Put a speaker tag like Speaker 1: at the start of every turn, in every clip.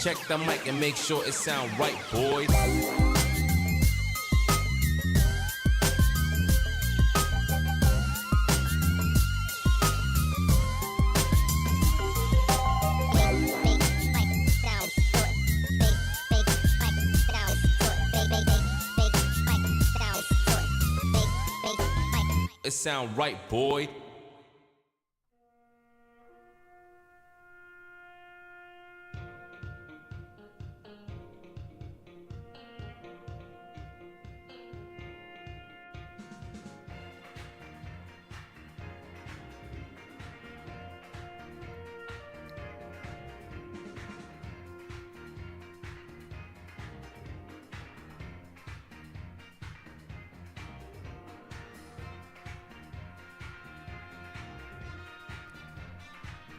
Speaker 1: Check the mic and make sure it sound right, boys. It sound right, boy.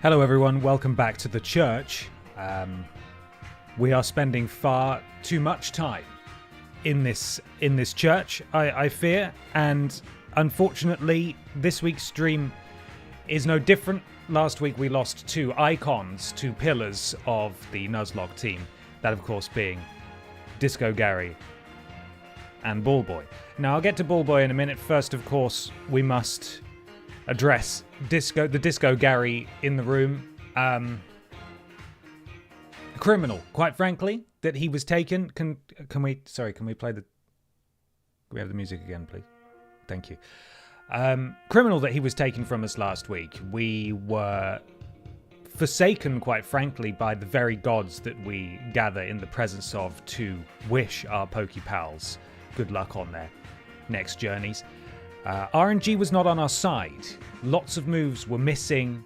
Speaker 2: Hello everyone, welcome back to the church. We are spending far too much time in this church, I fear, and unfortunately this week's stream is no different. Last week we lost two icons, two pillars of the Nuzlocke team, that of course being Disco Gary and Ball Boy. Now I'll get to Ball Boy in a minute. First, of course, we must address the Disco Gary in the room. Criminal, quite frankly, that he was taken. Can we play the... Can we have the music again, please? Thank you. Criminal that he was taken from us last week. We were forsaken, quite frankly, by the very gods that we gather in the presence of to wish our Pokepals good luck on their next journeys. RNG was not on our side. Lots of moves were missing.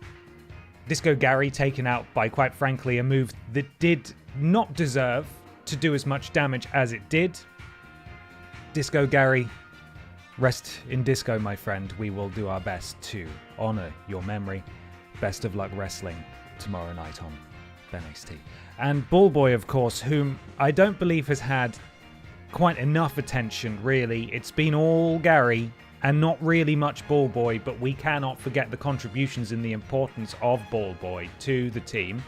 Speaker 2: Disco Gary taken out by, quite frankly, a move that did not deserve to do as much damage as it did. Disco Gary, rest in disco, my friend. We will do our best to honor your memory. Best of luck wrestling tomorrow night on Ben XT. And Ball Boy, of course, whom I don't believe has had quite enough attention, really. It's been all Gary and not really much Ball Boy, but we cannot forget the contributions and the importance of Ball Boy to the team.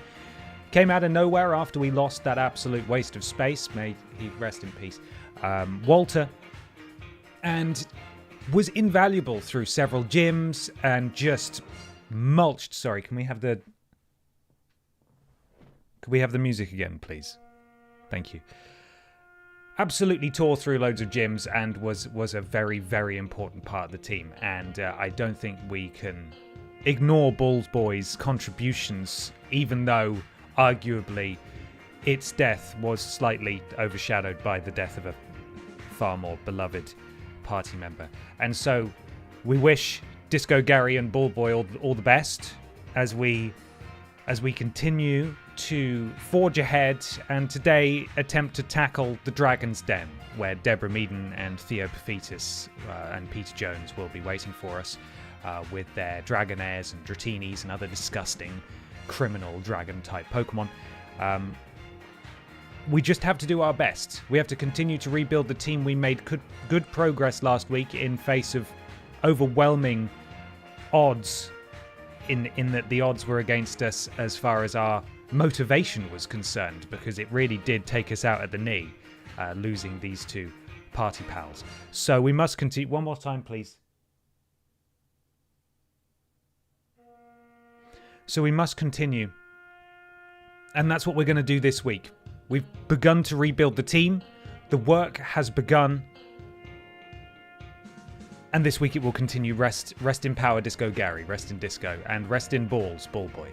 Speaker 2: Came out of nowhere after we lost that absolute waste of space. May he rest in peace. Walter. And was invaluable through several gyms and just mulched. Sorry, can we have the music again, please? Thank you. Absolutely tore through loads of gyms and was a very, very important part of the team. And I don't think we can ignore Ball Boy's contributions, even though, arguably, its death was slightly overshadowed by the death of a far more beloved party member. And so we wish Disco Gary and Ball Boy all the best as we continue to forge ahead and today attempt to tackle the Dragon's Den, where Deborah Meaden and Theo Paphitis and Peter Jones will be waiting for us with their Dragonairs and Dratinis and other disgusting criminal dragon-type Pokemon. We just have to do our best. We have to continue to rebuild the team. We made good progress last week in face of overwhelming odds in that the odds were against us as far as our motivation was concerned, because it really did take us out at the knee, losing these two party pals. So we must continue. One more time, please. So we must continue. And that's what we're going to do this week. We've begun to rebuild the team. The work has begun. And this week it will continue. Rest in power, Disco Gary. Rest in disco. And rest in balls, Ball Boy.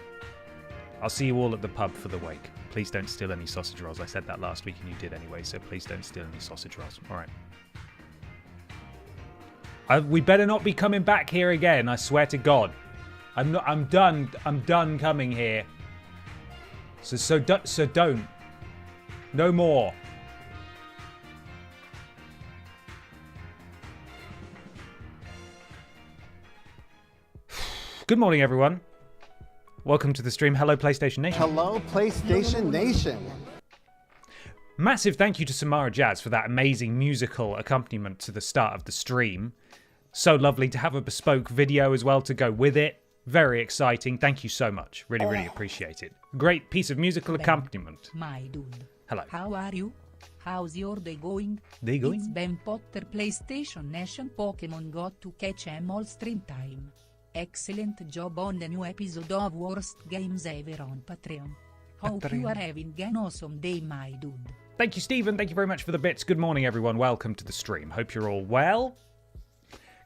Speaker 2: I'll see you all at the pub for the wake. Please don't steal any sausage rolls. I said that last week and you did anyway, so please don't steal any sausage rolls. All right. We better not be coming back here again, I swear to God. I'm done coming here. So don't. No more. Good morning, everyone. Welcome to the stream. Hello, PlayStation Nation.
Speaker 3: Hello, PlayStation Nation.
Speaker 2: Massive thank you to Samara Jazz for that amazing musical accompaniment to the start of the stream. So lovely to have a bespoke video as well to go with it. Very exciting. Thank you so much. Really, really appreciate it. great piece of musical accompaniment.
Speaker 4: My dude.
Speaker 2: Hello.
Speaker 4: How are you? How's your day going?
Speaker 2: Day going?
Speaker 4: It's Ben Potter PlayStation Nation Pokémon Got to Catch 'em All stream time. Excellent job on the new episode of Worst Games Ever on Patreon. Hope you are having an awesome day, my dude.
Speaker 2: Thank you, Stephen. Thank you very much for the bits. Good morning, everyone. Welcome to the stream. Hope you're all well.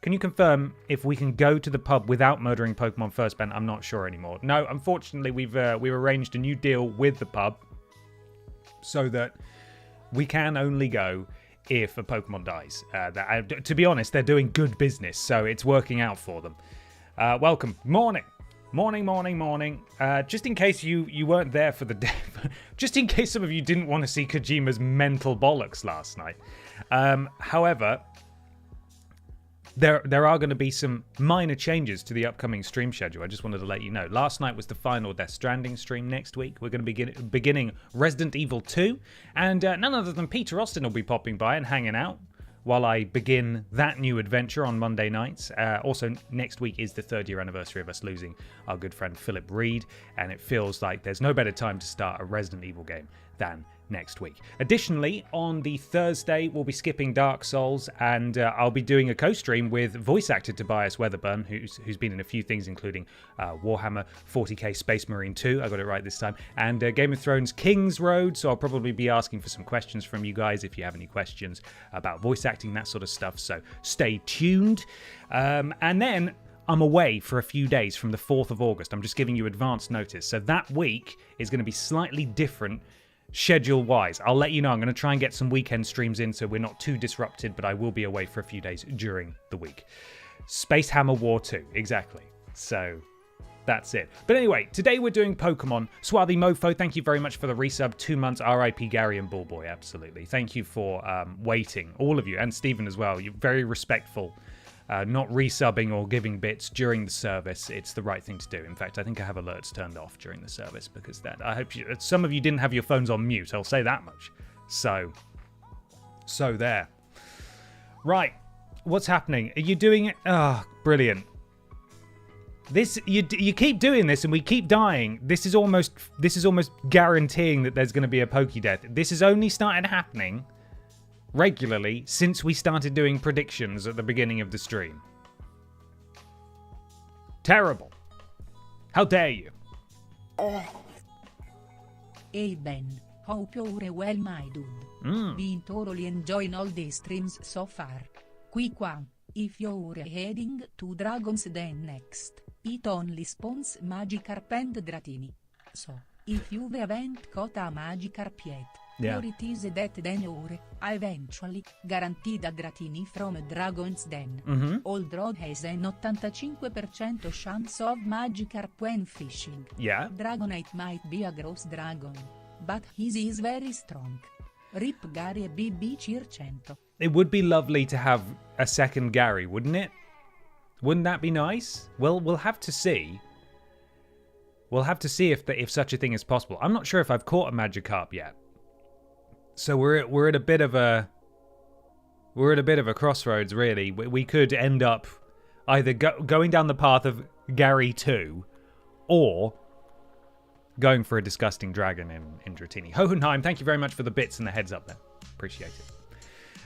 Speaker 2: Can you confirm if we can go to the pub without murdering Pokemon first, Ben? I'm not sure anymore. No, unfortunately, we've arranged a new deal with the pub so that we can only go if a Pokemon dies. To be honest, they're doing good business, so it's working out for them. Welcome. Morning. Morning. Just in case you weren't there for the day, just in case some of you didn't want to see Kojima's mental bollocks last night. However, there are going to be some minor changes to the upcoming stream schedule. I just wanted to let you know. Last night was the final Death Stranding stream. Next week, we're going to be beginning Resident Evil 2. And none other than Peter Austin will be popping by and hanging out while I begin that new adventure on Monday nights. Also, next week is the 3rd year anniversary of us losing our good friend Philip Reed. And it feels like there's no better time to start a Resident Evil game than next week. Additionally, on the Thursday, we'll be skipping Dark Souls, and I'll be doing a co-stream with voice actor Tobias Weatherburn, who's been in a few things, including Warhammer 40k Space Marine 2, I got it right this time, and Game of Thrones King's Road, so I'll probably be asking for some questions from you guys if you have any questions about voice acting, that sort of stuff, so stay tuned. And then I'm away for a few days from the 4th of August. I'm just giving you advance notice, so that week is going to be slightly different schedule-wise. I'll let you know. I'm going to try and get some weekend streams in so we're not too disrupted, but I will be away for a few days during the week. Space Hammer War 2, exactly. So that's it. But anyway, today we're doing Pokemon. Swarthy Mofo, thank you very much for the resub. 2 months, RIP Gary and Bullboy, absolutely. Thank you for waiting, all of you, and Stephen as well. You're very respectful. Not resubbing or giving bits during the service. It's the right thing to do. In fact, I think I have alerts turned off during the service because I hope some of you didn't have your phones on mute. I'll say that much. So there. Right. What's happening? Are you doing it? Oh, brilliant. You keep doing this and we keep dying. This is almost guaranteeing that there's going to be a Pokédeath. This has only started happening regularly since we started doing predictions at the beginning of the stream. Terrible. How dare you?
Speaker 4: Hey Ben, hope you're well, my dude. Been thoroughly enjoying all the streams so far. Quick one, if you're heading to Dragon's Den next, it only spawns Magikarp and Dratini. So, if you haven't caught a Magikarp yet, or it is that then you're eventually guaranteed a Dratini from Dragon's Den. Old Road has an 85% chance of Magikarp when fishing.
Speaker 2: Yeah.
Speaker 4: Dragonite might be a gross dragon, but his is very strong. Rip Gary BB Cheer 100.
Speaker 2: It would be lovely to have a second Gary, wouldn't it? Wouldn't that be nice? Well, we'll have to see. We'll have to see if such a thing is possible. I'm not sure if I've caught a Magikarp yet. So we're at a bit of a crossroads, really. We could end up either going down the path of Gary 2 or going for a disgusting dragon in Dratini. Hohenheim, thank you very much for the bits and the heads up there. Appreciate it.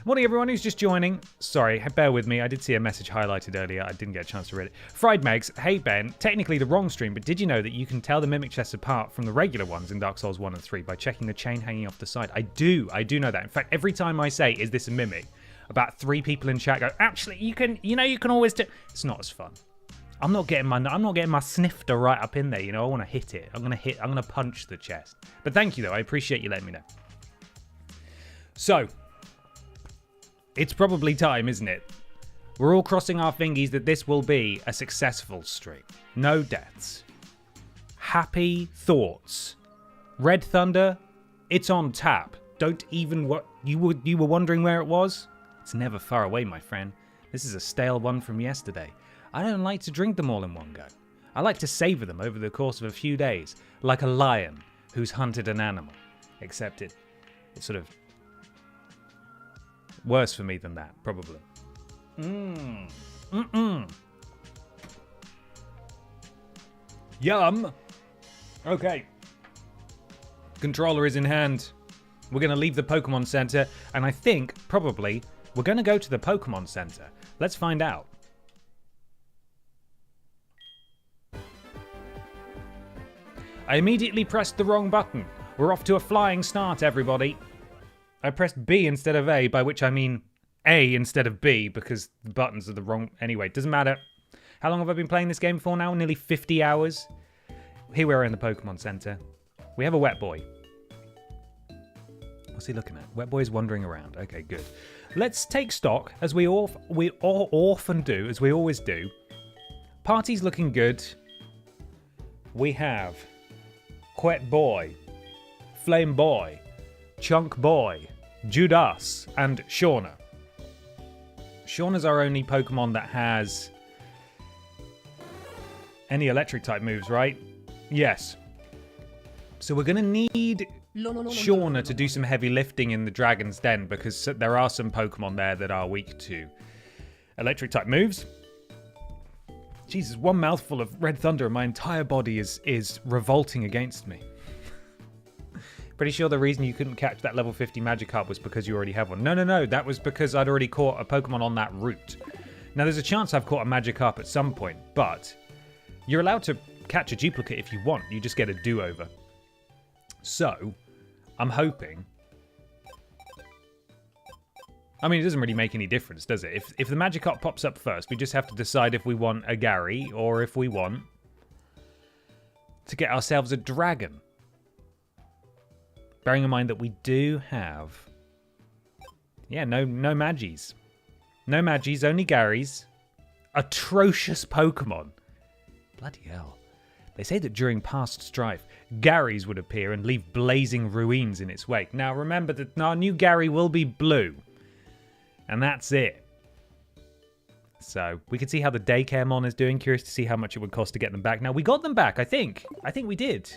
Speaker 2: Morning, everyone who's just joining. Sorry, bear with me. I did see a message highlighted earlier. I didn't get a chance to read it. Fried Megs, hey Ben, technically the wrong stream, but did you know that you can tell the mimic chests apart from the regular ones in Dark Souls 1 and 3 by checking the chain hanging off the side? I do know that. In fact, every time I say, is this a mimic? About 3 people in chat go, actually, you can always do. It's not as fun. I'm not getting my snifter right up in there, I want to hit it. I'm going to punch the chest. But thank you, though. I appreciate you letting me know. So, it's probably time, isn't it? We're all crossing our fingers that this will be a successful stream. No deaths. Happy thoughts. Red Thunder, it's on tap. Don't even what you were wondering where it was? It's never far away, my friend. This is a stale one from yesterday. I don't like to drink them all in one go. I like to savor them over the course of a few days, like a lion who's hunted an animal. Except it's sort of worse for me than that, probably. Yum. Okay. Controller is in hand. We're going to leave the Pokemon Center, and I think, probably, we're going to go to the Pokemon Center. Let's find out. I immediately pressed the wrong button. We're off to a flying start, everybody. I pressed B instead of A, by which I mean A instead of B, because the buttons are the wrong... Anyway, doesn't matter. How long have I been playing this game for now? Nearly 50 hours. Here we are in the Pokemon Center. We have a Wet Boy. What's he looking at? Wet Boy's wandering around. Okay, good. Let's take stock, as we often do, as we always do. Party's looking good. We have Wet Boy, Flame Boy, Chunk Boy, Judas, and Shauna. Shauna's our only Pokemon that has any electric type moves, right? Yes. So we're going to need Shauna to do some heavy lifting in the Dragon's Den, because there are some Pokemon there that are weak to electric type moves. Jesus, one mouthful of Red Thunder and my entire body is revolting against me. Pretty sure the reason you couldn't catch that level 50 Magikarp was because you already have one. No. That was because I'd already caught a Pokemon on that route. Now, there's a chance I've caught a Magikarp at some point, but you're allowed to catch a duplicate if you want. You just get a do-over. So, I'm hoping... I mean, it doesn't really make any difference, does it? If the Magikarp pops up first, we just have to decide if we want a Gary or if we want to get ourselves a dragon. Bearing in mind that we do have... Yeah, no Magis. No Magis, only Garys. Atrocious Pokemon. Bloody hell. They say that during past strife, Garys would appear and leave blazing ruins in its wake. Now remember that our new Gary will be blue. And that's it. So, we can see how the Daycare Mon is doing. Curious to see how much it would cost to get them back. Now, we got them back, I think. I think we did.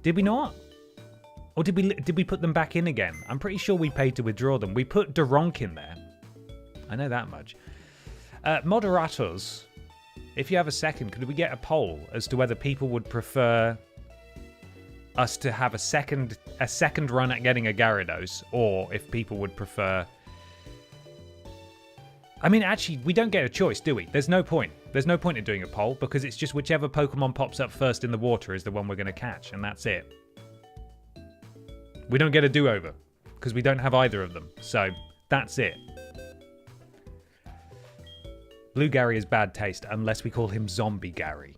Speaker 2: Did we not? Or did we put them back in again? I'm pretty sure we paid to withdraw them. We put Duronk in there. I know that much. Moderatos, if you have a second, could we get a poll as to whether people would prefer us to have a second run at getting a Gyarados, or if people would prefer... I mean, actually, we don't get a choice, do we? There's no point. There's no point in doing a poll, because it's just whichever Pokemon pops up first in the water is the one we're going to catch, and that's it. We don't get a do-over, because we don't have either of them. So, that's it. Blue Gary is bad taste, unless we call him Zombie Gary.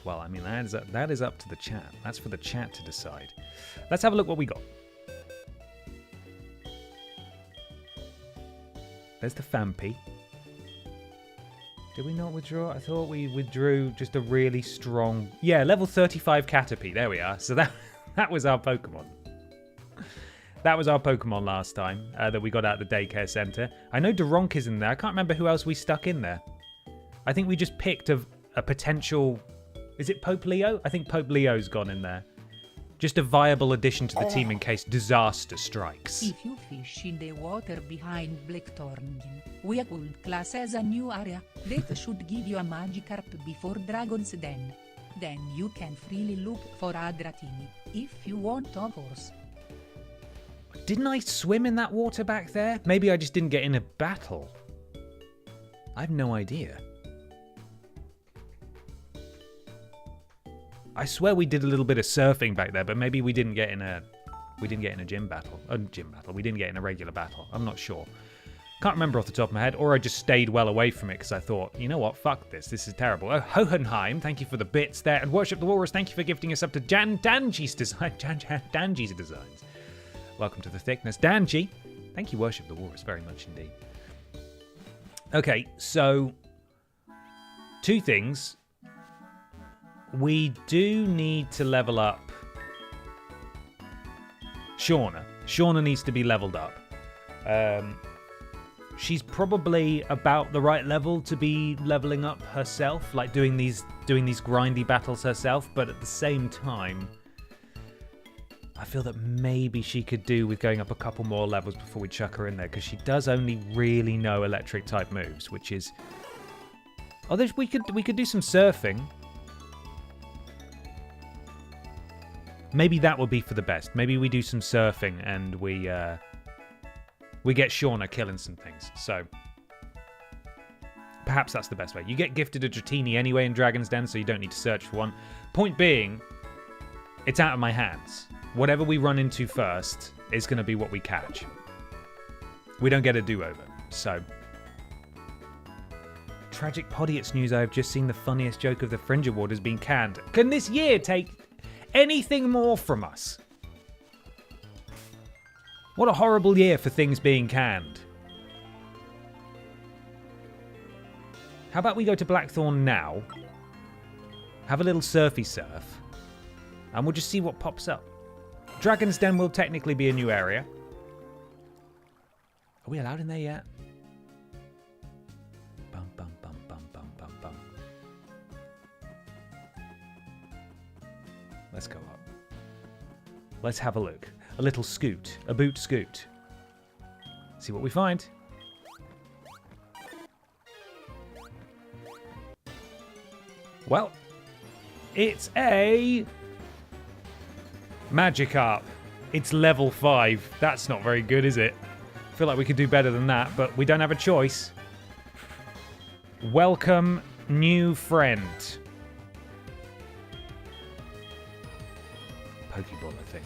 Speaker 2: Well, I mean, that is up to the chat. That's for the chat to decide. Let's have a look what we got. There's the Fampi. Did we not withdraw? I thought we withdrew just a really strong... Yeah, level 35 Caterpie. There we are. So that was our Pokemon. That was our Pokemon last time that we got out of the daycare center. I know Duronk is in there. I can't remember who else we stuck in there. I think we just picked a potential... Is it Pope Leo? I think Pope Leo's gone in there. Just a viable addition to the team in case disaster strikes.
Speaker 4: If you fish in the water behind Blackthorn, we could class as a new area that should give you a Magikarp before Dragon's Den. Then you can freely look for a Dratini, if you want, of course.
Speaker 2: Didn't I swim in that water back there? Maybe I just didn't get in a battle. I have no idea. I swear we did a little bit of surfing back there, but maybe we didn't get in a gym battle. We didn't get in a regular battle. I'm not sure. Can't remember off the top of my head, or I just stayed well away from it because I thought, you know what, fuck this. This is terrible. Oh, Hohenheim, thank you for the bits there, and Worship the Walrus, thank you for gifting us up to Danji's Designs. Welcome to the thickness, Danji. Thank you, Worship the Walrus, very much indeed. Okay, so 2 things. We do need to level up Shauna. Shauna needs to be leveled up. She's probably about the right level to be leveling up herself, like doing these grindy battles herself, but at the same time, I feel that maybe she could do with going up a couple more levels before we chuck her in there, because she does only really know electric type moves, which is... Oh, we could do some surfing. maybe that would be for the best. Maybe we do some surfing and we get Shauna killing some things. So perhaps that's the best way. You get gifted a Dratini anyway in Dragon's Den, so you don't need to search for one. Point being, it's out of my hands. Whatever we run into first is going to be what we catch. We don't get a do-over, so... Tragic Podiats news, I have just seen the funniest joke of the Fringe Award has been canned. Can this year take anything more from us? What a horrible year for things being canned. How about we go to Blackthorn now, have a little surfy surf, and we'll just see what pops up. Dragon's Den will technically be a new area. Are we allowed in there yet? Bum, bum, bum, bum, bum, bum, bum. Let's go up. Let's have a look. A little scoot. A boot scoot. See what we find. Well, it's a Magikarp. It's level 5. That's not very good, is it? I feel like we could do better than that, but we don't have a choice. Welcome, new friend. Pokeball, I think.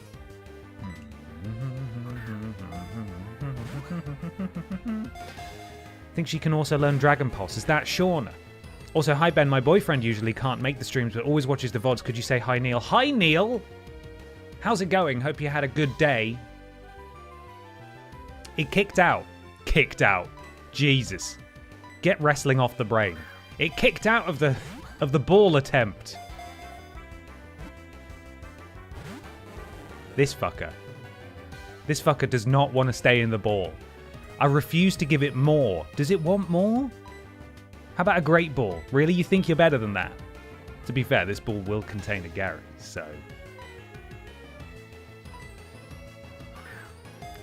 Speaker 2: I think she can also learn Dragon Pulse. Is that Shauna? Also, hi Ben, my boyfriend usually can't make the streams but always watches the VODs. Could you say hi Neil? Hi Neil! How's it going? Hope you had a good day. It kicked out. Kicked out. Jesus. Get wrestling off the brain. It kicked out of the ball attempt. This fucker. This fucker does not want to stay in the ball. I refuse to give it more. Does it want more? How about a great ball? Really? You think you're better than that? To be fair, this ball will contain a Gary, so...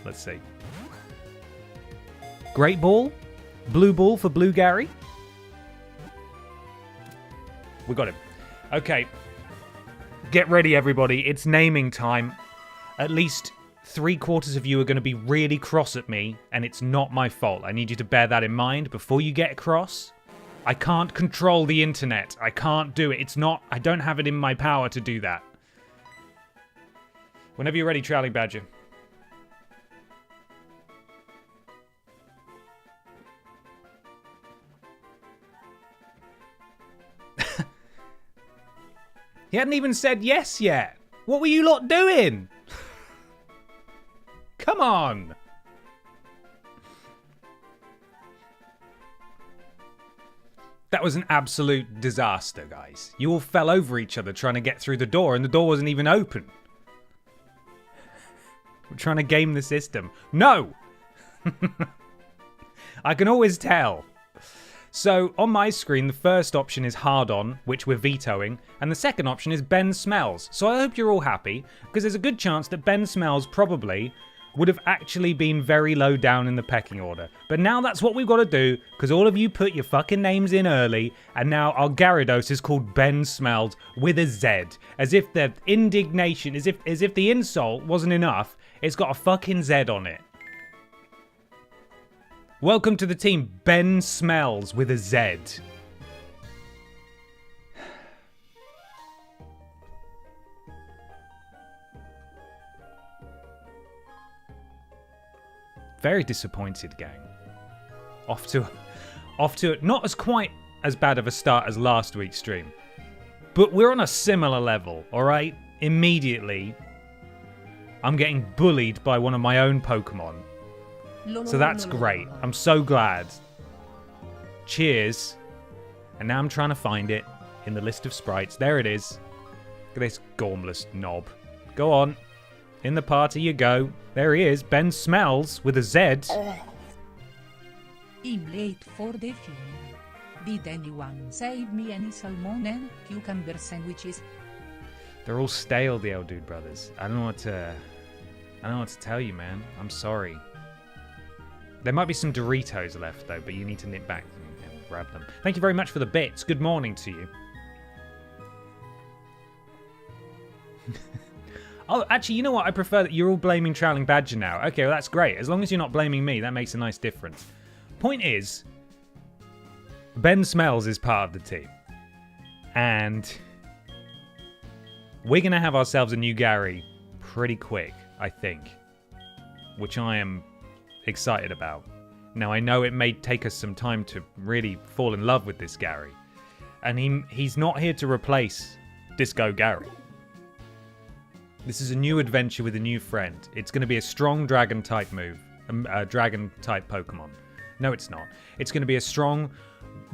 Speaker 2: Let's see. Great ball? Blue ball for Blue Gary? We got him. Okay. Get ready, everybody. It's naming time. At least 3/4 of you are going to be really cross at me, and it's not my fault. I need you to bear that in mind before you get cross. I can't control the internet. I can't do it. It's not... I don't have it in my power to do that. Whenever you're ready, Trailing Badger. He hadn't even said yes yet. What were you lot doing? Come on. That was an absolute disaster, guys. You all fell over each other trying to get through the door, and the door wasn't even open. We're trying to game the system. No! I can always tell. So, on my screen, the first option is Hard On, which we're vetoing, and the second option is Ben Smells. So I hope you're all happy, because there's a good chance that Ben Smells probably would have actually been very low down in the pecking order. But now that's what we've got to do, because all of you put your fucking names in early, and now our Gyarados is called Ben Smells with a Z. As if the indignation, as if the insult wasn't enough, it's got a fucking Z on it. Welcome to the team, Ben Smells with a Z. Very disappointed, gang. Off to not as quite as bad of a start as last week's stream, but we're on a similar level, all right? Immediately, I'm getting bullied by one of my own Pokemon. So that's great. I'm so glad. Cheers. And now I'm trying to find it in the list of sprites. There it is. Look at this gormless knob. Go on. In the party you go. There he is. Ben Smells with a Z.
Speaker 4: I'm late for the film. Did anyone save me any salmon and cucumber sandwiches?
Speaker 2: They're all stale, the Eldude brothers. I don't know what to tell you, man. I'm sorry. There might be some Doritos left, though, but you need to nip back and grab them. Thank you very much for the bits. Good morning to you. Oh, actually, you know what? I prefer that you're all blaming Trowling Badger now. Okay, well, that's great. As long as you're not blaming me, that makes a nice difference. Point is, Ben Smells is part of the team. And we're going to have ourselves a new Gary pretty quick, I think. Which I am excited about. Now, I know it may take us some time to really fall in love with this Gary. And he's not here to replace Disco Gary. This is a new adventure with a new friend. It's going to be a strong dragon-type move. A dragon-type Pokemon. No, it's not. It's going to be a strong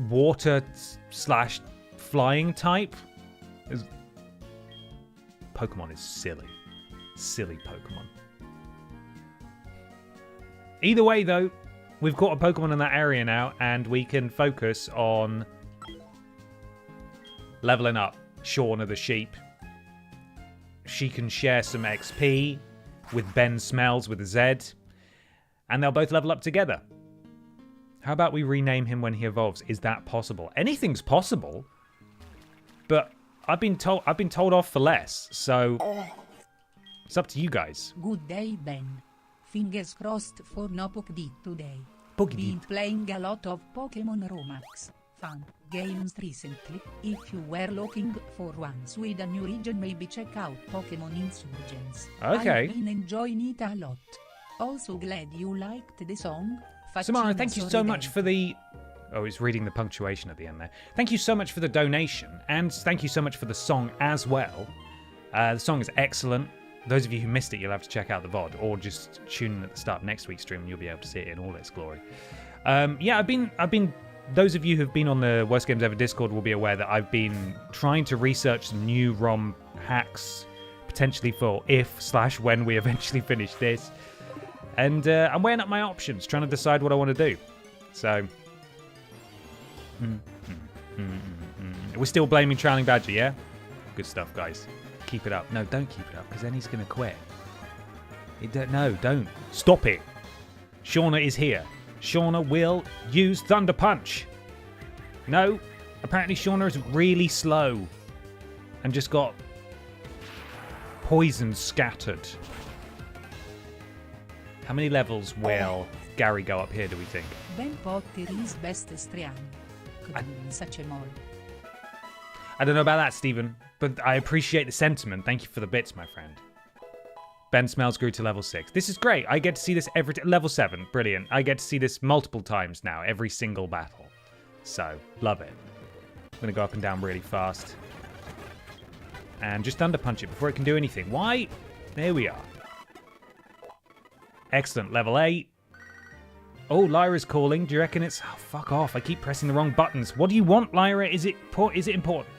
Speaker 2: water/flying type. Pokemon is silly. Silly Pokemon. Either way, though, we've got a Pokemon in that area now, and we can focus on leveling up Shauna the sheep. She can share some XP with Ben Smells with a Z, and they'll both level up together. How about we rename him when he evolves? Is that possible? Anything's possible, but I've been told off for less, so it's up to you guys.
Speaker 4: Good day, Ben. Fingers crossed for no Pokédeep today.
Speaker 2: Pokédeep.
Speaker 4: Been playing a lot of Pokémon Romax. Fun games recently. If you were looking for ones with a new region, maybe check out Pokémon Insurgents.
Speaker 2: Okay.
Speaker 4: I've been enjoying it a lot. Also glad you liked the song.
Speaker 2: Samara, thank you so much for the... Oh, it's reading the punctuation at the end there. Thank you so much for the donation, and thank you so much for the song as well. The song is excellent. Those of you who missed it, you'll have to check out the VOD, or just tune in at the start of next week's stream, and you'll be able to see it in all its glory. Yeah, I've been. Those of you who've been on the Worst Games Ever Discord will be aware that I've been trying to research some new ROM hacks, potentially for if/when we eventually finish this. And I'm weighing up my options, trying to decide what I want to do. So, we're still blaming Trowling Badger, yeah? Good stuff, guys. Keep it up. No, don't keep it up, because then he's going to quit. No, don't. Stop it. Shauna is here. Shauna will use Thunder Punch. No, apparently Shauna is really slow and just got poison scattered. How many levels will Gary go up here, do we think?
Speaker 4: Ben Potter is best Striano. Such a mole.
Speaker 2: I don't know about that, Stephen, but I appreciate the sentiment. Thank you for the bits, my friend. Ben Smells grew to level 6. This is great. I get to see this every... level 7. Brilliant. I get to see this multiple times now, every single battle. So, love it. I'm going to go up and down really fast. And just Thunder Punch it before it can do anything. Why? There we are. Excellent. Level 8. Oh, Lyra's calling. Do you reckon it's... Oh, fuck off. I keep pressing the wrong buttons. What do you want, Lyra? Is it important?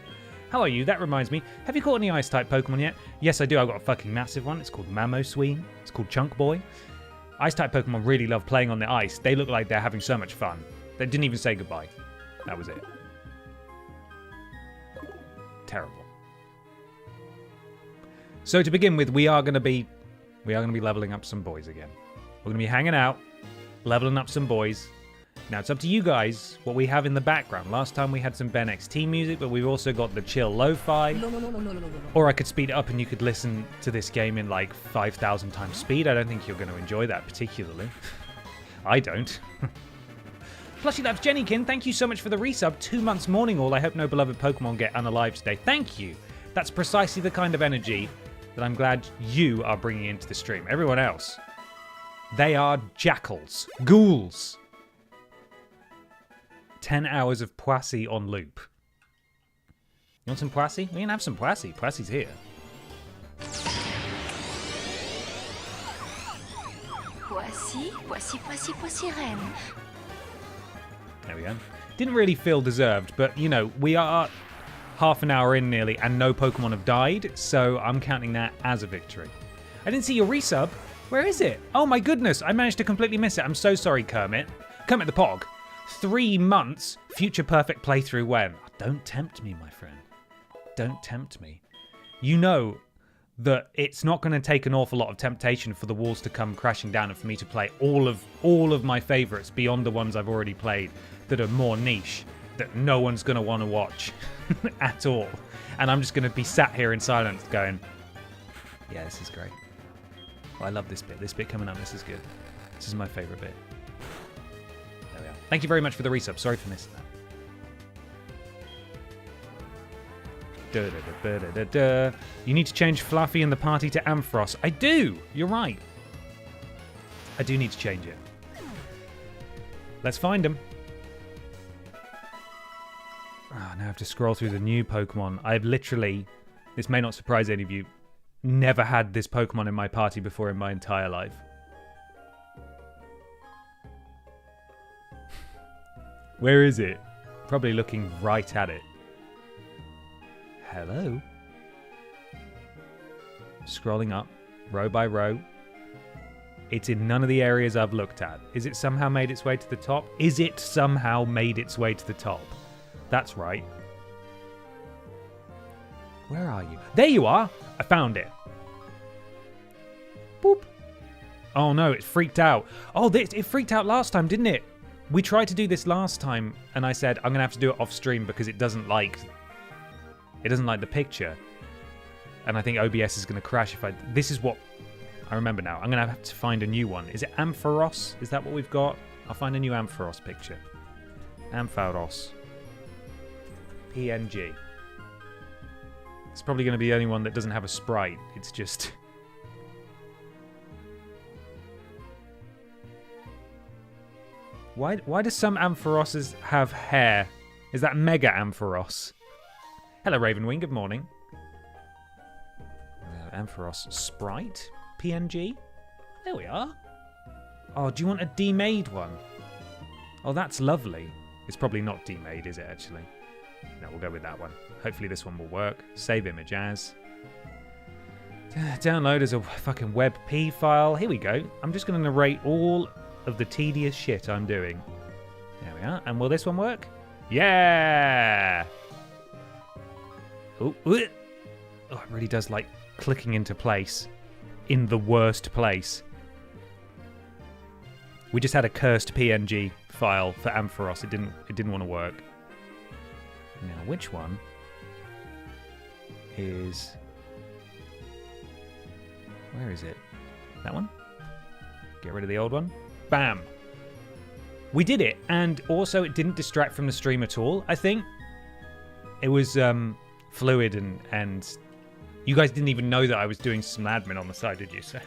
Speaker 2: How are you? That reminds me. Have you caught any Ice-type Pokemon yet? Yes, I do. I've got a fucking massive one. It's called Mamosween. It's called Chunk Boy. Ice-type Pokemon really love playing on the ice. They look like they're having so much fun. They didn't even say goodbye. That was it. Terrible. So to begin with, we are going to be leveling up some boys again. We're going to be hanging out, leveling up some boys. Now, it's up to you guys what we have in the background. Last time we had some Ben XT music, but we've also got the chill lo-fi. Or I could speed it up and you could listen to this game in like 5,000 times speed. I don't think you're going to enjoy that particularly. I don't. Plushy Loves Jennykin, thank you so much for the resub. 2 months morning all. I hope no beloved Pokemon get unalive today. Thank you. That's precisely the kind of energy that I'm glad you are bringing into the stream. Everyone else, they are jackals, ghouls. 10 hours of Poissy on loop. You want some Poissy? We can have some Poissy. Poissy's here.
Speaker 5: Poissy, reine.
Speaker 2: There we go. Didn't really feel deserved, but, you know, we are half an hour in nearly and no Pokemon have died, so I'm counting that as a victory. I didn't see your resub. Where is it? Oh my goodness, I managed to completely miss it. I'm so sorry, Kermit. Kermit the Pog. 3 months, future perfect playthrough when? Don't tempt me, my friend. Don't tempt me. You know that it's not going to take an awful lot of temptation for the walls to come crashing down and for me to play all of my favourites beyond the ones I've already played that are more niche, that no one's going to want to watch at all. And I'm just going to be sat here in silence going, Yeah, this is great. Oh, I love this bit. This bit coming up, this is good. This is my favourite bit. There we are. Thank you very much for the resub. Sorry for missing that. You need to change Fluffy in the party to Ampharos. I do! You're right. I do need to change it. Let's find him. Oh, now I have to scroll through the new Pokemon. I've literally, this may not surprise any of you, never had this Pokemon in my party before in my entire life. Where is it? Probably looking right at it. Hello? Scrolling up, row by row. It's in none of the areas I've looked at. Is it somehow made its way to the top? Is it somehow made its way to the top? That's right. Where are you? There you are! I found it. Boop. Oh no, it freaked out. Oh, it freaked out last time, didn't it? We tried to do this last time, and I said, I'm going to have to do it off stream because it doesn't like the picture. And I think OBS is going to crash if I... This is what... I remember now. I'm going to have to find a new one. Is it Ampharos? Is that what we've got? I'll find a new Ampharos picture. Ampharos. PNG. It's probably going to be the only one that doesn't have a sprite. It's just... Why do some Ampharoses have hair? Is that Mega Ampharos? Hello, Ravenwing. Good morning. Ampharos sprite? PNG? There we are. Oh, do you want a demade one? Oh, that's lovely. It's probably not demade, is it, actually? No, we'll go with that one. Hopefully this one will work. Save image as. Download as a fucking WebP file. Here we go. I'm just going to narrate all of the tedious shit I'm doing. There we are. And will this one work? Yeah! Oh, it really does like clicking into place in the worst place. We just had a cursed PNG file for Ampharos. It didn't want to work. Now, which one is... Where is it? That one? Get rid of the old one. Bam! We did it, and also it didn't distract from the stream at all, I think. It was fluid, and you guys didn't even know that I was doing some admin on the side, did you? So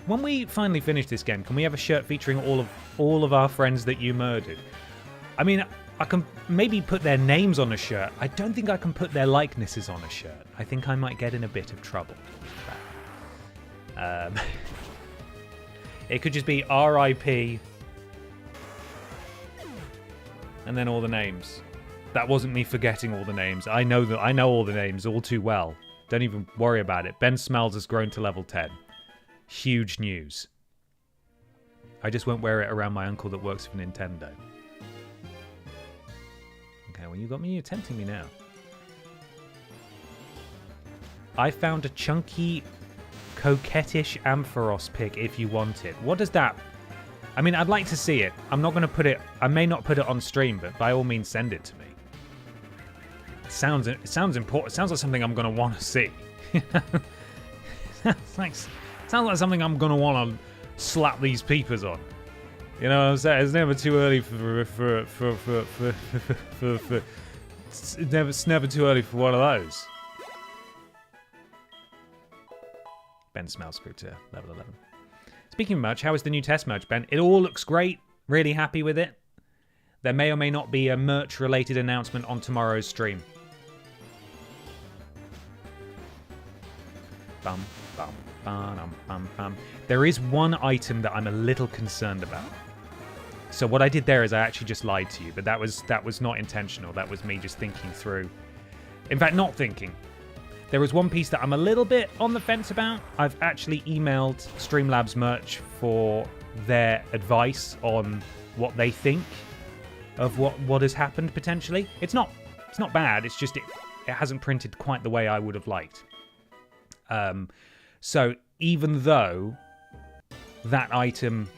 Speaker 2: when we finally finish this game, can we have a shirt featuring all of our friends that you murdered? I mean, I can maybe put their names on a shirt. I don't think I can put their likenesses on a shirt. I think I might get in a bit of trouble. It could just be RIP and then all the names. That wasn't me forgetting all the names. I know all the names all too well. Don't even worry about it. Ben Smells has grown to level 10. Huge news. I just won't wear it around my uncle that works for Nintendo. Okay, well, you got me. You're tempting me now. I found a chunky, coquettish Ampharos pic if you want it. What does that... I mean, I'd like to see it. I'm not going to put it... I may not put it on stream, but by all means, send it to me. It sounds important. It sounds like something I'm going to want to see. Sounds like something I'm going to want to slap these peepers on. You know what I'm saying? It's never too early it's never too early for one of those. Ben Smells Scooter, level 11. Speaking of merch, how is the new test merch, Ben? It all looks great. Really happy with it. There may or may not be a merch-related announcement on tomorrow's stream. Bum, bum, bum, bum, bum. There is one item that I'm a little concerned about. So what I did there is I actually just lied to you, but that was not intentional. That was me just thinking through. In fact, not thinking. There was one piece that I'm a little bit on the fence about. I've actually emailed Streamlabs merch for their advice on what they think of what has happened potentially. It's not bad. It's just it hasn't printed quite the way I would have liked. So even though that item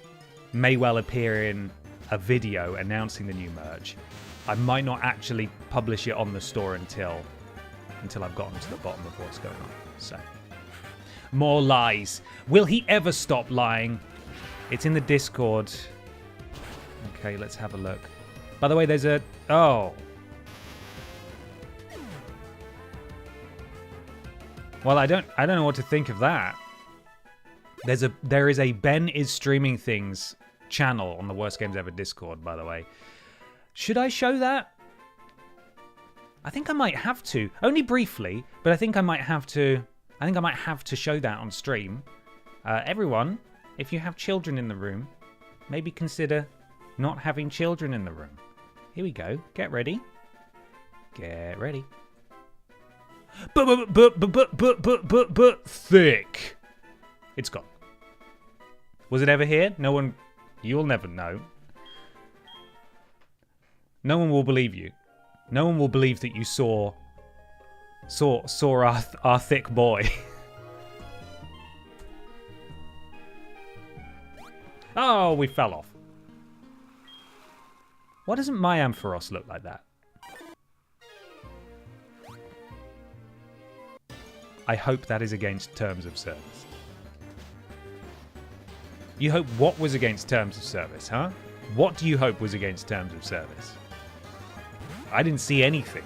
Speaker 2: may well appear in a video announcing the new merch, I might not actually publish it on the store until I've gotten to the bottom of what's going on. So More lies. Will he ever stop lying? It's in the Discord. Okay, let's have a look. By the way, there's a... Oh. Well, I don't know what to think of that. There is a Ben is streaming things channel on the Worst Games Ever Discord, by the way. Should I show that? I think I might have to. Only briefly, but I think I might have to show that on stream. Everyone, if you have children in the room, maybe consider not having children in the room. Here we go. Get ready. Get ready. But thick. It's gone. Was it ever here? No one. You'll never know. No one will believe you. No one will believe that you saw our thick boy. Oh, we fell off. Why doesn't my Ampharos look like that? I hope that is against terms of service. You hope what was against terms of service, huh? What do you hope was against terms of service? I didn't see anything.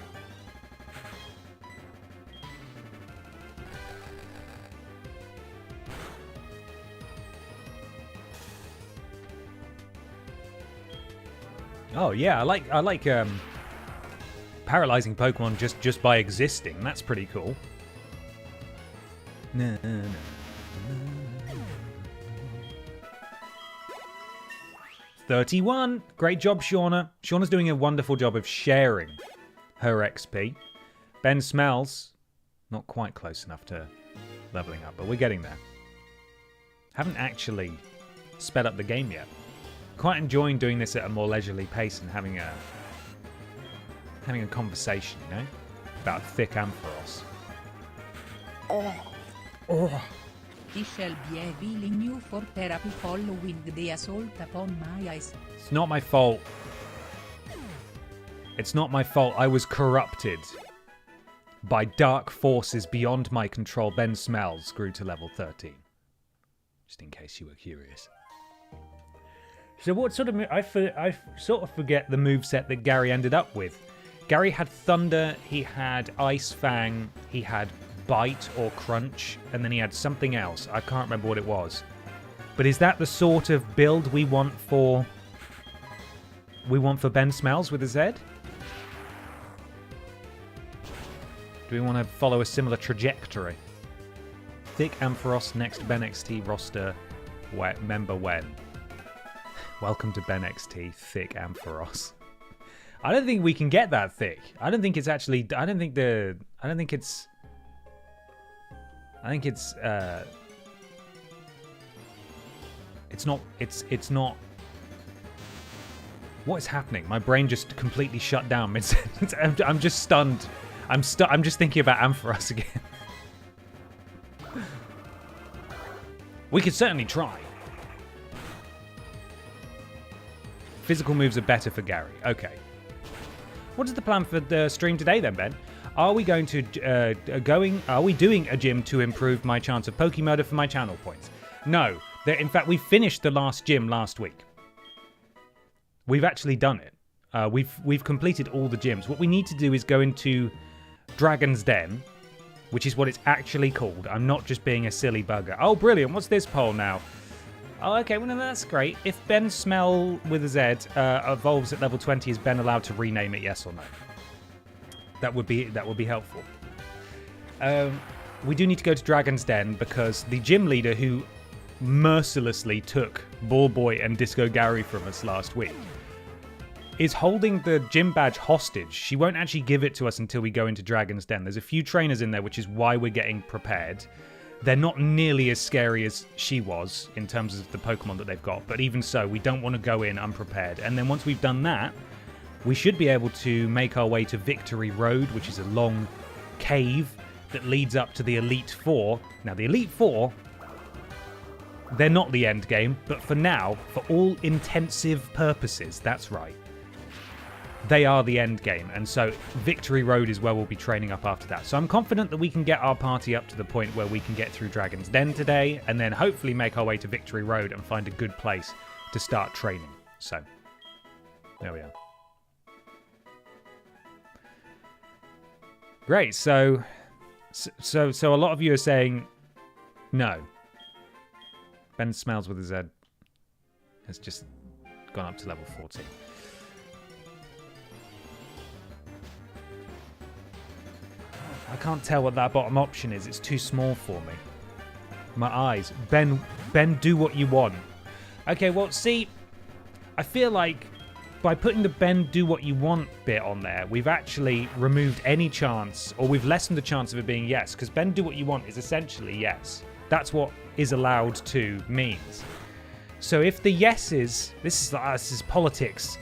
Speaker 2: Oh yeah, I like paralyzing Pokemon just by existing. That's pretty cool. 31. Great job, Shauna. Shauna's doing a wonderful job of sharing her XP. Ben Smells, not quite close enough to leveling up, but we're getting there. Haven't actually sped up the game yet. Quite enjoying doing this at a more leisurely pace and having a conversation, you know, about thick Ampharos. Oh.
Speaker 4: He shall be a willing you for therapy following the assault upon my eyes.
Speaker 2: It's not my fault. It's not my fault. I was corrupted by dark forces beyond my control. Ben Smells grew to level 13. Just in case you were curious. So what sort of... I sort of forget the moveset that Gary ended up with. Gary had Thunder, he had Ice Fang, he had Bite or Crunch, and then he had something else. I can't remember what it was. But is that the sort of build we want for Ben Smells with a Z? Do we want to follow a similar trajectory? Thick Ampharos next Ben XT roster member when? Welcome to Ben XT, thick Ampharos. I don't think we can get that thick. I don't think it's actually. I think it's. It's not. What is happening? My brain just completely shut down. I'm just stunned. I'm just thinking about Ampharos again. We could certainly try. Physical moves are better for Gary. Okay. What is the plan for the stream today then, Ben? Are we going to Are we doing a gym to improve my chance of Pokemurder for my channel points? No. In fact, we finished the last gym last week. We've actually done it. We've completed all the gyms. What we need to do is go into Dragon's Den, which is what it's actually called. I'm not just being a silly bugger. Oh, brilliant. What's this poll now? Oh, okay. Well, no, that's great. If Ben Smell with a Z evolves at level 20, is Ben allowed to rename it, yes or no? That would be helpful. We do need to go to Dragon's Den because the gym leader who mercilessly took Ball Boy and Disco Gary from us last week is holding the gym badge hostage. She won't actually give it to us until we go into Dragon's Den. There's a few trainers in there, which is why we're getting prepared. They're not nearly as scary as she was in terms of the Pokemon that they've got, but even so, we don't want to go in unprepared. And then once we've done that, we should be able to make our way to Victory Road, which is a long cave that leads up to the Elite Four. Now, the Elite Four, they're not the end game, but for now, for all intensive purposes, that's right. they are the end game. And so Victory Road is where we'll be training up after that. So I'm confident that we can get our party up to the point where we can get through Dragon's Den today, and then hopefully make our way to Victory Road and find a good place to start training. So, there we are. Great, so a lot of you are saying no. Ben Smells with a Z has just gone up to level 14. I can't tell what that bottom option is. It's too small for me. My eyes. Ben, do what you want. Okay, well, see, I feel like by putting the Ben do what you want bit on there, we've actually removed any chance, or we've lessened the chance of it being yes, because Ben do what you want is essentially yes. That's what is allowed to means. So if the yes is, this is politics.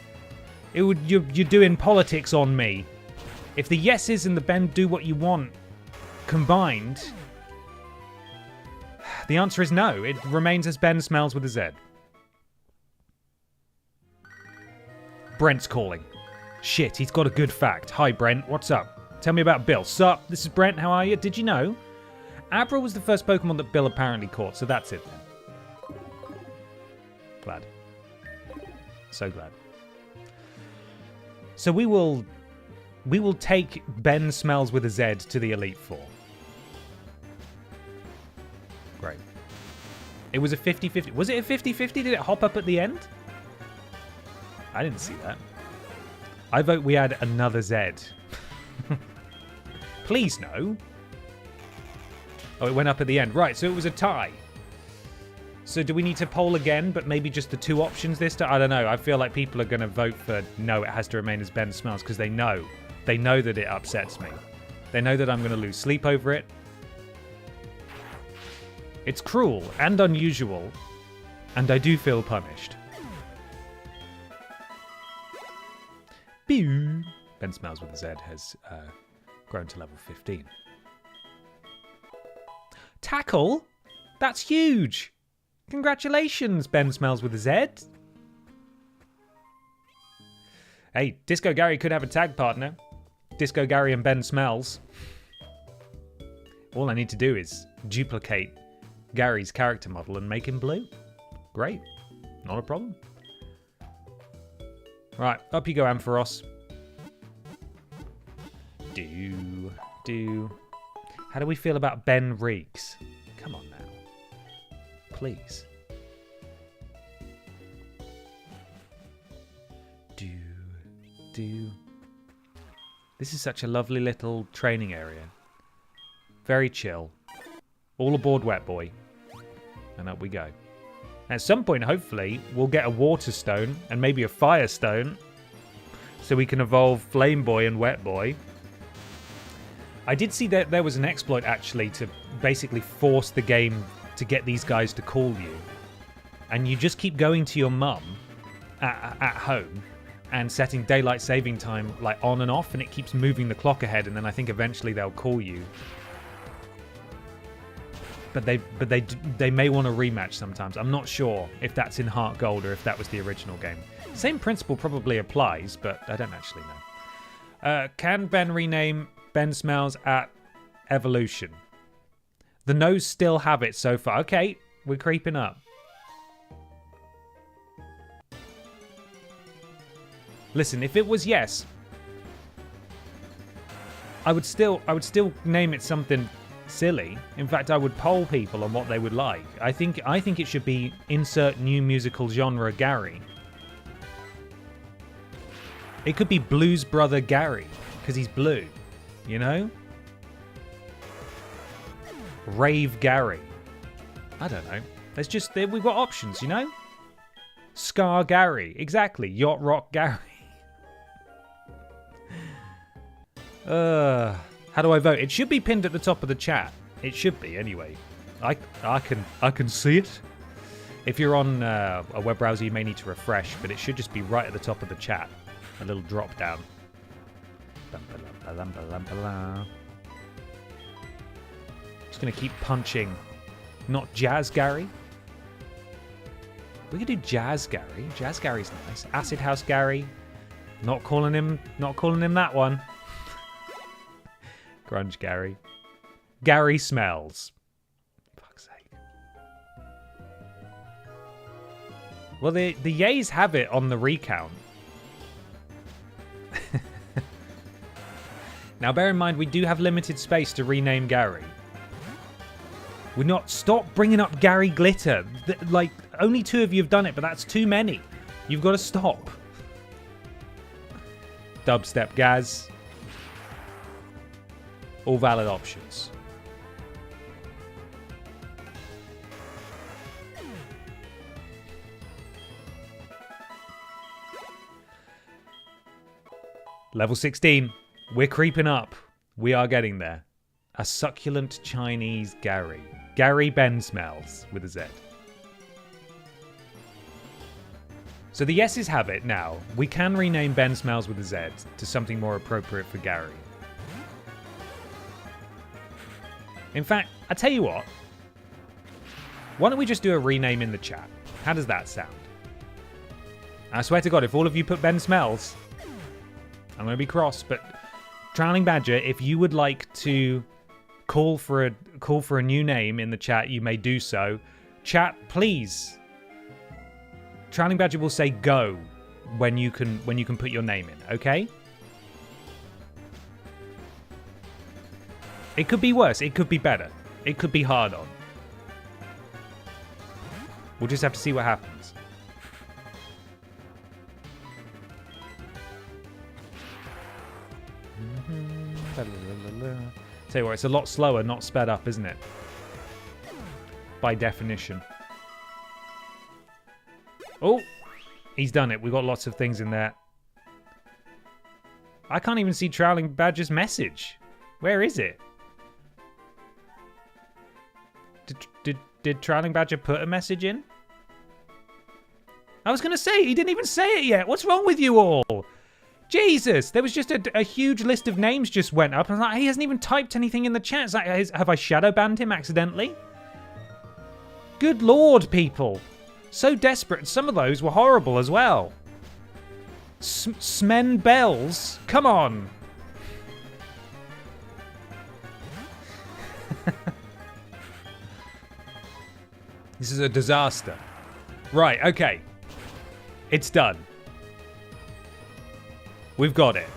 Speaker 2: You're doing politics on me. If the yeses and the Ben do what you want combined, the answer is no. It remains as Ben Smells with a Z. Brent's calling. Shit, he's got a good fact. Hi, Brent. What's up? Tell me about Bill. Sup? This is Brent. How are you? Did you know? Abra was the first Pokemon that Bill apparently caught, so that's it then. Glad. So glad. So we will take Ben Smells with a Z to the Elite Four. Great. It was a 50-50. Was it a 50-50? Did it hop up at the end? I didn't see that. I vote we add another Z. Please no. Oh, it went up at the end. Right, so it was a tie. So do we need to poll again, but maybe just the two options this time? I don't know. I feel like people are going to vote for no, it has to remain as Ben Smells, because they know. They know that it upsets me. They know that I'm going to lose sleep over it. It's cruel and unusual, and I do feel punished. Pew! Ben Smells with a Z has grown to level 15. Tackle? That's huge! Congratulations, Ben Smells with a Z. Hey, Disco Gary could have a tag partner. Disco Gary and Ben Smells. All I need to do is duplicate Gary's character model and make him blue. Great. Not a problem. Right, up you go, Ampharos. How do we feel about Ben Reeks? Come on now. Please. This is such a lovely little training area. Very chill. All aboard Wet Boy. And up we go. At some point, hopefully, we'll get a Water Stone and maybe a Fire Stone, so we can evolve Flame Boy and Wet Boy. I did see that there was an exploit, actually, to basically force the game to get these guys to call you. And you just keep going to your mum at home and setting daylight saving time like on and off, and it keeps moving the clock ahead, and then I think eventually they'll call you. But they may want a rematch sometimes. I'm not sure if that's in HeartGold or if that was the original game. Same principle probably applies, but I don't actually know. Can Ben rename Ben Smells at Evolution? The no's still have it so far. Okay, we're creeping up. Listen, if it was yes, I would still name it something silly. In fact, I would poll people on what they would like. I think it should be insert new musical genre Gary. It could be Blues Brother Gary, because he's blue, you know? Rave Gary. I don't know. We've got options, you know? Scar Gary. Exactly. Yacht Rock Gary. How do I vote? It should be pinned at the top of the chat. It should be, anyway. I can see it. If you're on a web browser, you may need to refresh, but it should just be right at the top of the chat. A little drop down. Just going to keep punching. Not Jazz Gary. We could do Jazz Gary. Jazz Gary's nice. Acid House Gary. Not calling him that one. Grunge Gary. Gary smells. Fuck's sake. Well, the yays have it on the recount. Now, bear in mind, we do have limited space to rename Gary. We're not... Stop bringing up Gary Glitter. Like, only 2 of you have done it, but that's too many. You've got to stop. Dubstep Gaz. All valid options. Level 16. We're creeping up. We are getting there. A succulent Chinese Gary. Gary Ben smells with a Z. So the yeses have it now. We can rename Ben smells with a Z to something more appropriate for Gary. In fact, I tell you what. Why don't we just do a rename in the chat? How does that sound? I swear to God, if all of you put Ben smells, I'm going to be cross, but Trowling Badger, if you would like to call for a new name in the chat, you may do so. Chat, please. Trowling Badger will say go when you can put your name in, okay? It could be worse, it could be better. It could be hard on. We'll just have to see what happens. Tell you what, it's a lot slower, not sped up, isn't it? By definition. Oh, he's done it. We've got lots of things in there. I can't even see Trowling Badger's message. Where is it? Did Trowling Badger put a message in? I was going to say, he didn't even say it yet. What's wrong with you all? Jesus, there was just a huge list of names just went up. And like, he hasn't even typed anything in the chat. It's like, have I shadow banned him accidentally? Good Lord, people. So desperate. Some of those were horrible as well. Smen Bells? Come on. This is a disaster. Right, okay. It's done. We've got it.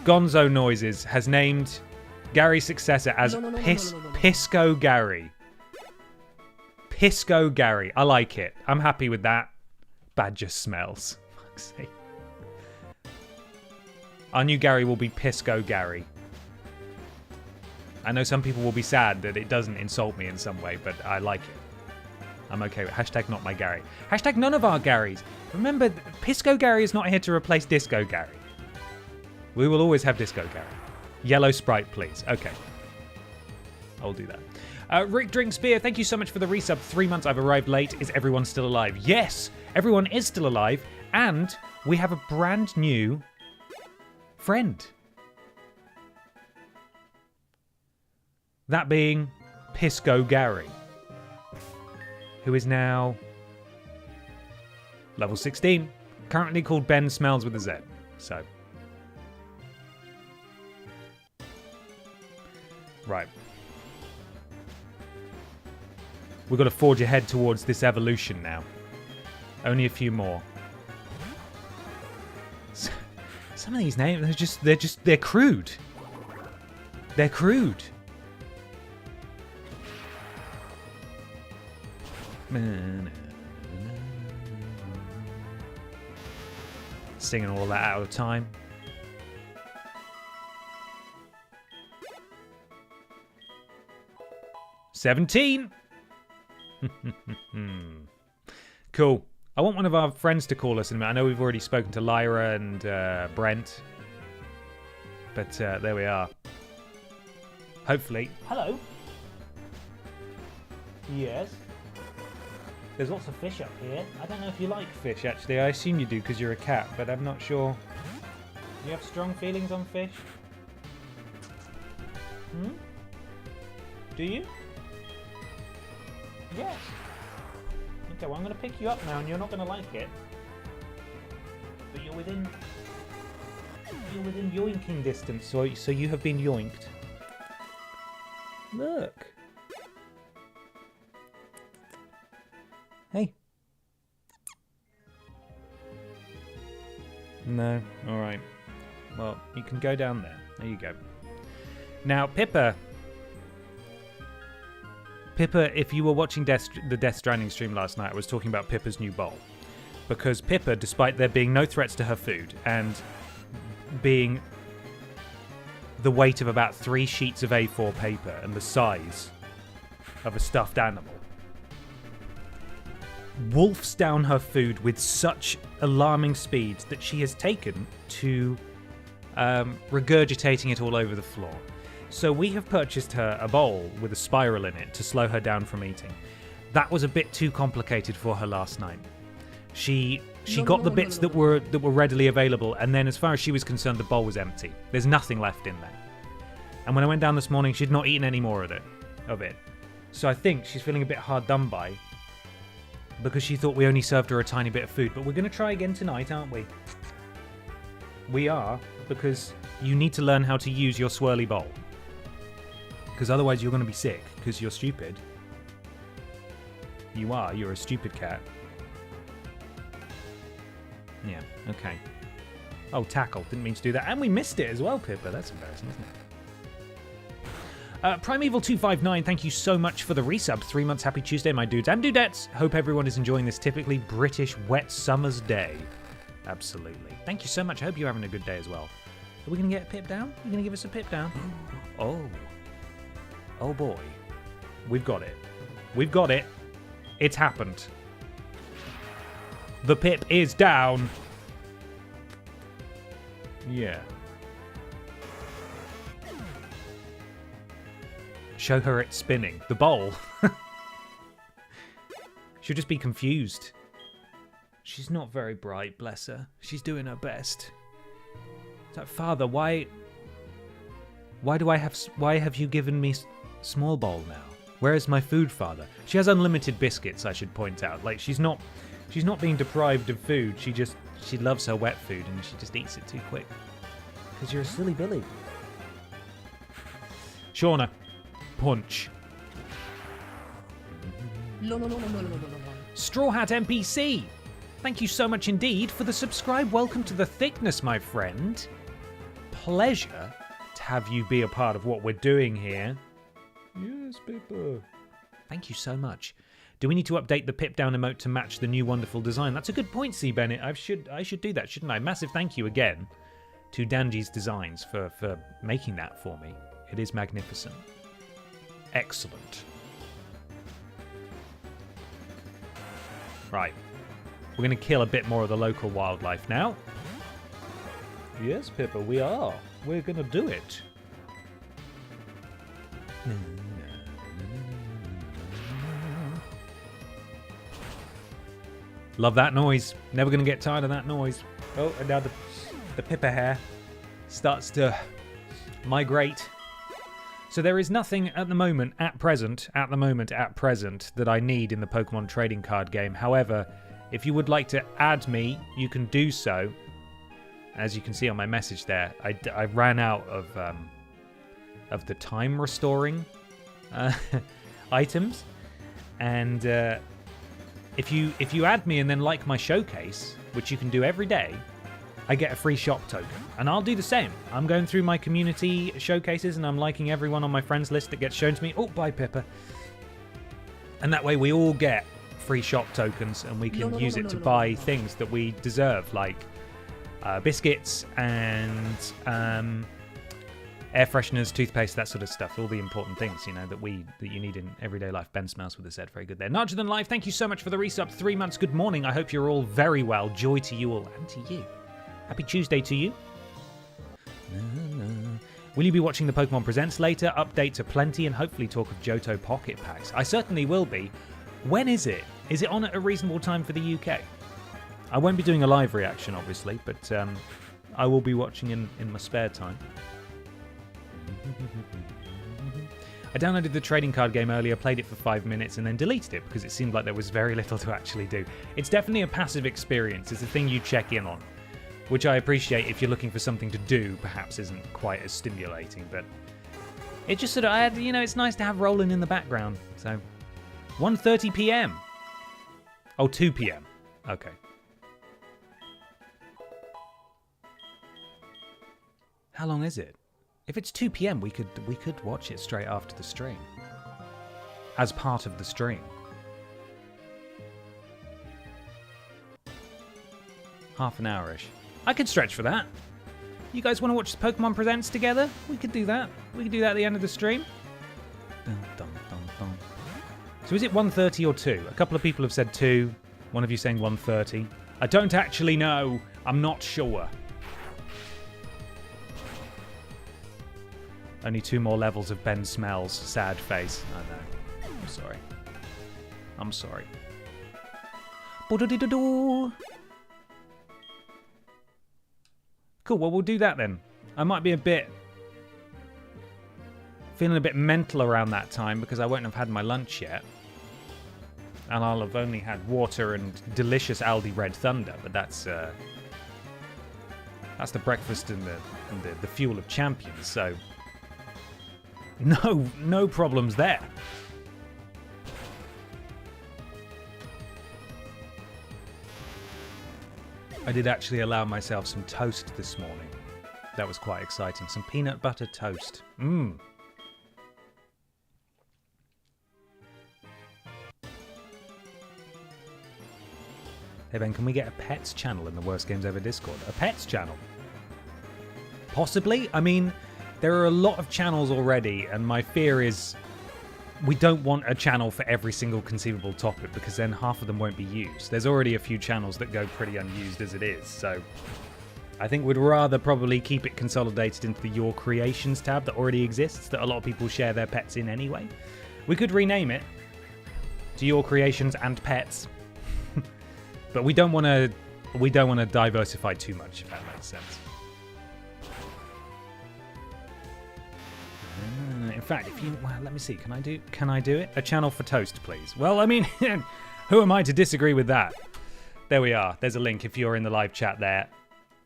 Speaker 2: Gonzo Noises has named Gary's successor as Pisco Gary. Pisco Gary. I like it. I'm happy with that. Badger smells. Fuck's sake. Our new Gary will be Pisco Gary. I know some people will be sad that it doesn't insult me in some way, but I like it. I'm okay with hashtag not my Gary. Hashtag none of our Garys. Remember, Pisco Gary is not here to replace Disco Gary. We will always have Disco Gary. Yellow Sprite, please. Okay. I'll do that. Rick Drinks Beer, thank you so much for the resub. 3 months I've arrived late. Is everyone still alive? Yes, everyone is still alive. And we have a brand new friend. That being Pisco Gary, who is now level 16, currently called Ben Smells with a Z. So, right. We've got to forge ahead towards this evolution now. Only a few more. Some of these names, they're crude. They're crude. Singing all that out of time. $17. Cool. I want one of our friends to call us in a minute. I know we've already spoken to Lyra and Brent, but there we are. Hopefully. Hello. Yes. There's lots of fish up here. I don't know if you like fish, actually. I assume you do because you're a cat, but I'm not sure. Do you have strong feelings on fish? Hmm? Do you? Yes. Okay, well, I'm going to pick you up now, and you're not going to like it. But you're within You're within yoinking distance, so you have been yoinked. Look. Hey. No, alright. Well, you can go down there. There you go. Now, Pippa, if you were watching the Death Stranding stream last night, I was talking about Pippa's new bowl. Because Pippa, despite there being no threats to her food, and being the weight of about 3 sheets of A4 paper and the size of a stuffed animal, wolfs down her food with such alarming speeds that she has taken to regurgitating it all over the floor. So we have purchased her a bowl with a spiral in it to slow her down from eating. That was a bit too complicated for her last night. She got the bits that were readily available, and then as far as she was concerned, the bowl was empty. There's nothing left in there. And when I went down this morning, she'd not eaten any more of it. So I think she's feeling a bit hard done by, because she thought we only served her a tiny bit of food. But we're going to try again tonight, aren't we? We are, because you need to learn how to use your swirly bowl. Because otherwise you're going to be sick, because you're stupid. You're a stupid cat. Yeah, okay. Oh, tackle. Didn't mean to do that. And we missed it as well, Pippa. That's embarrassing, isn't it? Primeval259, thank you so much for the resub. 3 months, happy Tuesday, my dudes and dudettes. Hope everyone is enjoying this typically British wet summer's day. Absolutely. Thank you so much. I hope you're having a good day as well. Are we going to get a pip down? Are you going to give us a pip down? Oh. Oh boy. We've got it. We've got it. It's happened. The pip is down. Yeah. Show her it spinning. The bowl. She'll just be confused. She's not very bright, bless her. She's doing her best. It's like, Father, why have you given me small bowl now? Where is my food, Father? She has unlimited biscuits, I should point out. Like, she's not being deprived of food. She loves her wet food and she just eats it too quick. Because you're a silly Billy. Shauna, punch. Straw Hat NPC, thank you so much indeed for the subscribe. Welcome to the thickness, my friend. Pleasure to have you be a part of what we're doing here. Yes, Pippa. Thank you so much. Do we need to update the pip down emote to match the new wonderful design? That's a good point, C. Bennett. I should do that, shouldn't I? Massive thank you again to Danji's Designs for making that for me. It is magnificent. Excellent. Right. We're going to kill a bit more of the local wildlife now. Yes, Pippa, we are. We're going to do it. Love that noise. Never going to get tired of that noise. Oh, and now the Pippa hair starts to migrate. So there is nothing at the moment, at present, that I need in the Pokemon trading card game. However, if you would like to add me, you can do so. As you can see on my message there, I ran out of the time restoring items, and if you add me and then like my showcase, which you can do every day, I get a free shop token. And I'll do the same. I'm going through my community showcases and I'm liking everyone on my friends list that gets shown to me. Oh, bye, Pippa. And that way we all get free shop tokens and we can use it to buy things that we deserve, like biscuits and air fresheners, toothpaste, that sort of stuff. All the important things, you know, that you need in everyday life. Ben Smells with a Z. Very good there. Larger Than Life, thank you so much for the resub. 3 months. Good morning. I hope you're all very well. Joy to you all and to you. Happy Tuesday to you. Will you be watching the Pokemon Presents later? Updates are plenty and hopefully talk of Johto Pocket Packs. I certainly will be. When is it? Is it on at a reasonable time for the UK? I won't be doing a live reaction, obviously, but I will be watching in my spare time. I downloaded the trading card game earlier, played it for 5 minutes, and then deleted it because it seemed like there was very little to actually do. It's definitely a passive experience. It's a thing you check in on. which I appreciate if you're looking for something to do, perhaps isn't quite as stimulating, but it just sort of, it's nice to have rolling in the background. So, 1:30 p.m. Oh, 2 p.m. Okay. How long is it? If it's 2 p.m, we could watch it straight after the stream. As part of the stream. Half an hour-ish. I could stretch for that. You guys want to watch Pokémon Presents together? We could do that. We could do that at the end of the stream. Dun, dun, dun, dun. So is it 1:30 or 2? A couple of people have said 2. One of you saying 1:30. I don't actually know. I'm not sure. Only 2 more levels of Ben Smell's sad face. I know. I'm sorry. I'm sorry. Bo-do-do-do-do. Cool, well, we'll do that then. I might be feeling a bit mental around that time because I won't have had my lunch yet. And I'll have only had water and delicious Aldi Red Thunder, but that's the breakfast and the fuel of champions, so no problems there. I did actually allow myself some toast this morning. That was quite exciting. Some peanut butter toast. Mmm. Hey Ben, can we get a pets channel in the Worst Games Ever Discord? A pets channel? Possibly. I mean, there are a lot of channels already, and my fear is we don't want a channel for every single conceivable topic because then half of them won't be used. There's already a few channels that go pretty unused as it is, so I think we'd rather probably keep it consolidated into the Your Creations tab that already exists, that a lot of people share their pets in anyway. We could rename it to Your Creations and Pets, but we don't want to diversify too much, if that makes sense. In fact, let me see. Can I do it? A channel for toast, please. Well, I mean, who am I to disagree with that? There we are. There's a link if you're in the live chat there.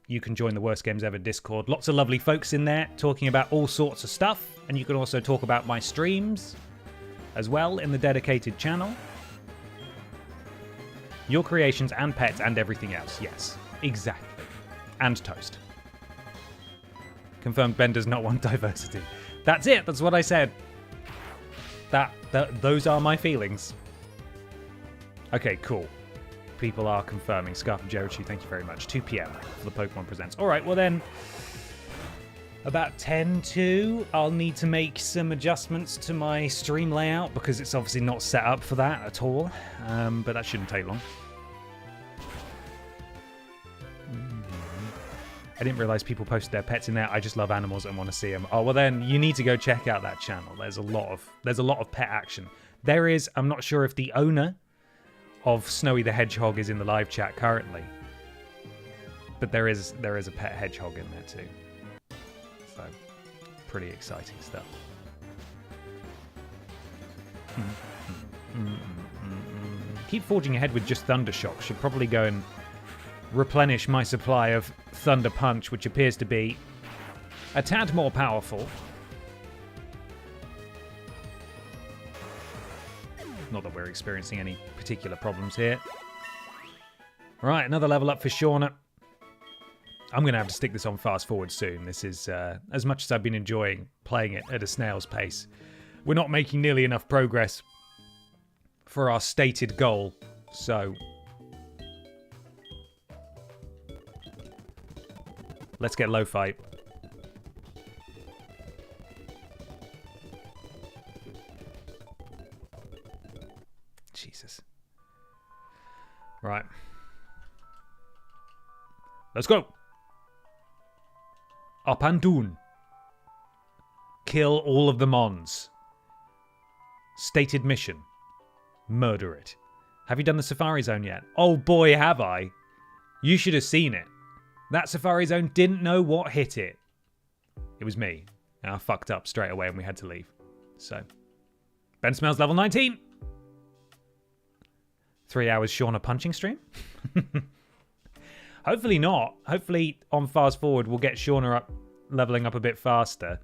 Speaker 2: You can join the Worst Games Ever Discord. Lots of lovely folks in there talking about all sorts of stuff. And you can also talk about my streams as well in the dedicated channel. Your creations and pets and everything else. Yes, exactly. And toast. Confirmed Ben does not want diversity. That's it. That's what I said. Those are my feelings. Okay, cool. People are confirming. Scarf of Jericho, thank you very much. 2 p.m. for the Pokémon Presents. All right, well then, about 10 to, I'll need to make some adjustments to my stream layout because it's obviously not set up for that at all. But that shouldn't take long. I didn't realize people posted their pets in there. I just love animals and want to see them. Oh, well then you need to go check out that channel. There's a lot of pet action. There is, I'm not sure if the owner of Snowy the Hedgehog is in the live chat currently. But there is a pet hedgehog in there too. So, pretty exciting stuff. Keep forging ahead with just Thundershock. Should probably go and replenish my supply of Thunder Punch, which appears to be a tad more powerful. Not that we're experiencing any particular problems here. Right, another level up for Shauna. I'm going to have to stick this on fast forward soon. This is, as much as I've been enjoying playing it at a snail's pace, we're not making nearly enough progress for our stated goal. So let's get low fight. Jesus. Right. Let's go. Up and down. Kill all of the Mons. Stated mission. Murder it. Have you done the Safari Zone yet? Oh boy, have I. You should have seen it. That Safari Zone didn't know what hit it. It was me. And I fucked up straight away and we had to leave. So, Ben Smells level 19. 3 hours Shauna punching stream. Hopefully not. Hopefully on fast forward we'll get Shauna up, leveling up a bit faster.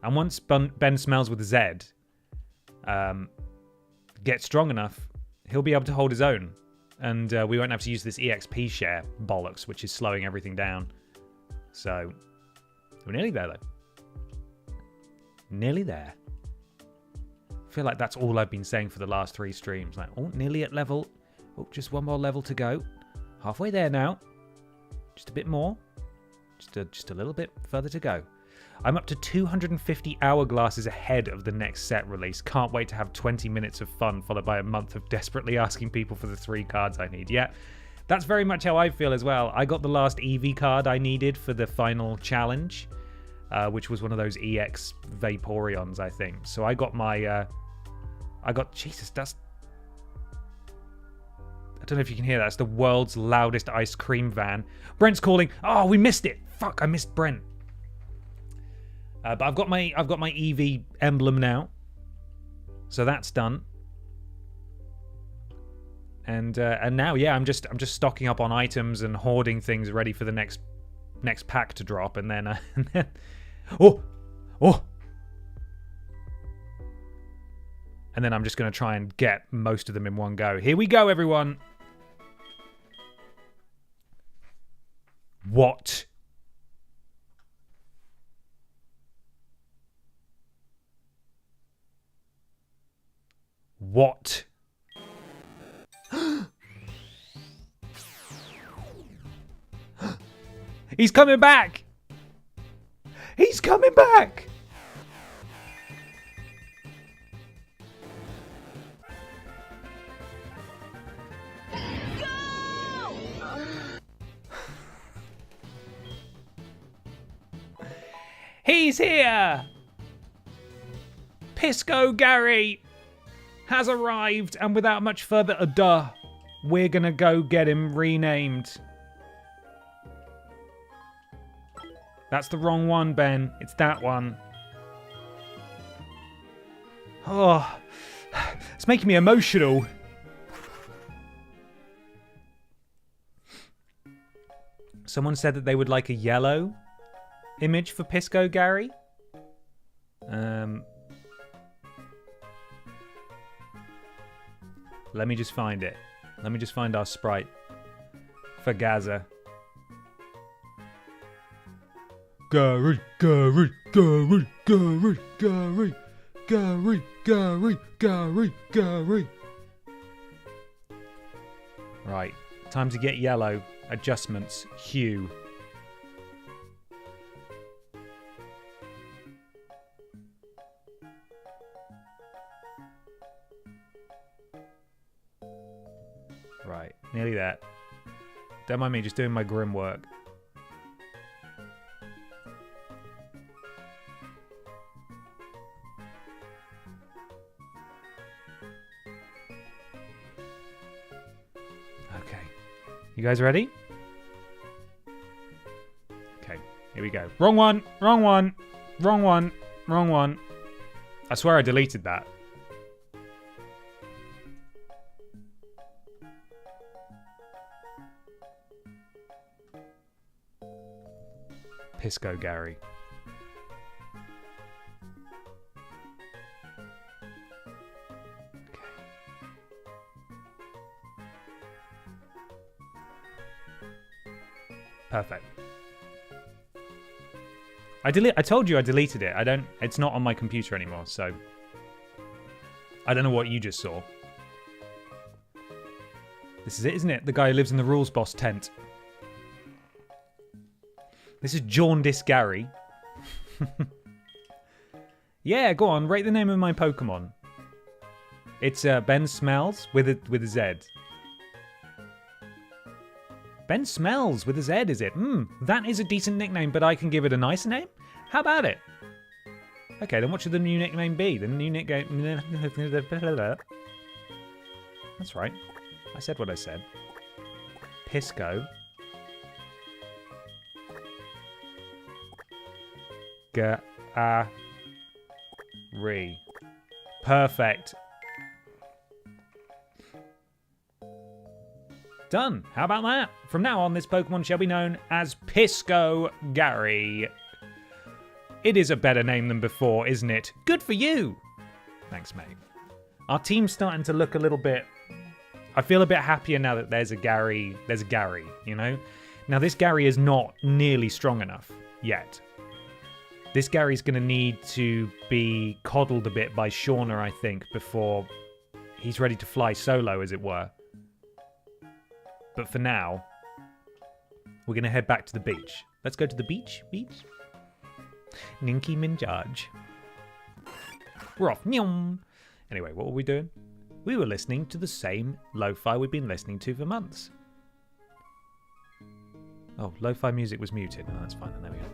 Speaker 2: And once Ben Smells with a Z gets strong enough, he'll be able to hold his own. And we won't have to use this EXP share bollocks, which is slowing everything down. So, we're nearly there, though. Nearly there. I feel like that's all I've been saying for the last 3 streams. Like, oh, nearly at level. Oh, just one more level to go. Halfway there now. Just a bit more. Just a little bit further to go. I'm up to 250 hourglasses ahead of the next set release. Can't wait to have 20 minutes of fun, followed by a month of desperately asking people for the 3 cards I need. Yeah, that's very much how I feel as well. I got the last Eevee card I needed for the final challenge, which was one of those EX Vaporeons, I think. So I got my... Jesus, that's... I don't know if you can hear that. It's the world's loudest ice cream van. Brent's calling. Oh, we missed it. Fuck, I missed Brent. But I've got my Eevee emblem now, so that's done. And now, yeah, I'm just stocking up on items and hoarding things ready for the next pack to drop, and then oh, and then I'm just gonna try and get most of them in one go. Here we go, everyone. What? What? He's coming back! He's coming back! Go! He's here! Pisco Gary has arrived, and without much further ado, we're gonna go get him renamed. That's the wrong one, Ben. It's that one. Oh, it's making me emotional. Someone said that they would like a yellow image for Pisco Gary. Let me just find it. Let me just find our sprite for Gaza. Gary, Gary, Gary, Gary, Gary, Gary, Gary, Gary, Gary. Right, time to get yellow. Adjustments, hue. Right, nearly there. Don't mind me just doing my grim work. Okay. You guys ready? Okay, here we go. Wrong one, wrong one, wrong one, wrong one. I swear I deleted that. Pisco Gary. Okay. Perfect. I told you I deleted it. It's not on my computer anymore, so I don't know what you just saw. This is it, isn't it? The guy who lives in the rules boss tent. This is Jaundice Gary. Yeah, go on. Rate the name of my Pokemon. It's Ben Smells with a Z. Ben Smells with a Z, is it? That is a decent nickname, but I can give it a nicer name? How about it? Okay, then what should the new nickname be? The new nickname... That's right. I said what I said. Pisco. Gary. Perfect. Done. How about that? From now on, this Pokemon shall be known as Pisco Gary. It is a better name than before, isn't it? Good for you. Thanks, mate. Our team's starting to look a little bit... I feel a bit happier now that there's a Gary, you know? Now, this Gary is not nearly strong enough yet. This Gary's going to need to be coddled a bit by Shauna, I think, before he's ready to fly solo, as it were. But for now, we're going to head back to the beach. Let's go to the beach. Ninky Minjaj. We're off. Anyway, what were we doing? We were listening to the same lo-fi we've been listening to for months. Oh, lo-fi music was muted. No, that's fine. There we go.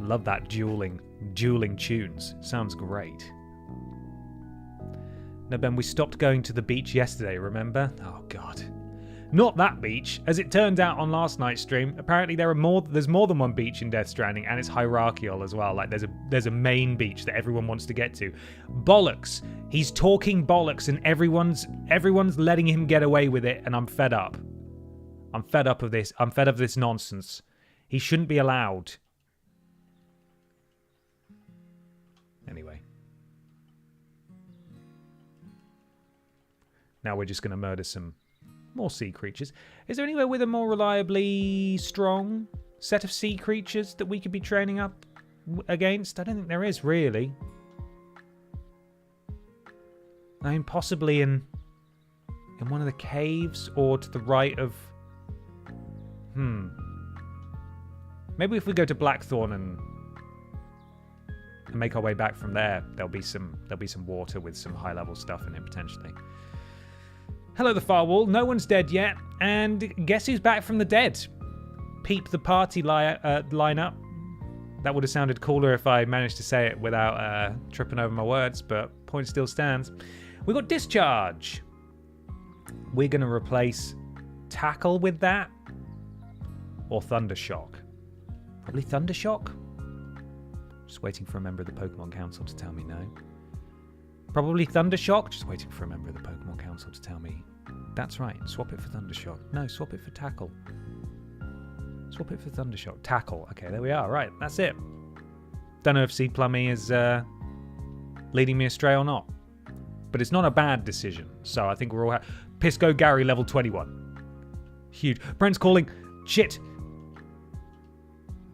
Speaker 2: Love that dueling tunes. Sounds great. No, Ben, we stopped going to the beach yesterday, remember? Oh, God. Not that beach. As it turned out on last night's stream, apparently there's more than one beach in Death Stranding, and it's hierarchical as well. Like, there's a main beach that everyone wants to get to. Bollocks. He's talking bollocks, and everyone's letting him get away with it, and I'm fed up. I'm fed up of this. I'm fed up of this nonsense. He shouldn't be allowed. Anyway. Now we're just going to murder some more sea creatures. Is there anywhere with a more reliably strong set of sea creatures that we could be training up against? I don't think there is, really. I mean, possibly in one of the caves or to the right of... Maybe if we go to Blackthorn and make our way back from there, there'll be some water with some high-level stuff in it, potentially. Hello, the Firewall. No one's dead yet. And guess who's back from the dead? Peep the party lineup. That would have sounded cooler if I managed to say it without tripping over my words, but point still stands. We got Discharge. We're going to replace Tackle with that. Or Thundershock. Probably Thundershock. Just waiting for a member of the Pokemon Council to tell me no. Probably Thundershock. Just waiting for a member of the Pokemon Council to tell me. That's right. Swap it for Thundershock. No, swap it for Tackle. Swap it for Thundershock. Tackle. Okay, there we are. Right, that's it. Don't know if C Plummy is leading me astray or not. But it's not a bad decision. So I think we're all... Pisco Gary, level 21. Huge. Brent's calling. Shit.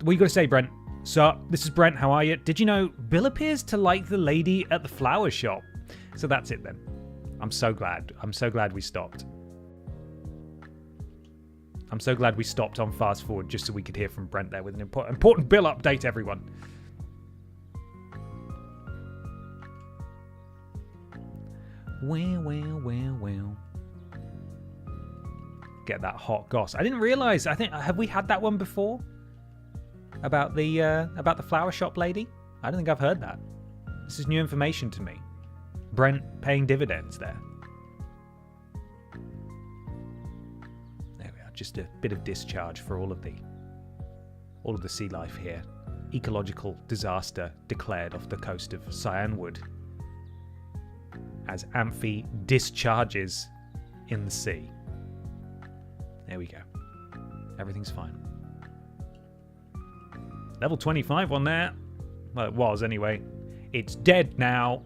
Speaker 2: What you got to say, Brent? So, this is Brent, how are you? Did you know Bill appears to like the lady at the flower shop? So that's it then. I'm so glad. I'm so glad we stopped. I'm so glad we stopped on fast forward just so we could hear from Brent there with an important Bill update, everyone. Well. Get that hot goss. I didn't realise. Have we had that one before? About the flower shop lady? I don't think I've heard that. This is new information to me. Brent paying dividends there. There we are. Just a bit of discharge for all of the sea life here. Ecological disaster declared off the coast of Cyanwood as Amphi discharges in the sea. There we go. Everything's fine. Level 25 on there. Well, it was anyway. It's dead now.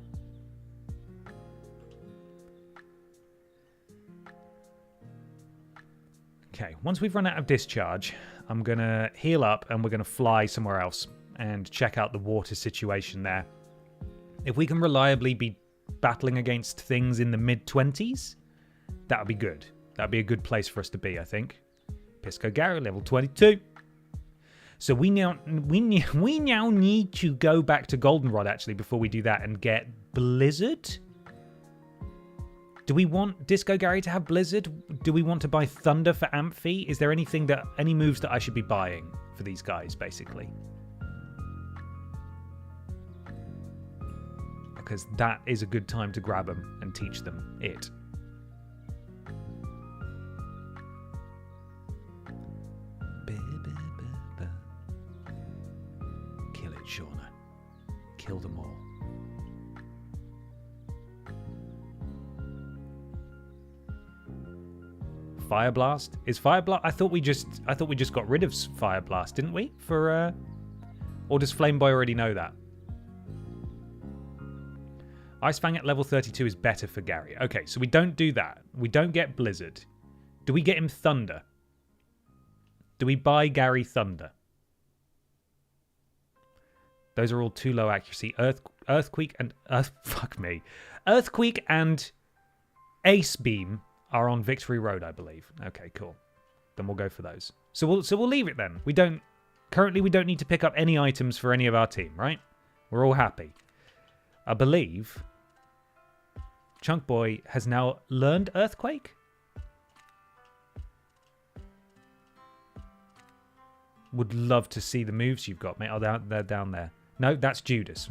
Speaker 2: Okay, once we've run out of discharge, I'm going to heal up and we're going to fly somewhere else and check out the water situation there. If we can reliably be battling against things in the mid-20s, that would be good. That would be a good place for us to be, I think. Pisco Gary, level 22. So we now need to go back to Goldenrod, actually, before we do that and get Blizzard. Do we want Disco Gary to have Blizzard? Do we want to buy Thunder for Amphi? Is there any moves that I should be buying for these guys, basically? Because that is a good time to grab them and teach them it. Kill it, Shauna. Kill them all. Fire Blast? Is Fire Blast? I thought we just got rid of Fire Blast, didn't we? Or does Flame Boy already know that? Ice Fang at level 32 is better for Gary. Okay, so we don't do that. We don't get Blizzard. Do we get him Thunder? Do we buy Gary Thunder? Those are all too low accuracy. Earthquake and Earthquake and Ace Beam are on Victory Road, I believe. Okay, cool. Then we'll go for those. So we'll leave it then. We don't need to pick up any items for any of our team, right? We're all happy. I believe Chunk Boy has now learned Earthquake. Would love to see the moves you've got, mate. Oh, they're down there. No, that's Judas.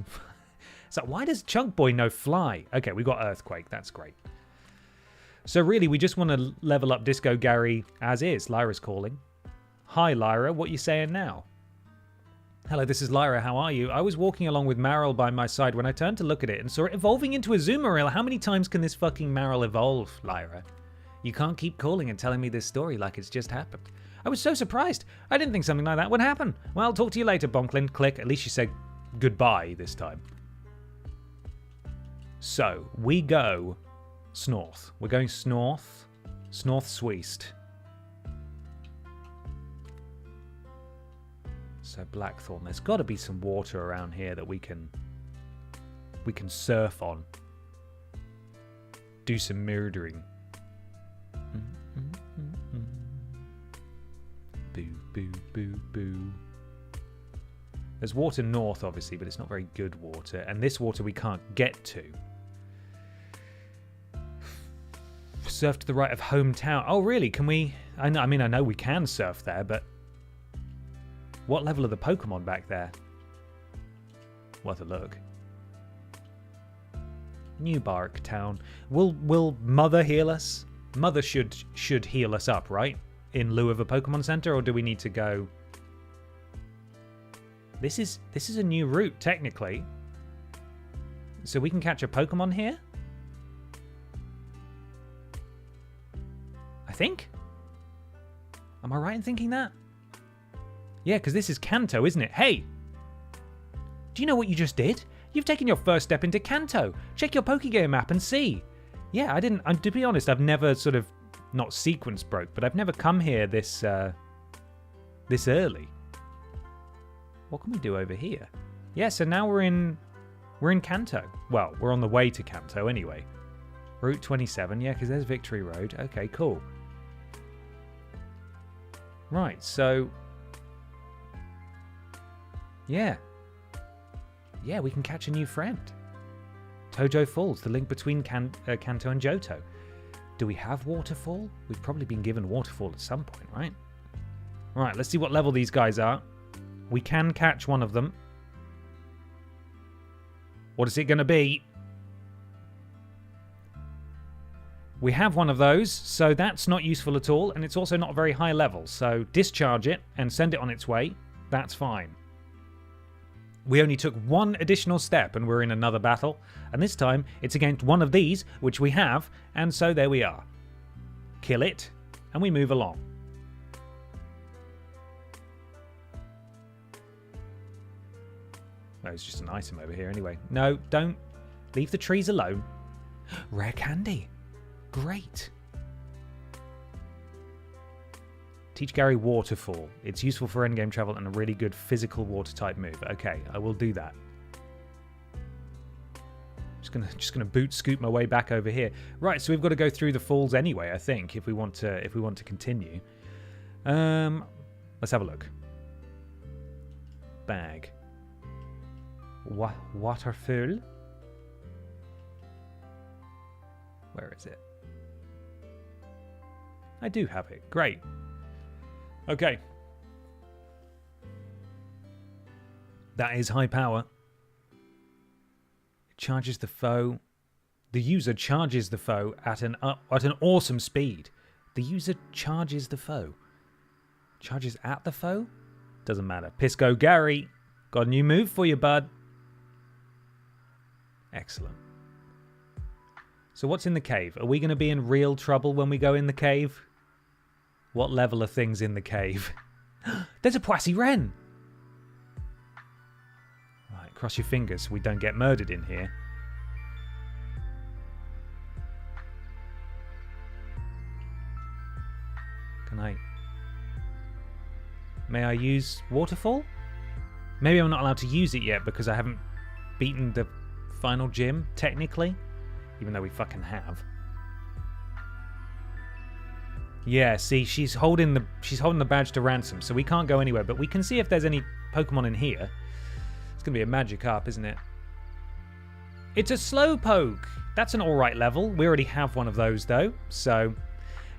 Speaker 2: So why does Chunk Boy know Fly? Okay, we got Earthquake. That's great. So really, we just want to level up Disco Gary as is. Lyra's calling. Hi, Lyra. What you saying now? Hello, this is Lyra. How are you? I was walking along with Marill by my side when I turned to look at it and saw it evolving into a Zoomeril. How many times can this fucking Marill evolve, Lyra? You can't keep calling and telling me this story like it's just happened. I was so surprised. I didn't think something like that would happen. Well, talk to you later, Bonklin. Click. At least you said goodbye this time. So, we go Snorth. We're going Snorth. Snorth-Sweest. So Blackthorn. There's got to be some water around here that we can surf on. Do some murdering. Boo, boo, boo, boo. There's water north, obviously, but it's not very good water. And this water we can't get to. Surf to the right of hometown. Oh, really? Can we... I know we can surf there, but... What level are the Pokemon back there? Worth a look. New Bark Town. Will Mother heal us? Mother should heal us up, right? In lieu of a Pokemon Center, or do we need to go... This is a new route, technically. So we can catch a Pokemon here? I think? Am I right in thinking that? Yeah, because this is Kanto, isn't it? Hey! Do you know what you just did? You've taken your first step into Kanto. Check your Pokegame map and see. Yeah, I didn't... to be honest, I've never sort of... Not sequence broke, but I've never come here this early. What can we do over here? Yeah, so now we're in Kanto. Well, we're on the way to Kanto anyway. Route 27, yeah, because there's Victory Road. Okay, cool. Right, so... Yeah. Yeah, we can catch a new friend. Tojo Falls, the link between Kanto and Johto. Do we have Waterfall? We've probably been given Waterfall at some point, right? Right, let's see what level these guys are. We can catch one of them. What is it going to be? We have one of those, so that's not useful at all, and it's also not very high level. So discharge it and send it on its way. That's fine. We only took one additional step and we're in another battle, and this time it's against one of these, which we have, and so there we are. Kill it, and we move along. Oh, it's just an item over here anyway. No, don't. Leave the trees alone. Rare candy. Great. Teach Gary Waterfall. It's useful for endgame travel and a really good physical water type move. Okay, I will do that. Just gonna boot scoot my way back over here. Right, so we've got to go through the falls anyway, I think, if we want to continue. Let's have a look. Bag. Waterfall. Where is it? I do have it. Great. Okay. That is high power. It charges the foe. The user charges the foe at an awesome speed. The user charges the foe. Charges at the foe? Doesn't matter. Pisco Gary. Got a new move for you, bud. Excellent. So what's in the cave? Are we going to be in real trouble when we go in the cave? What level are things in the cave? There's a Poissy Wren! Right, cross your fingers so we don't get murdered in here. May I use Waterfall? Maybe I'm not allowed to use it yet because I haven't beaten the final gym, technically. Even though we fucking have. Yeah, see, she's holding the badge to ransom, so we can't go anywhere, but we can see if there's any Pokemon in here. It's gonna be a Magikarp, isn't it? It's a Slowpoke! That's an alright level. We already have one of those though, so...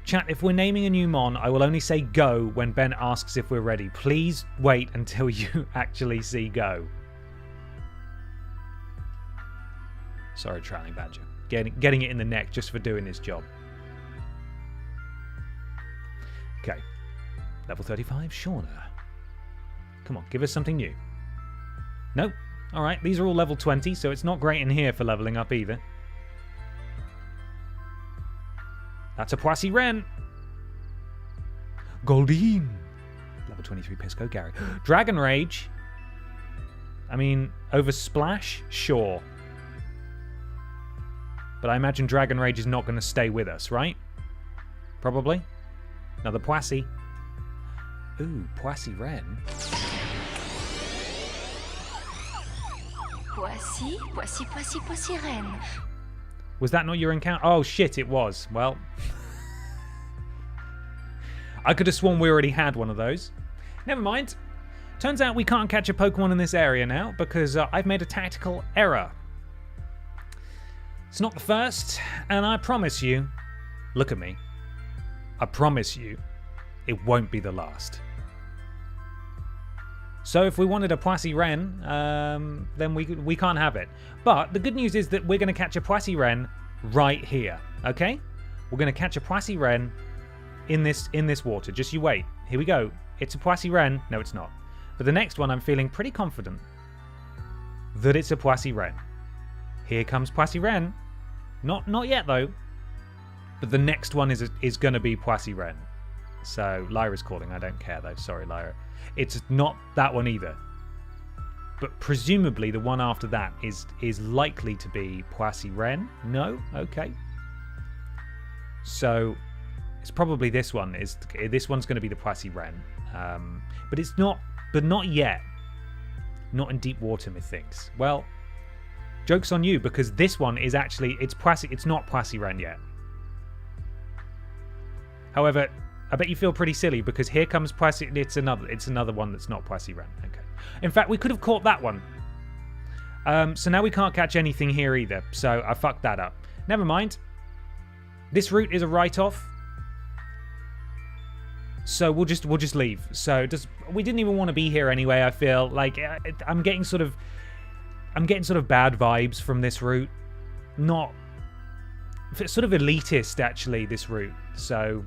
Speaker 2: Chat, if we're naming a new Mon, I will only say go when Ben asks if we're ready. Please wait until you actually see go. Sorry, Trailing Badger. Getting it in the neck just for doing his job. Okay. Level 35, Shauna. Come on, give us something new. Nope. Alright, these are all level 20, so it's not great in here for leveling up either. That's a Poissy Wren. Goldeen. Level 23 Pisco Gary. Dragon Rage. I mean, over Splash? Sure. But I imagine Dragon Rage is not going to stay with us, right? Probably. Another Poissy. Ooh, Poissy Wren.
Speaker 5: Poissy Wren.
Speaker 2: Was that not your encounter? Oh shit, it was. Well, I could have sworn we already had one of those. Never mind. Turns out we can't catch a Pokemon in this area now because I've made a tactical error. It's not the first, and I promise you, look at me, I promise you, it won't be the last. So if we wanted a Poissy Wren, then we can't have it. But the good news is that we're going to catch a Poissy Wren right here, okay? We're going to catch a Poissy Wren in this water. Just you wait. Here we go. It's a Poissy Wren. No, it's not. But the next one, I'm feeling pretty confident that it's a Poissy Wren. Here comes Poissy Wren. Not yet, though. But the next one is going to be Poissy Wren. So Lyra's calling. I don't care, though. Sorry, Lyra. It's not that one either. But presumably the one after that is likely to be Poissy Wren. No? Okay. So it's probably this one. This one's going to be the Poissy Wren. But it's not. But not yet. Not in deep water, methinks. Well, joke's on you, because this one is actually it's not Poissy Wren yet. However, I bet you feel pretty silly because here comes Poissy. It's another one that's not Poissy Wren. Okay. In fact, we could have caught that one. So now we can't catch anything here either. So I fucked that up. Never mind. This route is a write-off. So we'll just leave. So we didn't even want to be here anyway. I feel like I'm getting sort of bad vibes from this route. Not sort of elitist actually, this route. So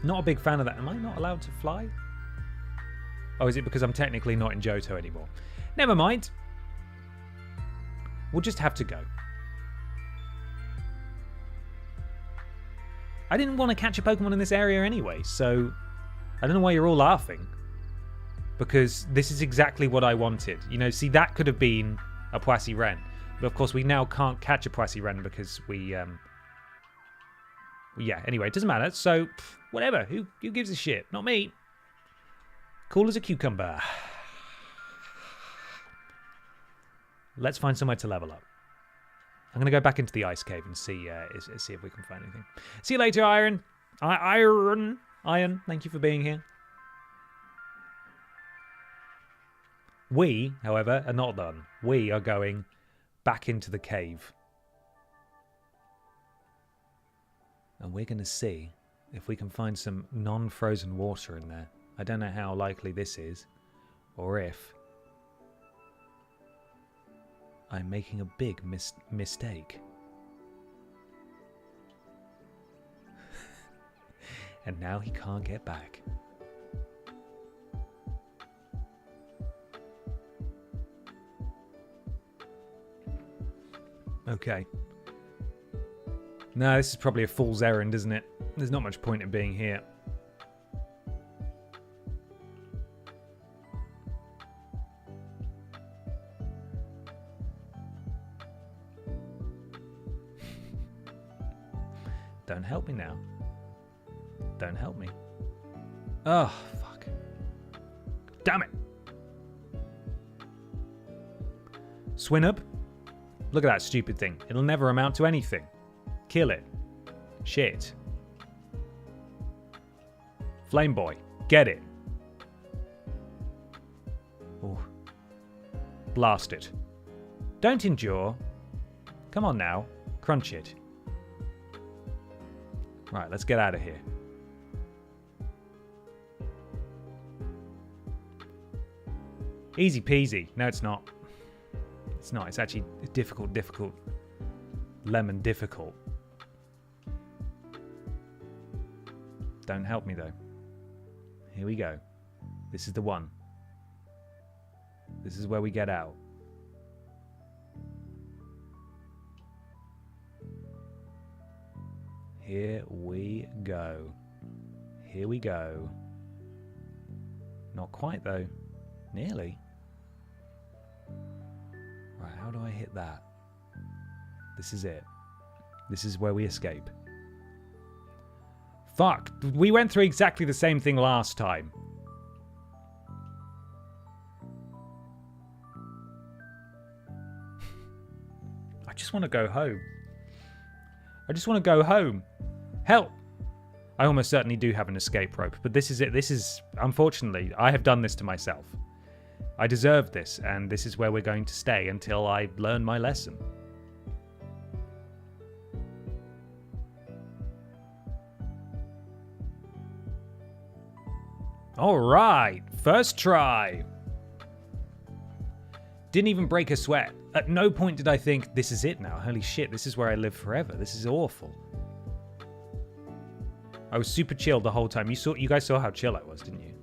Speaker 2: not a big fan of that. Am I not allowed to fly? Oh, is it because I'm technically not in Johto anymore? Never mind. We'll just have to go. I didn't want to catch a Pokemon in this area anyway, so I don't know why you're all laughing. Because this is exactly what I wanted. You know, see, that could have been a Poissy Wren. But of course, we now can't catch a Poissy Wren because we... yeah, anyway, it doesn't matter. So, whatever. Who gives a shit? Not me. Cool as a cucumber. Let's find somewhere to level up. I'm going to go back into the ice cave and see if we can find anything. See you later, Iron. Iron, thank you for being here. We, however, are not done. We are going back into the cave. And we're going to see if we can find some non-frozen water in there. I don't know how likely this is, or if I'm making a big mistake. And now he can't get back. Okay. No, this is probably a fool's errand, isn't it? There's not much point in being here. Don't help me now. Don't help me. Oh, fuck. Damn it. Swinub. Look at that stupid thing. It'll never amount to anything. Kill it. Shit. Flame Boy. Get it. Oh. Blast it. Don't endure. Come on now. Crunch it. Right, let's get out of here. Easy peasy. No, it's not. It's not. It's actually difficult. Lemon difficult. Don't help me, though. Here we go. This is the one. This is where we get out. Here we go. Here we go. Not quite, though. Nearly. Right, how do I hit that? This is it. This is where we escape. Fuck! We went through exactly the same thing last time. I just want to go home. I just want to go home. Help! I almost certainly do have an escape rope, but this is it. This is, unfortunately, I have done this to myself. I deserve this, and this is where we're going to stay until I learn my lesson. Alright, first try. Didn't even break a sweat. At no point did I think, this is it now. Holy shit, this is where I live forever. This is awful. I was super chill the whole time. You guys saw how chill I was, didn't you?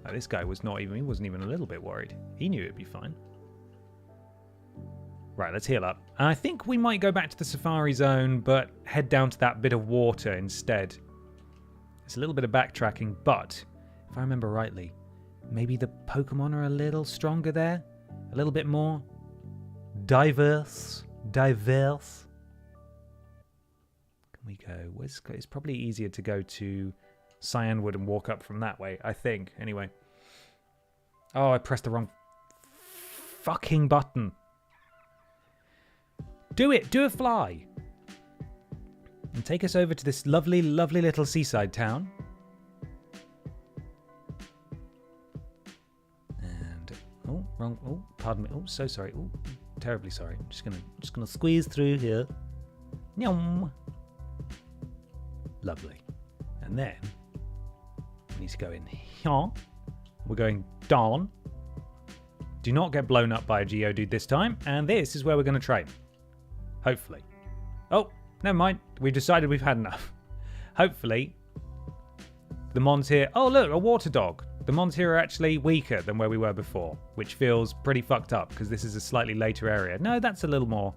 Speaker 2: Like, this guy was he wasn't even a little bit worried. He knew it'd be fine. Right, let's heal up. I think we might go back to the safari zone, but head down to that bit of water instead. It's a little bit of backtracking, but if I remember rightly, maybe the Pokemon are a little stronger there? A little bit more diverse. We go. It's probably easier to go to Cyanwood and walk up from that way, I think. Anyway. Oh, I pressed the wrong fucking button. Do it. Do a fly. And take us over to this lovely, lovely little seaside town. And oh, wrong. Oh, pardon me. Oh, so sorry. Oh, terribly sorry. I'm just gonna squeeze through here. Nyum. Lovely. And then we need to go in here. We're going down. Do not get blown up by a Geodude this time. And this is where we're going to train. Hopefully. Oh, never mind. We've decided we've had enough. Hopefully. The Mons here. Oh, look, a water dog. The Mons here are actually weaker than where we were before, which feels pretty fucked up because this is a slightly later area. No, that's a little more.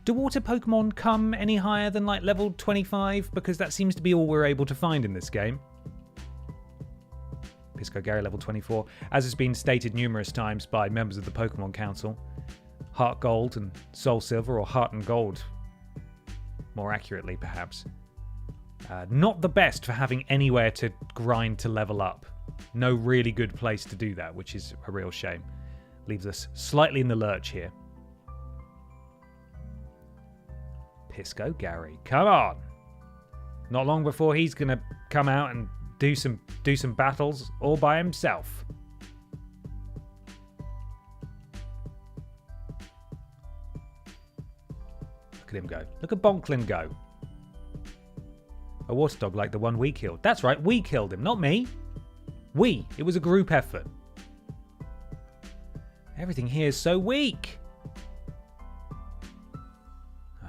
Speaker 2: Do water Pokemon come any higher than like level 25? Because that seems to be all we're able to find in this game. Pisco Gary level 24. As has been stated numerous times by members of the Pokemon Council, Heart Gold and Soul Silver, or Heart and Gold, more accurately perhaps. Not the best for having anywhere to grind to level up. No really good place to do that, which is a real shame. Leaves us slightly in the lurch here. Pisco Gary, come on! Not long before he's gonna come out and do some battles all by himself. Look at him go. Look at Bonklin go. A water dog like the one we killed. That's right, we killed him, not me. We. It was a group effort. Everything here is so weak.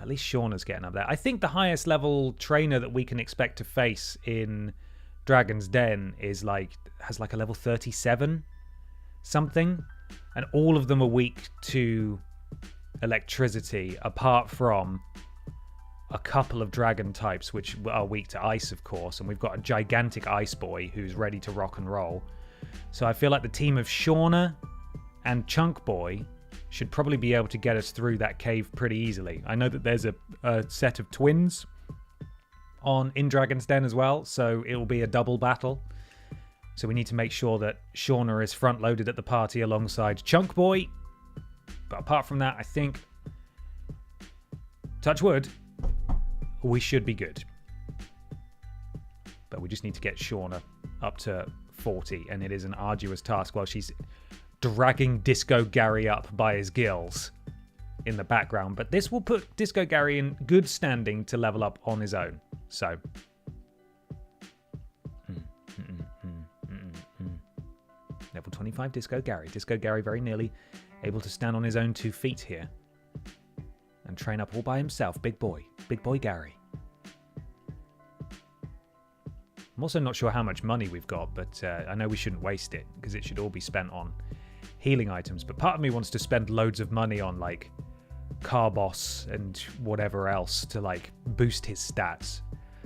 Speaker 2: At least Shauna's getting up there. I think the highest level trainer that we can expect to face in Dragon's Den is has a level 37 something, and all of them are weak to electricity apart from a couple of dragon types which are weak to ice, of course, and we've got a gigantic ice boy who's ready to rock and roll. So I feel like the team of Shauna and Chunk Boy should probably be able to get us through that cave pretty easily. I know that there's a set of twins in Dragon's Den as well, so it will be a double battle. So we need to make sure that Shauna is front-loaded at the party alongside Chunk Boy. But apart from that, I think, touch wood, we should be good. But we just need to get Shauna up to 40, and it is an arduous task while she's dragging Disco Gary up by his gills in the background. But this will put Disco Gary in good standing to level up on his own. So... Level 25 Disco Gary. Disco Gary very nearly able to stand on his own 2 feet here. And train up all by himself. Big boy. Big boy Gary. I'm also not sure how much money we've got, but I know we shouldn't waste it, because it should all be spent on healing items. But part of me wants to spend loads of money on, like, Carbos and whatever else to, like, boost his stats.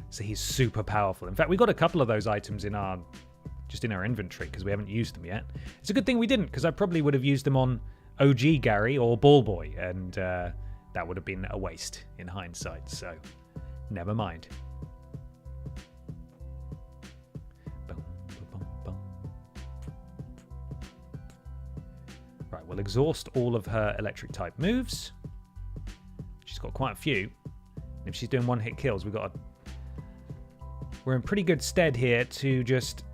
Speaker 2: So he's super powerful. In fact, we got a couple of those items in our inventory, because we haven't used them yet. It's a good thing we didn't, because I probably would have used them on OG Gary or Ball Boy, and that would have been a waste in hindsight, so never mind. Right, we'll exhaust all of her electric type moves. She's got quite a few. And if she's doing one-hit kills, we're in pretty good stead here to just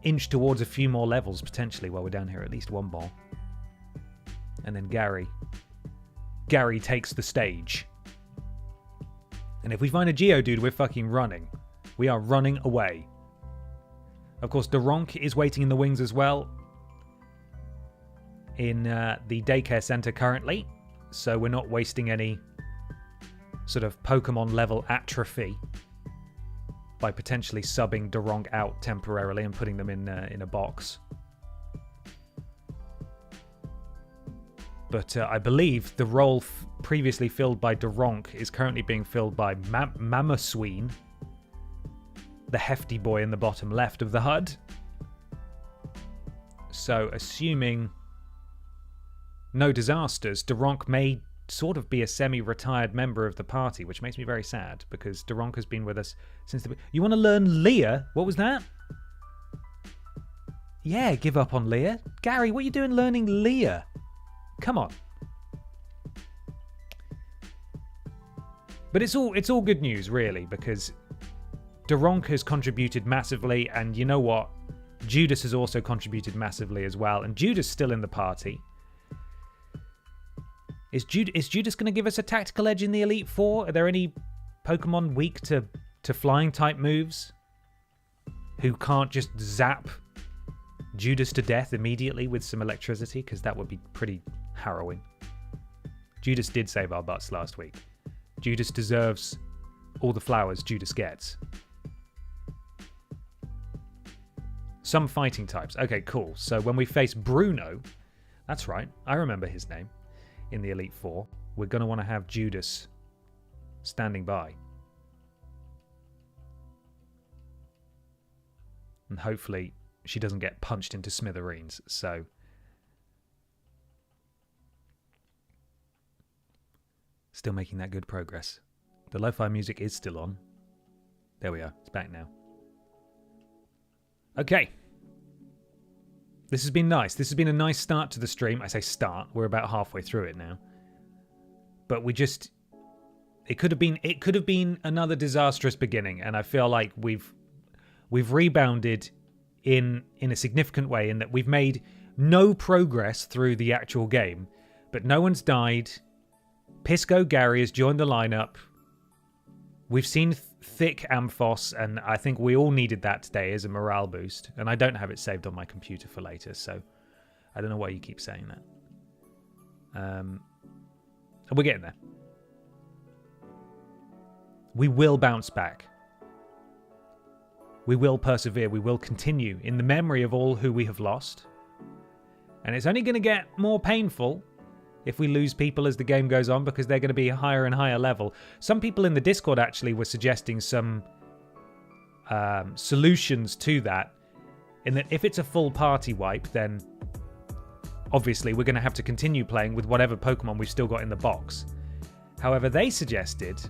Speaker 2: inch towards a few more levels, potentially, while we're down here. At least one ball. And then Gary takes the stage. And if we find a Geodude, we're fucking running. We are running away. Of course, Duronk is waiting in the wings as well. In the daycare center currently. So we're not wasting any sort of Pokemon level atrophy by potentially subbing Duronk out temporarily and putting them in a box. But I believe the role previously filled by Duronk is currently being filled by Mamosween, the hefty boy in the bottom left of the HUD. So assuming no disasters, Duronk may sort of be a semi-retired member of the party, which makes me very sad, because Duronk has been with us since the... You want to learn Leah? What was that? Yeah, give up on Leah. Gary, what are you doing learning Leah? Come on. But it's all good news, really, because Duronk has contributed massively, and you know what? Judas has also contributed massively as well, and Judas still in the party. Is Judas going to give us a tactical edge in the Elite Four? Are there any Pokemon weak to flying type moves who can't just zap Judas to death immediately with some electricity? Because that would be pretty harrowing. Judas did save our butts last week. Judas deserves all the flowers Judas gets. Some fighting types. Okay, cool. So when we face Bruno, that's right, I remember his name. In the Elite Four, we're going to want to have Judas standing by. And hopefully she doesn't get punched into smithereens, so... Still making that good progress. The lo-fi music is still on. There we are, it's back now. Okay. This has been nice. This has been a nice start to the stream. I say start. We're about halfway through it now. But it could have been another disastrous beginning, and I feel like we've rebounded in a significant way, in that we've made no progress through the actual game, but no one's died. Pisco Gary has joined the lineup. We've seen thick Ampharos, and I think we all needed that today as a morale boost. And I don't have it saved on my computer for later, so I don't know why you keep saying that. We're getting there. We will bounce back. We will persevere. We will continue in the memory of all who we have lost. And it's only going to get more painful if we lose people as the game goes on, because they're going to be higher and higher level. Some people in the Discord actually were suggesting some solutions to that, in that if it's a full party wipe, then obviously we're going to have to continue playing with whatever Pokemon we've still got in the box. However, they suggested,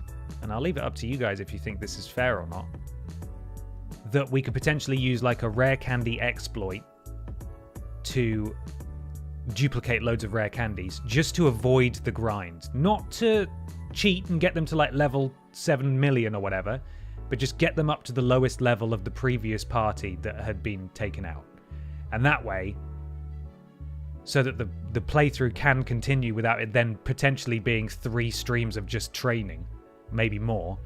Speaker 2: and I'll leave it up to you guys if you think this is fair or not, that we could potentially use like a rare candy exploit to duplicate loads of rare candies just to avoid the grind. Not to cheat and get them to like level 7 million or whatever, but just get them up to the lowest level of the previous party that had been taken out. And that way, so that the playthrough can continue without it then potentially being 3 streams of just training, maybe more,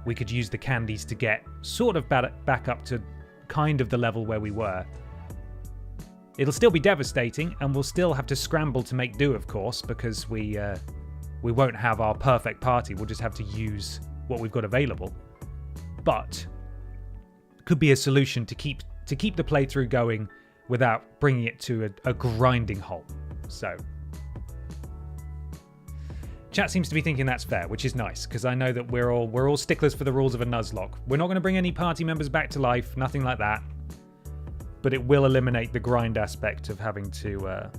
Speaker 2: we could use the candies to get sort of back up to kind of the level where we were. It'll still be devastating, and we'll still have to scramble to make do, of course, because we won't have our perfect party. We'll just have to use what we've got available. But could be a solution to keep the playthrough going without bringing it to a grinding halt. So chat seems to be thinking that's fair, which is nice, because I know that we're all sticklers for the rules of a Nuzlocke. We're not going to bring any party members back to life, nothing like that. But it will eliminate the grind aspect of having to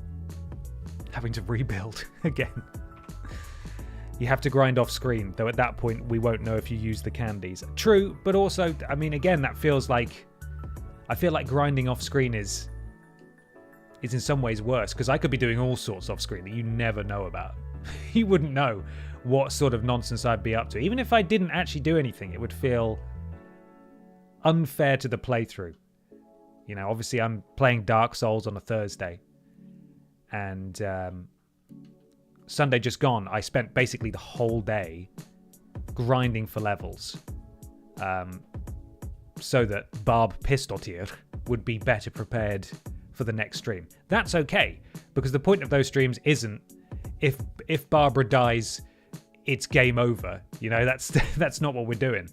Speaker 2: rebuild again. You have to grind off screen, though at that point we won't know if you use the candies. True, but also, I mean, again, that feels like... I feel like grinding off screen is in some ways worse, because I could be doing all sorts off screen that you never know about. You wouldn't know what sort of nonsense I'd be up to. Even if I didn't actually do anything, it would feel unfair to the playthrough. You know, obviously I'm playing Dark Souls on a Thursday, and Sunday just gone, I spent basically the whole day grinding for levels, so that Barb Pistotier would be better prepared for the next stream. That's okay, because the point of those streams isn't if Barbara dies, it's game over. You know, that's not what we're doing.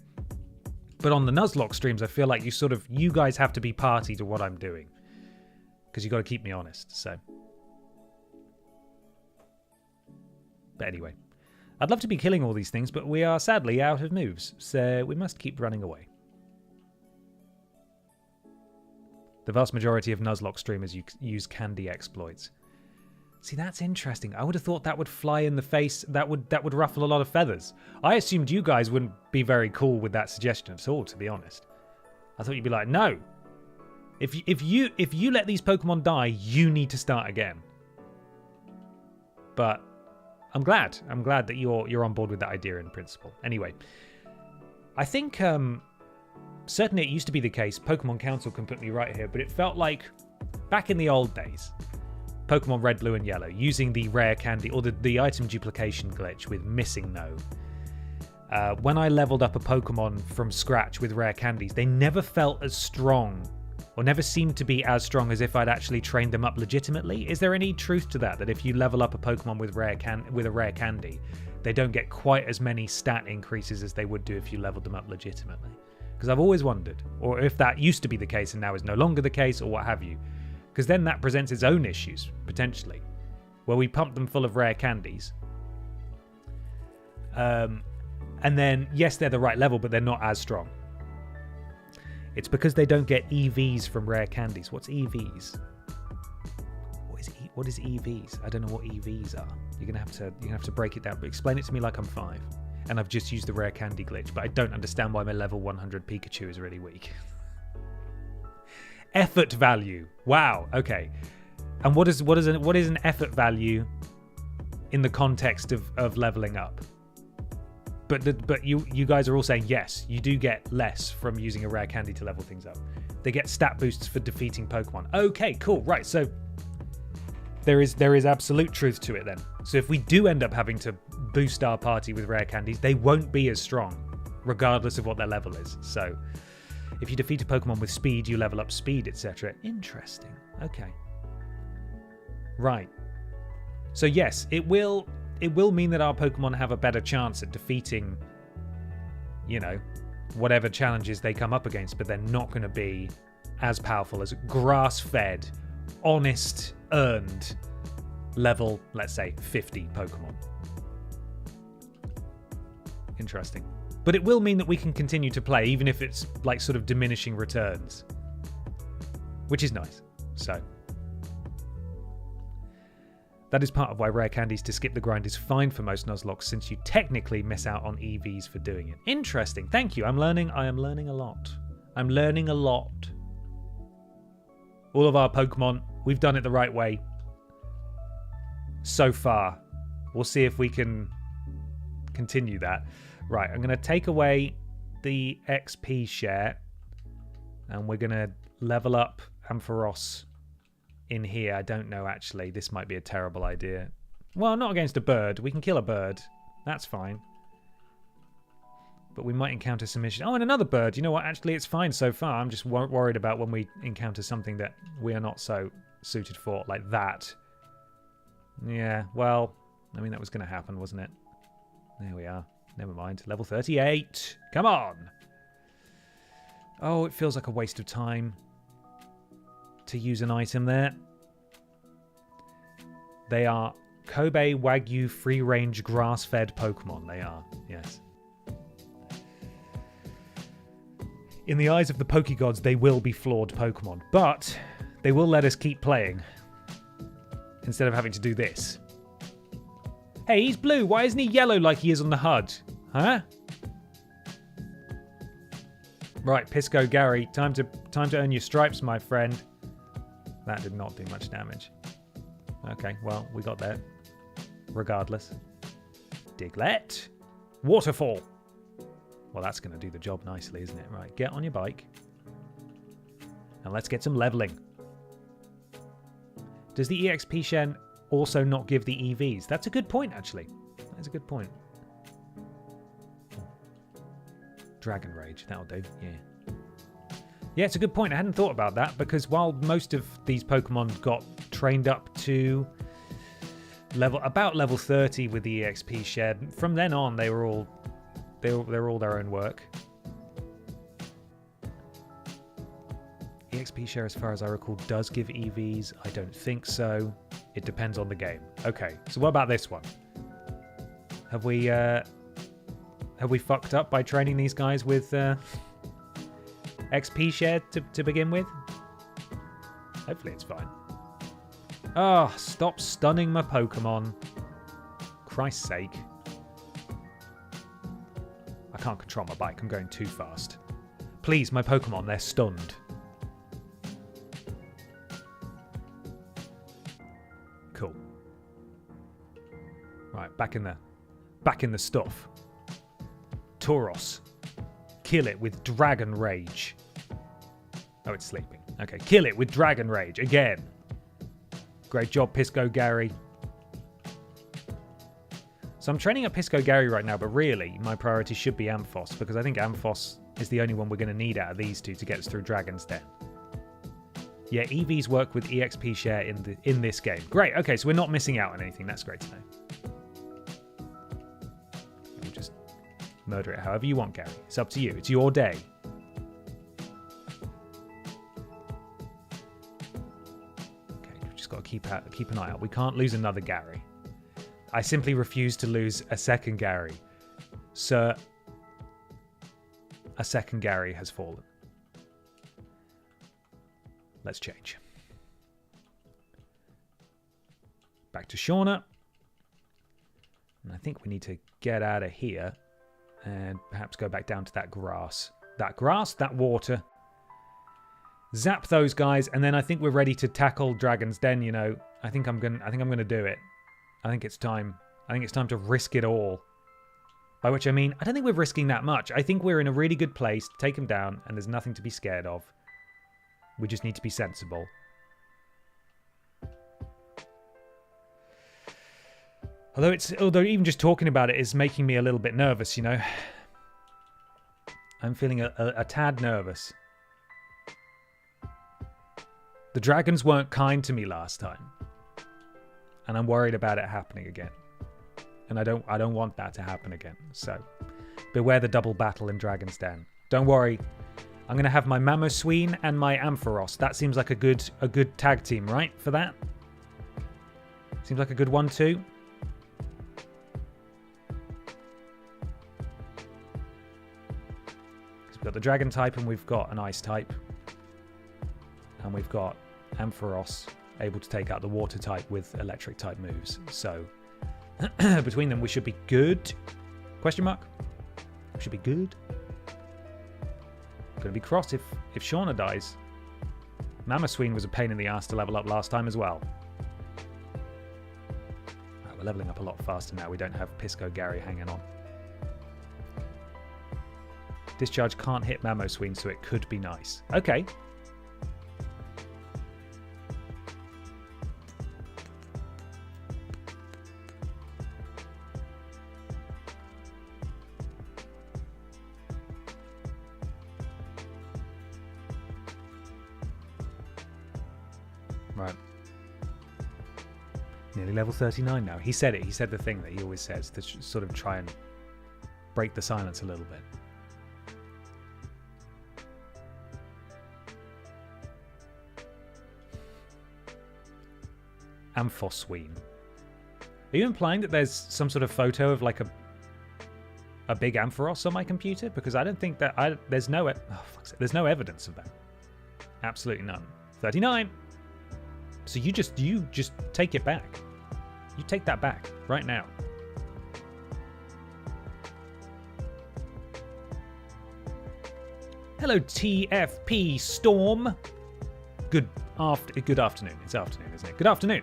Speaker 2: But on the Nuzlocke streams, I feel like you guys have to be party to what I'm doing, because you got to keep me honest. So, but anyway, I'd love to be killing all these things, but we are sadly out of moves, so we must keep running away. The vast majority of Nuzlocke streamers use candy exploits. See, that's interesting. I would have thought that would fly in the face. That would ruffle a lot of feathers. I assumed you guys wouldn't be very cool with that suggestion at all, to be honest. I thought you'd be like, no. If you let these Pokemon die, you need to start again. But I'm glad that you're on board with that idea in principle. Anyway, I think certainly it used to be the case. Pokemon Council can put me right here, but it felt like back in the old days, Pokemon Red, Blue, and Yellow, using the rare candy or the item duplication glitch with Missing No. When I leveled up a Pokemon from scratch with rare candies, they never felt as strong, or never seemed to be as strong as if I'd actually trained them up legitimately. Is there any truth to that if you level up a Pokemon with a rare candy, they don't get quite as many stat increases as they would do if you leveled them up legitimately? Because I've always wondered, or if that used to be the case and now is no longer the case, or what have you. Because then that presents its own issues, potentially, where we pump them full of rare candies. And then, yes, they're the right level, but they're not as strong. It's because they don't get EVs from rare candies. What's EVs? What is EVs? I don't know what EVs are. You're gonna have to break it down. But explain it to me like I'm 5, and I've just used the rare candy glitch. But I don't understand why my level 100 Pikachu is really weak. Effort value. Wow. Okay. And what is an effort value in the context of leveling up? But you guys are all saying yes, you do get less from using a rare candy to level things up. They get stat boosts for defeating Pokemon. Okay, cool. Right. So there is absolute truth to it then. So if we do end up having to boost our party with rare candies, they won't be as strong, regardless of what their level is. So if you defeat a Pokemon with speed, you level up speed, etc. Interesting. Okay. Right. So yes, it will mean that our Pokemon have a better chance at defeating, whatever challenges they come up against, but they're not going to be as powerful as grass-fed, honest, earned level, let's say, 50 Pokemon. Interesting. But it will mean that we can continue to play, even if it's like sort of diminishing returns. Which is nice. So. That is part of why rare candies to skip the grind is fine for most Nuzlocke, since you technically miss out on EVs for doing it. Interesting. Thank you. I am learning a lot. I'm learning a lot. All of our Pokemon, we've done it the right way. So far. We'll see if we can continue that. Right, I'm going to take away the XP share. And we're going to level up Ampharos in here. I don't know, actually. This might be a terrible idea. Well, not against a bird. We can kill a bird. That's fine. But we might encounter some issues. Oh, and another bird. You know what? Actually, it's fine so far. I'm just worried about when we encounter something that we are not so suited for, like that. Yeah, well, I mean, that was going to happen, wasn't it? There we are. Never mind. Level 38. Come on. Oh, it feels like a waste of time to use an item there. They are Kobe Wagyu free-range grass-fed Pokemon. They are, yes. In the eyes of the Pokegods, they will be flawed Pokemon, but they will let us keep playing instead of having to do this. Hey, he's blue. Why isn't he yellow like he is on the HUD? Huh? Right, Pisco Gary, time to earn your stripes, my friend. That did not do much damage. Okay, well, we got there. Regardless. Diglett. Waterfall. Well, that's going to do the job nicely, isn't it? Right, get on your bike. And let's get some leveling. Does the EXP Shen also not give the EVs? That's a good point, actually. That's a good point. Dragon Rage, that'll do, yeah. Yeah, it's a good point. I hadn't thought about that, because while most of these Pokemon got trained up to about level 30 with the EXP Shed, from then on they were all their own work. EXP share, as far as I recall, does give EVs. I don't think so. It depends on the game. Okay, so what about this one? Have we fucked up by training these guys with XP share to begin with? Hopefully it's fine. Oh, stop stunning my Pokemon. Christ's sake. I can't control my bike. I'm going too fast. Please, my Pokemon, they're stunned. Cool. Right, back in the stuff. Tauros. Kill it with Dragon Rage. Oh, it's sleeping. Okay, kill it with Dragon Rage again. Great job, Pisco Gary. So I'm training up Pisco Gary right now, but really my priority should be Ampharos, because I think Ampharos is the only one we're going to need out of these two to get us through Dragon's Den. Yeah, EVs work with EXP share in this game. Great. Okay, so we're not missing out on anything. That's great to know. We'll just murder it however you want, Gary. It's up to you. It's your day. Okay, we've just got to keep an eye out. We can't lose another Gary. I simply refuse to lose a second Gary. Sir, a second Gary has fallen. Let's change. Back to Shauna. And I think we need to get out of here and perhaps go back down to that grass. That grass, that water. Zap those guys, and then I think we're ready to tackle Dragon's Den, you know. I think I'm gonna do it. I think it's time. I think it's time to risk it all. By which I mean, I don't think we're risking that much. I think we're in a really good place to take him down, and there's nothing to be scared of. We just need to be sensible. Although even just talking about it is making me a little bit nervous, you know. I'm feeling a tad nervous. The dragons weren't kind to me last time. And I'm worried about it happening again. And I don't want that to happen again. So, beware the double battle in Dragon's Den. Don't worry. I'm going to have my Mamosween and my Ampharos. That seems like a good tag team, right? For that? Seems like a good one too. We've got the dragon type and we've got an ice type. And we've got Ampharos able to take out the water type with electric type moves. So between them we should be good. Question mark? We should be good. Gonna be cross if Shauna dies. Mamosween was a pain in the ass to level up last time as well. Right, we're leveling up a lot faster now. We don't have Pisco Gary hanging on. Discharge can't hit Mamosween, so it could be nice. Okay. Right. Nearly level 39 now. He said it. He said the thing that he always says to sort of try and break the silence a little bit. Amphosween. Are you implying that there's some sort of photo of like a big Ampharos on my computer? Because I don't think that there's no there's no evidence of that. Absolutely none. 39. So you just take it back. You take that back right now. Hello, TFP Storm. Good afternoon. It's afternoon, isn't it? Good afternoon.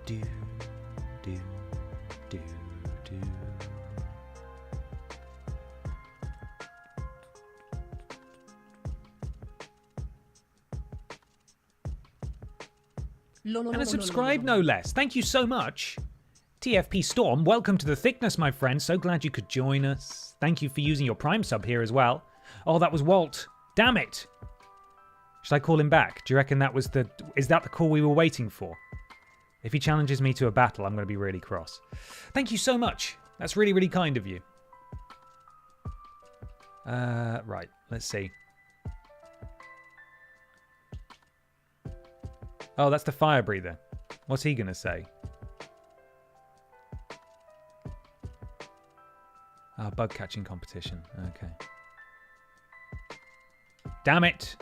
Speaker 2: Do, do, do, do. And a subscribe, no less. Thank you so much. TFP Storm, welcome to the thickness, my friend. So glad you could join us. Thank you for using your Prime sub here as well. Oh, that was Walt. Damn it. Should I call him back? Do you reckon that was is that the call we were waiting for? If he challenges me to a battle, I'm going to be really cross. Thank you so much. That's really, really kind of you. Right, let's see. Oh, that's the fire breather. What's he going to say? Oh, bug catching competition. Okay. Damn it!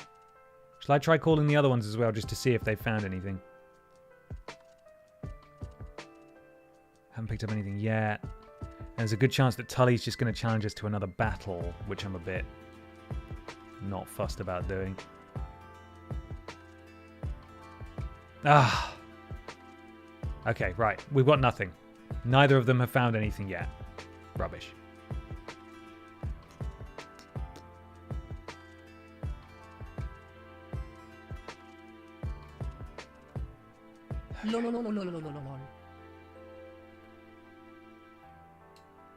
Speaker 2: Shall I try calling the other ones as well, just to see if they found anything? Haven't picked up anything yet. There's a good chance that Tully's just going to challenge us to another battle, which I'm a bit not fussed about doing. Ah. Okay, right. We've got nothing. Neither of them have found anything yet. Rubbish.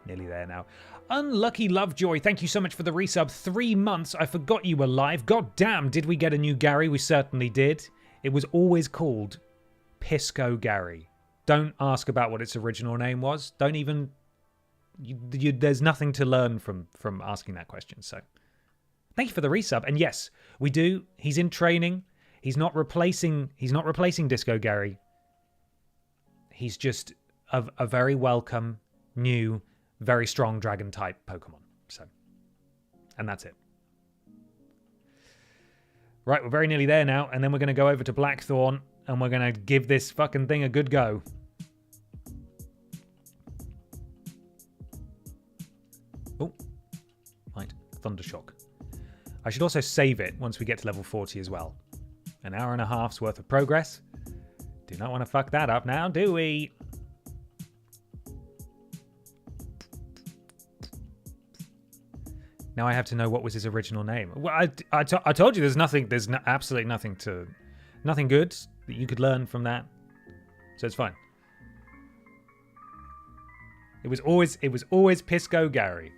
Speaker 2: Nearly there now. Unlucky Lovejoy, thank you so much for the resub. 3 months. I forgot you were live. God damn, did we get a new Gary? We certainly did. It was always called Pisco Gary. Don't ask about what its original name was. Don't even... there's nothing to learn from asking that question. So, thank you for the resub. And yes, we do. He's in training. He's not replacing Disco Gary. He's just a very welcome, new, very strong dragon type Pokemon. So, and that's it. Right, we're very nearly there now, and then we're going to go over to Blackthorn, and we're going to give this fucking thing a good go. Oh, right, Thundershock. I should also save it once we get to level 40 as well. An hour and a half's worth of progress. Do not want to fuck that up now, do we? Now I have to know what was his original name. Well, I told you there's absolutely nothing good that you could learn from that. So it's fine. It was always Pisco Gary.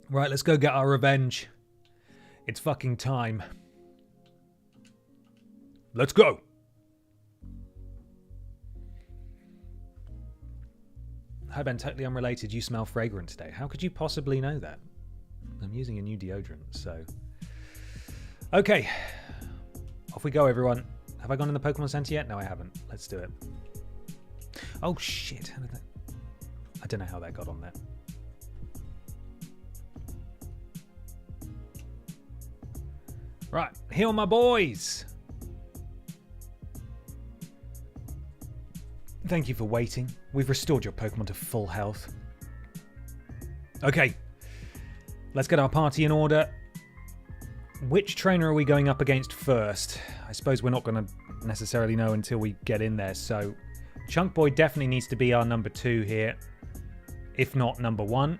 Speaker 2: Right, let's go get our revenge. It's fucking time. Let's go. Hi Ben, totally unrelated. You smell fragrant today. How could you possibly know that? I'm using a new deodorant, so... Okay. Off we go, everyone. Have I gone in the Pokemon Center yet? No, I haven't. Let's do it. Oh, shit. How did that... I don't know how that got on there. Right. Heal my boys. Thank you for waiting. We've restored your Pokemon to full health. Okay. Let's get our party in order. Which trainer are we going up against first? I suppose we're not going to necessarily know until we get in there, so... Chunk Boy definitely needs to be our number 2 here. If not number 1.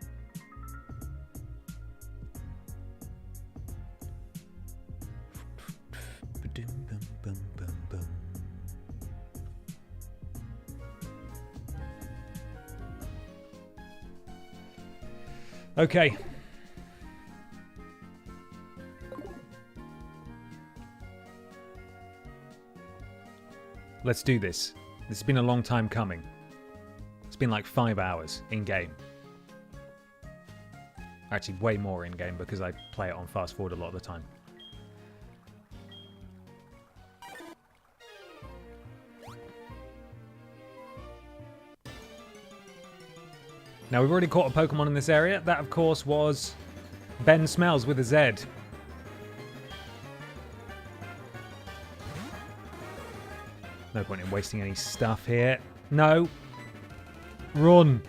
Speaker 2: Okay. Let's do this. This has been a long time coming. It's been like 5 hours in-game. Actually, way more in-game because I play it on fast forward a lot of the time. Now, we've already caught a Pokemon in this area. That, of course, was Ben Smells with a Z. No point in wasting any stuff here. No. Run.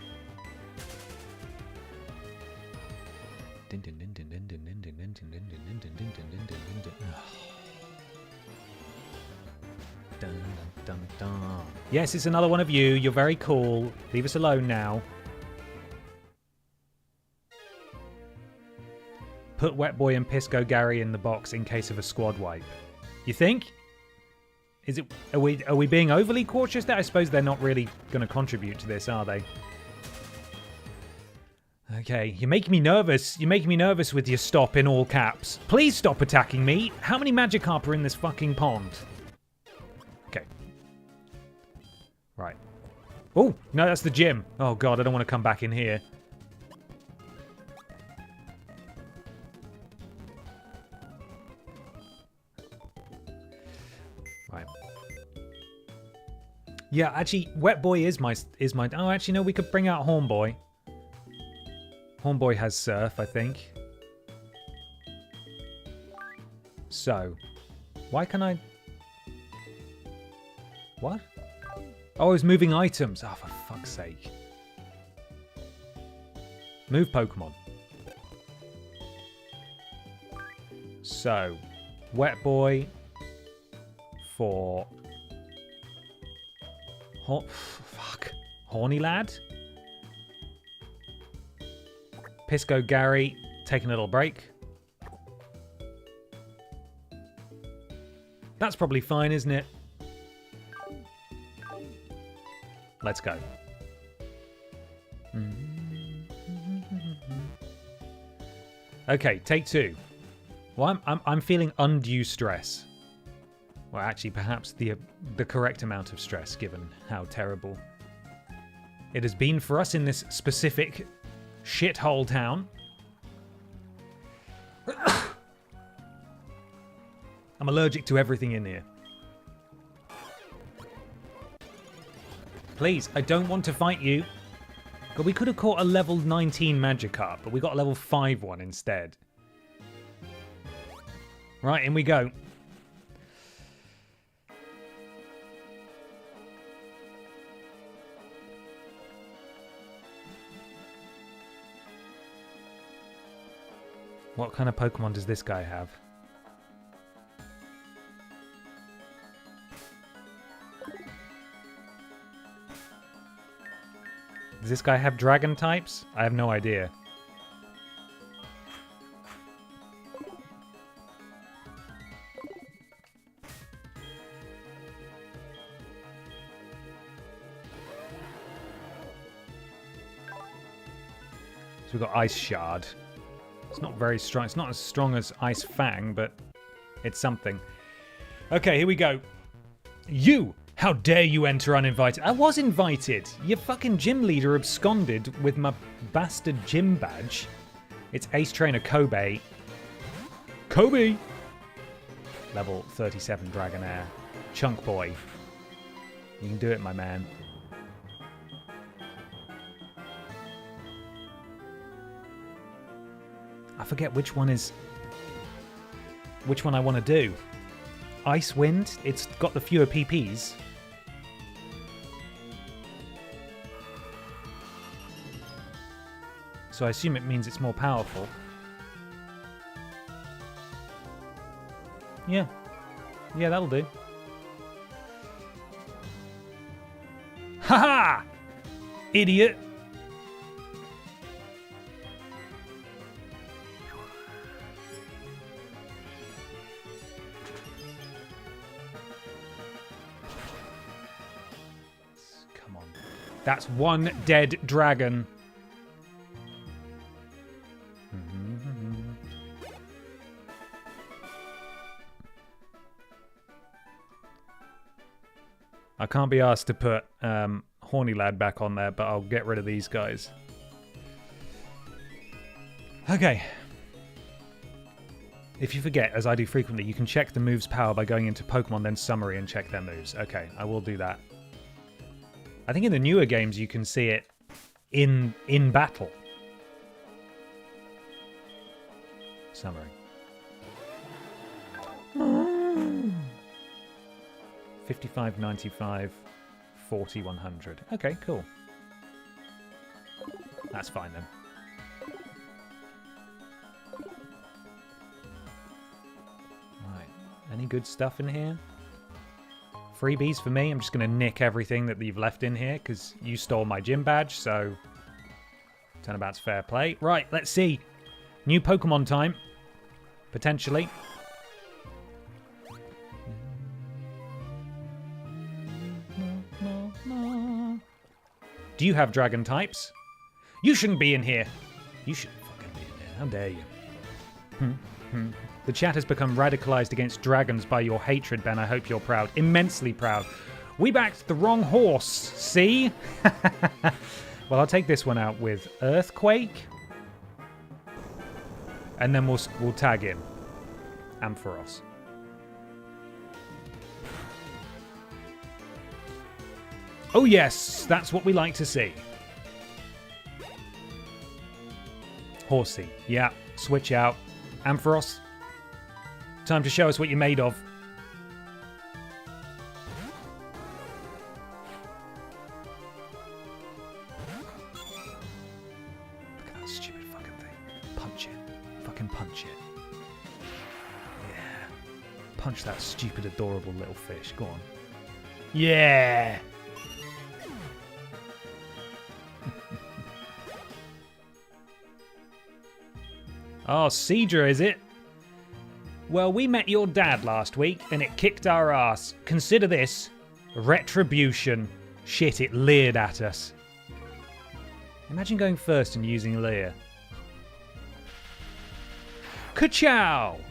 Speaker 2: Yes, it's another one of you. You're very cool. Leave us alone now. Put Wet Boy and Pisco Gary in the box in case of a squad wipe. You think? Is it? Are we being overly cautious there? I suppose they're not really going to contribute to this, are they? Okay, you're making me nervous. You're making me nervous with your stop in all caps. Please stop attacking me. How many Magikarp are in this fucking pond? Okay. Right. Oh, no, that's the gym. Oh, God, I don't want to come back in here. Right. Yeah, actually, Wet Boy is my... Oh, actually, no, we could bring out Horn Boy. Horn Boy has Surf, I think. So, why can I... What? Oh, it's moving items. Oh, for fuck's sake. Move Pokemon. So, Wet Boy for... Fuck. Horny Lad? Pisco Gary, taking a little break. That's probably fine, isn't it? Let's go. Okay, take 2. Well, I'm feeling undue stress. Well, actually, perhaps the correct amount of stress, given how terrible it has been for us in this specific shithole town. I'm allergic to everything in here. Please, I don't want to fight you. God, we could have caught a level 19 Magikarp, but we got a level 5 one instead. Right, in we go. What kind of Pokemon does this guy have? Does this guy have dragon types? I have no idea. So we've got Ice Shard. It's not very strong. It's not as strong as Ice Fang, but it's something. Okay, here we go. You How dare you enter uninvited? I was invited. Your fucking gym leader absconded with my bastard gym badge. It's Ace Trainer Kobe. Kobe! Level 37 Dragonair. Chunk Boy. You can do it, my man. I forget which one I want to do. Ice Wind, it's got the fewer PPs. So I assume it means it's more powerful. Yeah. Yeah, that'll do. Haha! Idiot! Come on. That's one dead dragon. I can't be asked to put Horny Lad back on there, but I'll get rid of these guys. Okay. If you forget, as I do frequently, you can check the move's power by going into Pokemon, then Summary, and check their moves. Okay, I will do that. I think in the newer games you can see it in battle. Summary. 55, 95, 40, 100. Okay, cool. That's fine then. Right. Any good stuff in here? Freebies for me. I'm just going to nick everything that you've left in here because you stole my gym badge, so turnabout's fair play. Right, let's see. New Pokemon time. Potentially. Do you have dragon types? You shouldn't be in here. You shouldn't fucking be in here. How dare you? The chat has become radicalized against dragons by your hatred, Ben. I hope you're proud. Immensely proud. We backed the wrong horse. See? Well, I'll take this one out with Earthquake. And then we'll tag in Ampharos. Oh yes, that's what we like to see. Horsey, yeah, switch out. Ampharos, time to show us what you're made of. Look at that stupid fucking thing. Punch it. Fucking punch it. Yeah. Punch that stupid, adorable little fish. Go on. Yeah! Oh, Cedra, is it? Well, we met your dad last week, and it kicked our ass. Consider this retribution. Shit, it leered at us. Imagine going first and using leer. Ka-chow!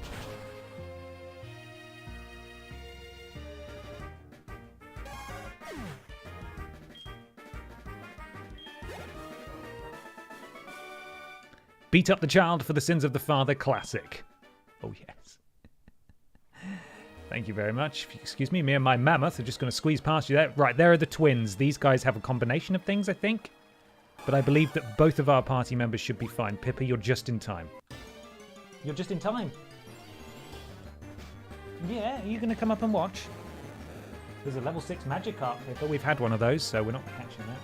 Speaker 2: Beat up the child for the sins of the father classic. Oh, yes. Thank you very much. Excuse me, me and my mammoth are just going to squeeze past you there. Right, there are the twins. These guys have a combination of things, I think. But I believe that both of our party members should be fine. Pippa, you're just in time. You're just in time. Yeah, are you going to come up and watch? There's a level 6 Magikarp, Pippa. We've had one of those, so we're not catching that.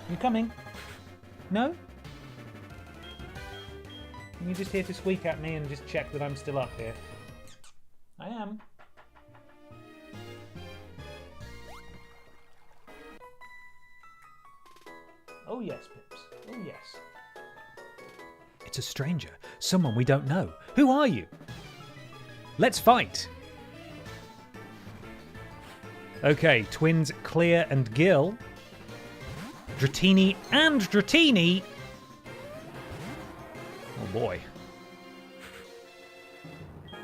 Speaker 2: You coming? No? You're just here to squeak at me and just check that I'm still up here. I am. Oh yes, Pips. Oh yes. It's a stranger. Someone we don't know. Who are you? Let's fight. Okay, twins Clear and Gil. Dratini and Dratini. Oh boy.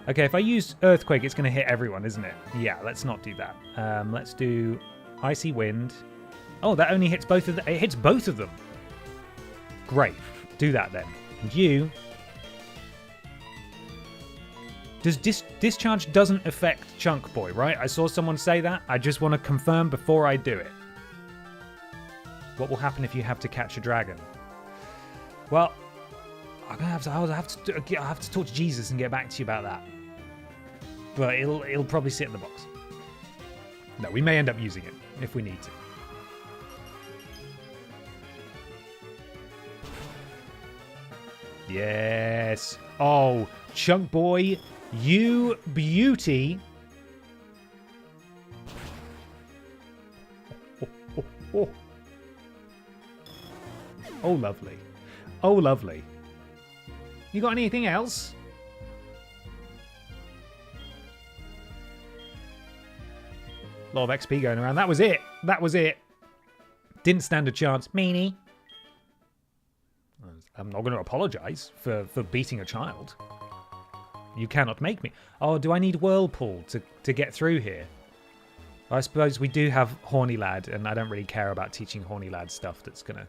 Speaker 2: Okay, if I use Earthquake, it's going to hit everyone, isn't it? Yeah, let's not do that. Let's do Icy Wind. Oh, that only hits both of them. It hits both of them. Great. Do that then. And you... Discharge doesn't affect Chunk Boy, right? I saw someone say that. I just want to confirm before I do it. What will happen if you have to catch a dragon? Well, I'll have to talk to Jesus and get back to you about that. But it'll probably sit in the box. No, we may end up using it if we need to. Yes. Oh, Chunk Boy, you beauty. Oh, lovely. Oh, lovely. You got anything else? A lot of XP going around. That was it. That was it. Didn't stand a chance. Meanie. I'm not going to apologise for beating a child. You cannot make me. Oh, do I need Whirlpool to get through here? I suppose we do have Horny Lad, and I don't really care about teaching Horny Lad stuff that's going to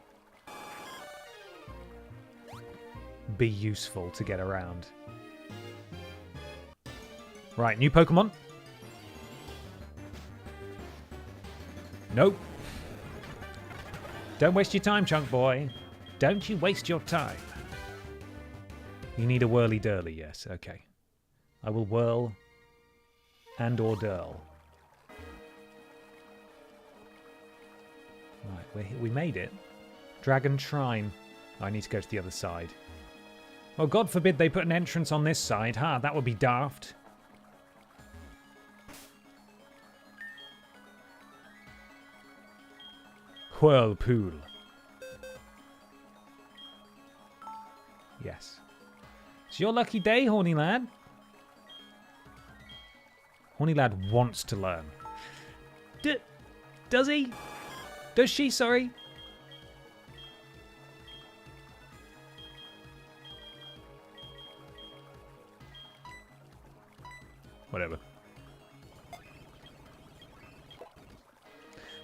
Speaker 2: be useful to get around. Right, new Pokemon. Nope. Don't waste your time, Chunk Boy. Don't you waste your time. You need a whirly-durly, yes. Okay. I will whirl and or durl. Right, we made it. Dragon Shrine. Oh, I need to go to the other side. Oh, God forbid they put an entrance on this side, huh? That would be daft. Whirlpool. Yes. It's your lucky day, Horny Lad. Horny Lad wants to learn. Does he? Does she, sorry? Whatever.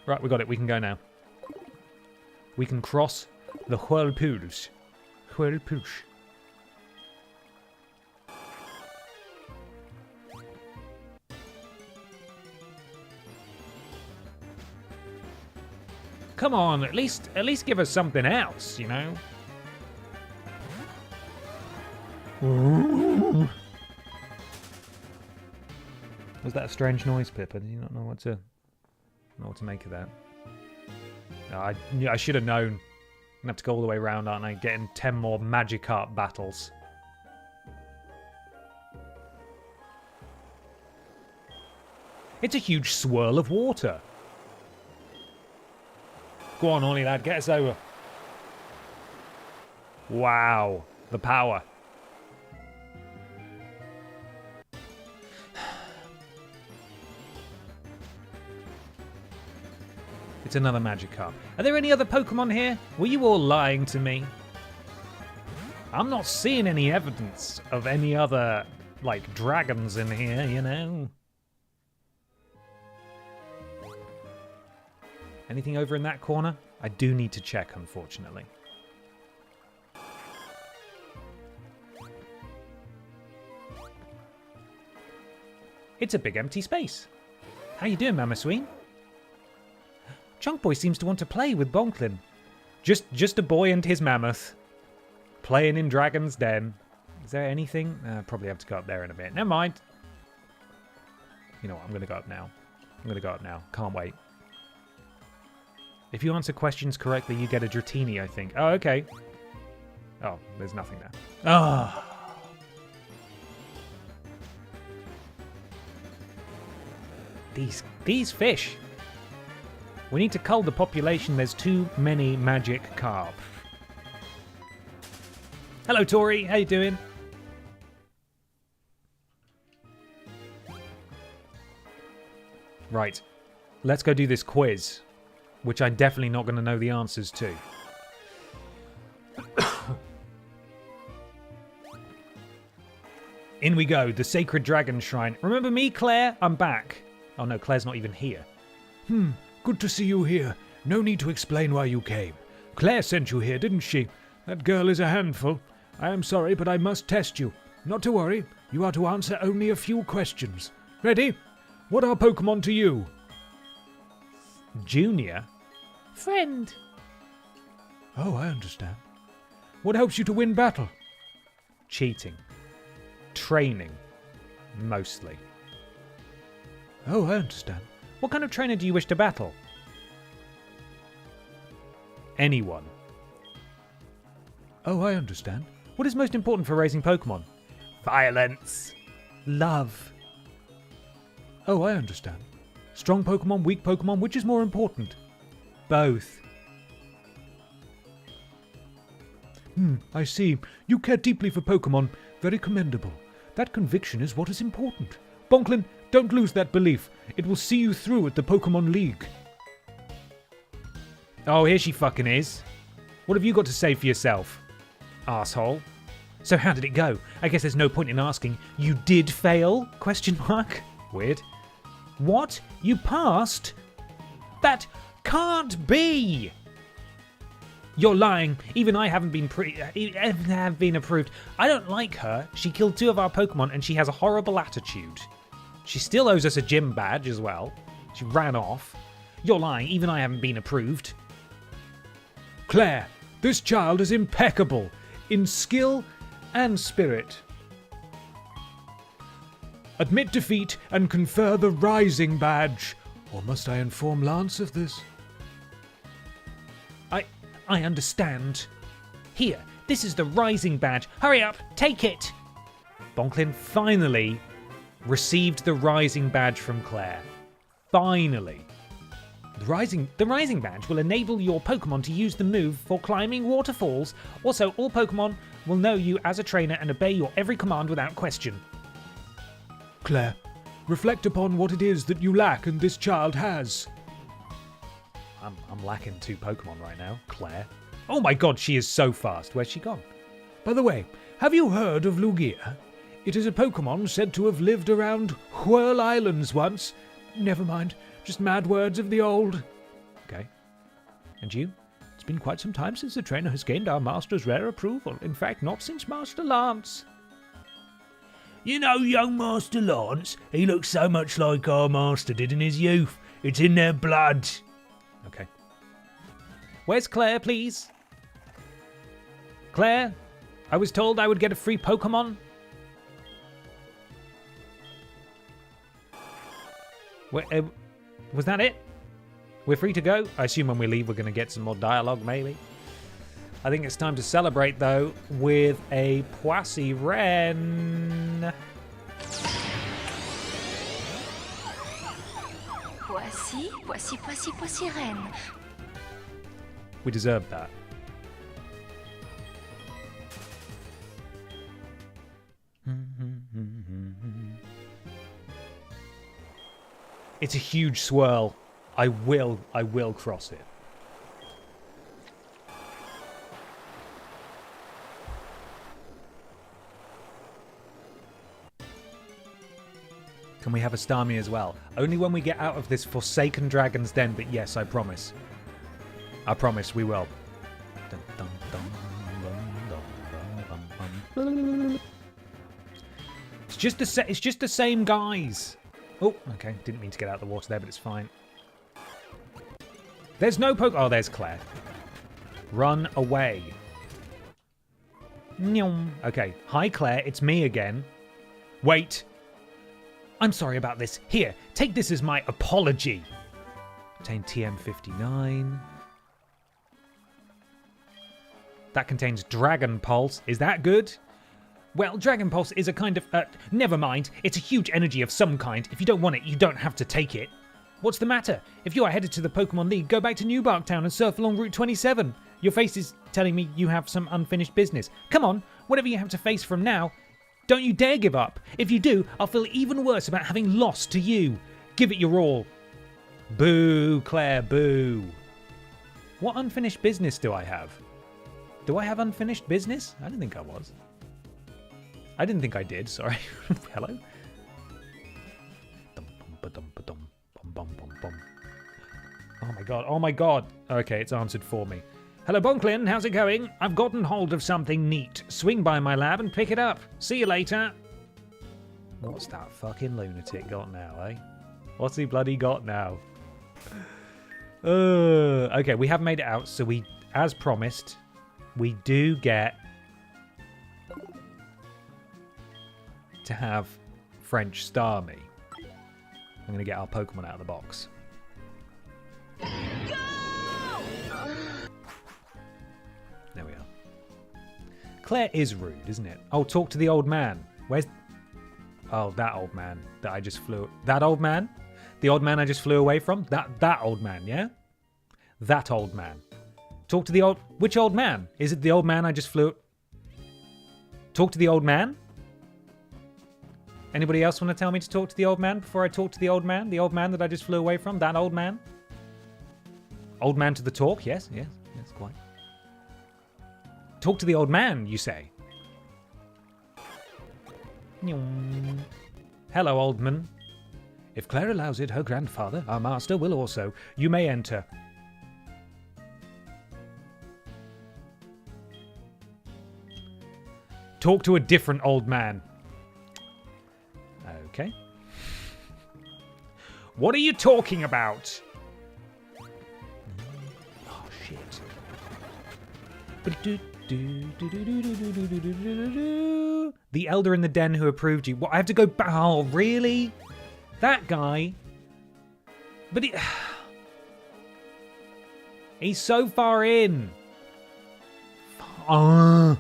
Speaker 2: Right, we got it. We can go now. We can cross the whirlpools. Whirlpoosh. Come on, at least give us something else, you know? Was that a strange noise, Pip? I do not know what to make of that. I should have known. I'm gonna have to go all the way around, aren't I? Getting 10 more Magikarp battles. It's a huge swirl of water. Go on, Horny Lad, get us over. Wow, the power. It's another Magikarp. Are there any other Pokemon here? Were you all lying to me? I'm not seeing any evidence of any other, like, dragons in here, you know? Anything over in that corner? I do need to check, unfortunately. It's a big empty space. How you doing, Mamosween? Chunk Boy seems to want to play with Bonklin. Just a boy and his mammoth. Playing in Dragon's Den. Is there anything? Probably have to go up there in a bit. Never mind. You know what? I'm going to go up now. Can't wait. If you answer questions correctly, you get a Dratini, I think. Oh, okay. Oh, there's nothing there. Ah. These fish. We need to cull the population. There's too many magic carp. Hello, Tori. How you doing? Right. Let's go do this quiz, which I'm definitely not going to know the answers to. In we go, the Sacred Dragon Shrine. Remember me, Claire? I'm back. Oh no, Claire's not even here.
Speaker 6: Good to see you here. No need to explain why you came. Claire sent you here, didn't she? That girl is a handful. I am sorry, but I must test you. Not to worry, you are to answer only a few questions. Ready? What are Pokémon to you?
Speaker 2: Junior? Friend.
Speaker 6: Oh, I understand. What helps you to win battle?
Speaker 2: Cheating. Training. Mostly.
Speaker 6: Oh, I understand.
Speaker 2: What kind of trainer do you wish to battle? Anyone.
Speaker 6: Oh, I understand.
Speaker 2: What is most important for raising Pokemon? Violence. Love.
Speaker 6: Oh, I understand. Strong Pokemon, weak Pokemon, which is more important?
Speaker 2: Both.
Speaker 6: I see. You care deeply for Pokemon. Very commendable. That conviction is what is important. Bonklin, don't lose that belief. It will see you through at the Pokemon League.
Speaker 2: Oh, here she fucking is. What have you got to say for yourself, asshole? So how did it go? I guess there's no point in asking. You did fail? Question mark. Weird. What? You passed? That can't be! You're lying. Even I haven't been approved. I don't like her. She killed 2 of our Pokemon and she has a horrible attitude. She still owes us a gym badge as well. She ran off. You're lying. Even I haven't been approved.
Speaker 6: Claire, this child is impeccable in skill and spirit. Admit defeat and confer the Rising Badge. Or must I inform Lance of this?
Speaker 2: I understand. Here, this is the Rising Badge. Hurry up, take it! Bonklin finally received the Rising Badge from Claire. Finally. The Rising Badge will enable your Pokemon to use the move for climbing waterfalls. Also, all Pokemon will know you as a trainer and obey your every command without question.
Speaker 6: Claire, reflect upon what it is that you lack and this child has.
Speaker 2: I'm lacking 2 Pokemon right now, Claire. Oh my god, she is so fast. Where's she gone?
Speaker 6: By the way, have you heard of Lugia? It is a Pokemon said to have lived around Whirl Islands once. Never mind, just mad words of the old.
Speaker 2: Okay. And you?
Speaker 6: It's been quite some time since the trainer has gained our master's rare approval. In fact, not since Master Lance. You know young Master Lance? He looks so much like our master did in his youth. It's in their blood.
Speaker 2: Okay. Where's Claire, please? Claire? I was told I would get a free Pokemon. Was that it? We're free to go? I assume when we leave we're going to get some more dialogue, maybe. I think it's time to celebrate, though, with a Poissy Wren.
Speaker 5: Poissy Reine.
Speaker 2: We deserved that. It's a huge swirl. I will cross it. Can we have a Starmie as well? Only when we get out of this Forsaken Dragon's Den, but yes, I promise. I promise we will. It's just the same guys. Oh, okay. Didn't mean to get out of the water there, but it's fine. There's no poke. Oh, there's Claire. Run away. Okay. Hi, Claire. It's me again. Wait. I'm sorry about this. Here, take this as my apology. Obtain TM59. That contains Dragon Pulse. Is that good? Well, Dragon Pulse is a kind of... never mind. It's a huge energy of some kind. If you don't want it, you don't have to take it. What's the matter? If you are headed to the Pokemon League, go back to New Barktown and surf along Route 27. Your face is telling me you have some unfinished business. Come on, whatever you have to face from now, don't you dare give up. If you do, I'll feel even worse about having lost to you. Give it your all. Boo, Claire, boo. What unfinished business do I have? Do I have unfinished business? I don't think I was. I didn't think I did, sorry. Hello? Oh my god. Okay, it's answered for me. Hello, Bonklin, how's it going? I've gotten hold of something neat. Swing by my lab and pick it up. See you later. What's that fucking lunatic got now, eh? What's he bloody got now? Okay, we have made it out, so we, as promised, we do get to have French Star Me. I'm going to get our Pokemon out of the box. There we are. Claire is rude, isn't it? Oh, talk to the old man. Where's... Oh, that old man that I just flew... That old man? The old man I just flew away from? That old man, yeah? That old man. Talk to the old... Which old man? Is it the old man I just flew... Talk to the old man? Anybody else want to tell me to talk to the old man before I talk to the old man? The old man that I just flew away from? That old man? Old man to the talk? Yes, quite. Talk to the old man, you say? Hello, old man. If Claire allows it, her grandfather, our master, will also. You may enter. Talk to a different old man. Okay. What are you talking about? Oh, shit. The elder in the den who approved you. What, I have to go back? Oh, really? That guy? But he's so far in. Right,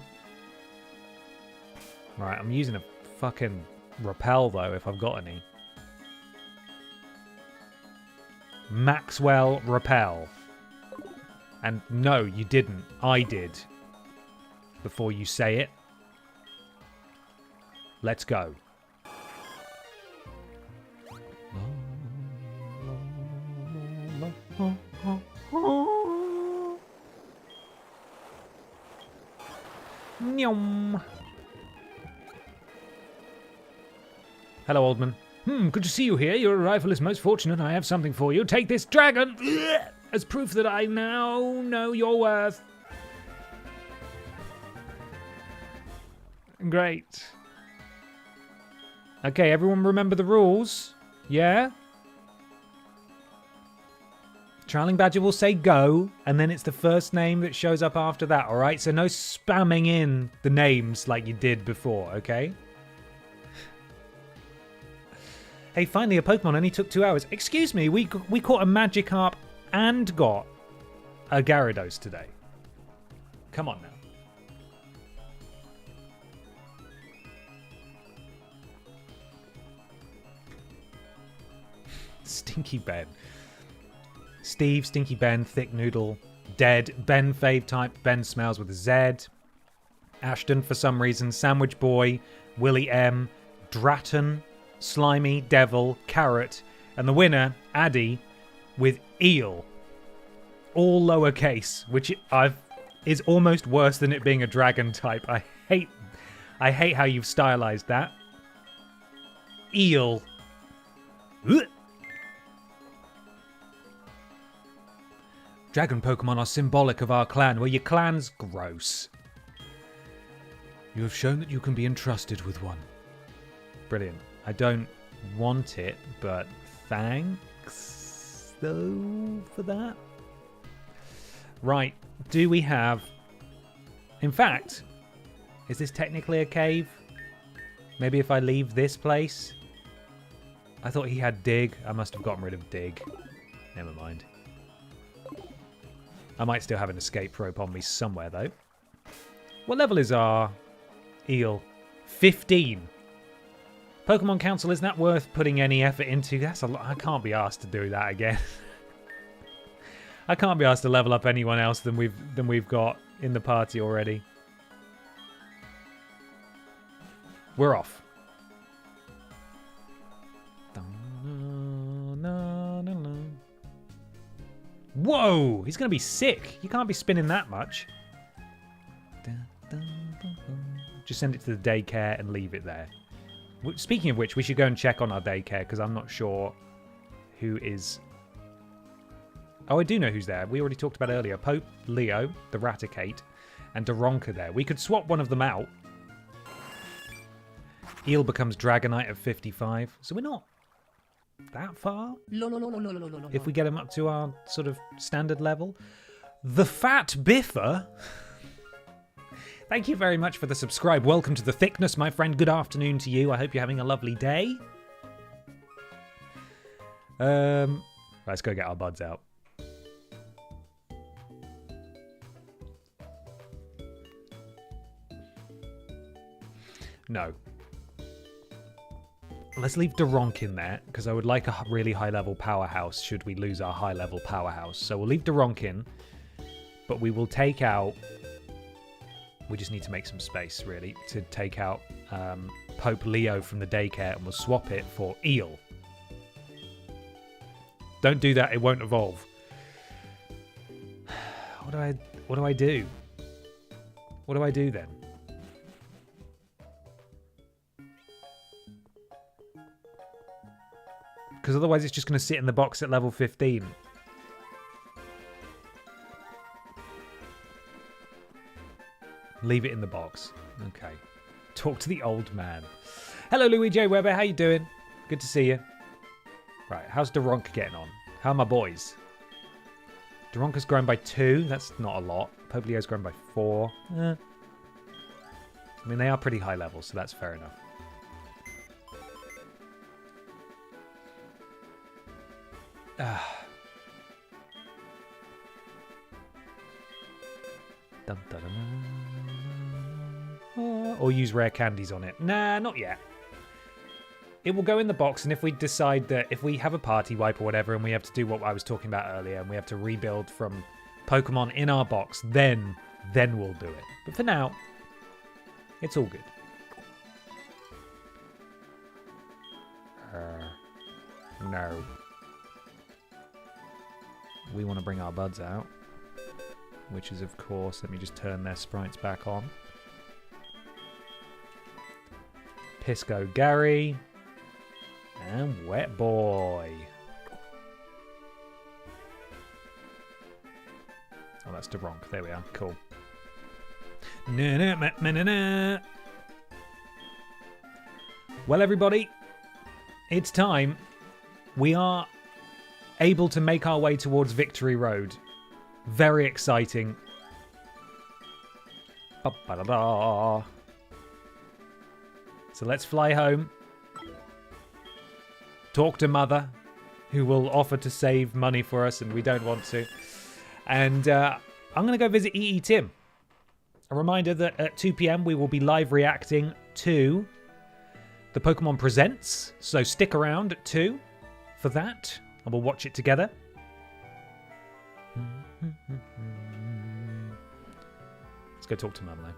Speaker 2: I'm using a fucking repel, though, if I've got any. Maxwell repel. And no, you didn't. I did. Before you say it. Let's go. Hello, old man. Good to see you here. Your arrival is most fortunate. I have something for you. Take this dragon as proof that I now know your worth. Great. Okay, everyone remember the rules? Yeah? Trialing Badger will say go, and then it's the first name that shows up after that, alright? So no spamming in the names like you did before, okay? Hey, finally a Pokemon only took 2 hours. Excuse me, we caught a Magikarp and got a Gyarados today. Come on now. Stinky Ben. Steve, Stinky Ben, Thick Noodle, Dead, Ben Fave Type, Ben Smells with a Z, Ashton for some reason, Sandwich Boy, Willie M, Dratton, Slimy, Devil, Carrot, and the winner, Addy, with Eel. All lowercase, which is almost worse than it being a dragon type. I hate how you've stylized that. Eel. Ugh. Dragon Pokemon are symbolic of our clan. Well, your clan's gross. You have shown that you can be entrusted with one. Brilliant. I don't want it, but thanks, though, for that. Right. Do we have... In fact, is this technically a cave? Maybe if I leave this place? I thought he had Dig. I must have gotten rid of Dig. Never mind. I might still have an escape rope on me somewhere, though. What level is our eel? 15. Pokemon Council, is that worth putting any effort into? That's a lot. I can't be asked to do that again. I can't be asked to level up anyone else than we've got in the party already. We're off. Whoa! He's going to be sick. You can't be spinning that much. Just send it to the daycare and leave it there. Speaking of which, we should go and check on our daycare because I'm not sure who is... Oh, I do know who's there. We already talked about earlier. Pope Leo, the Raticate, and Daronka there. We could swap one of them out. Eel becomes Dragonite at 55. So we're not that far. If we get him up to our sort of standard level. The Fat Biffer. Thank you very much for the subscribe. Welcome to the thickness, my friend. Good afternoon to you. I hope you're having a lovely day. Let's go get our buds out. No. Let's leave Daronk in there, because I would like a really high-level powerhouse should we lose our high-level powerhouse. So we'll leave Daronk in, but we will take out... We just need to make some space, really, to take out Pope Leo from the daycare, and we'll swap it for Eel. Don't do that, it won't evolve. What do I do? What do I do then? Because otherwise it's just going to sit in the box at level 15. Leave it in the box. Okay. Talk to the old man. Hello, Louis J. Weber. How you doing? Good to see you. Right. How's Daronk getting on? How are my boys? Daronk has grown by 2. That's not a lot. Pope Leo's grown by 4. I mean, they are pretty high level, so that's fair enough. Dun, dun, dun. Or use rare candies on it. Nah, not yet. It will go in the box, and if we decide that if we have a party wipe or whatever, and we have to do what I was talking about earlier, and we have to rebuild from Pokemon in our box, then we'll do it. But for now, it's all good. No. We want to bring our buds out, which is, of course, let me just turn their sprites back on. Pisco Gary and Wet Boy. Oh, that's Daronk. There we are. Cool. Well, everybody, it's time. We are able to make our way towards Victory Road. Very exciting. Ba-ba-da-da. So let's fly home. Talk to Mother, who will offer to save money for us, and we don't want to. And I'm going to go visit EE Tim. A reminder that at 2 p.m. we will be live reacting to the Pokémon Presents. So stick around at 2 for that, and we'll watch it together. Let's go talk to Mum now.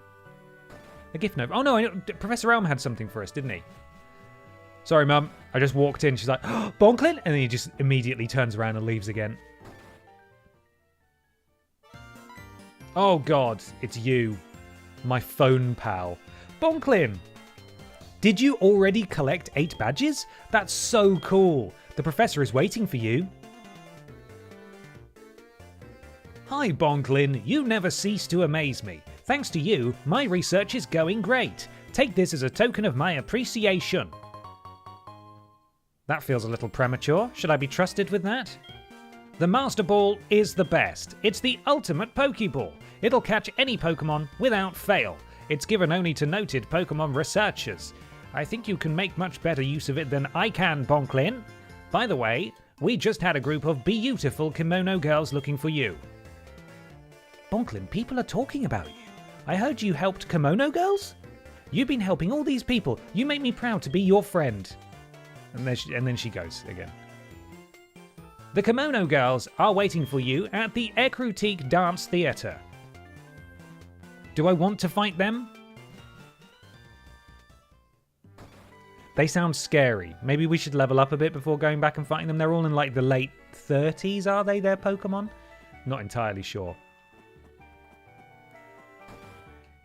Speaker 2: A gift note. Oh no, Professor Elm had something for us, didn't he? Sorry, Mum. I just walked in. She's like, oh, Bonklin? And then he just immediately turns around and leaves again. Oh God, it's you. My phone pal. Bonklin! Did you already collect 8 badges? That's so cool. The professor is waiting for you. Hi, Bonklin. You never cease to amaze me. Thanks to you, my research is going great. Take this as a token of my appreciation. That feels a little premature. Should I be trusted with that? The Master Ball is the best. It's the ultimate Pokeball. It'll catch any Pokemon without fail. It's given only to noted Pokemon researchers. I think you can make much better use of it than I can, Bonklin. By the way, we just had a group of beautiful kimono girls looking for you. Bonklin, people are talking about you. I heard you helped kimono girls? You've been helping all these people. You make me proud to be your friend. And then she goes again. The kimono girls are waiting for you at the Ekrutique Dance Theatre. Do I want to fight them? They sound scary. Maybe we should level up a bit before going back and fighting them. They're all in like the late 30s, are they, their Pokemon? Not entirely sure.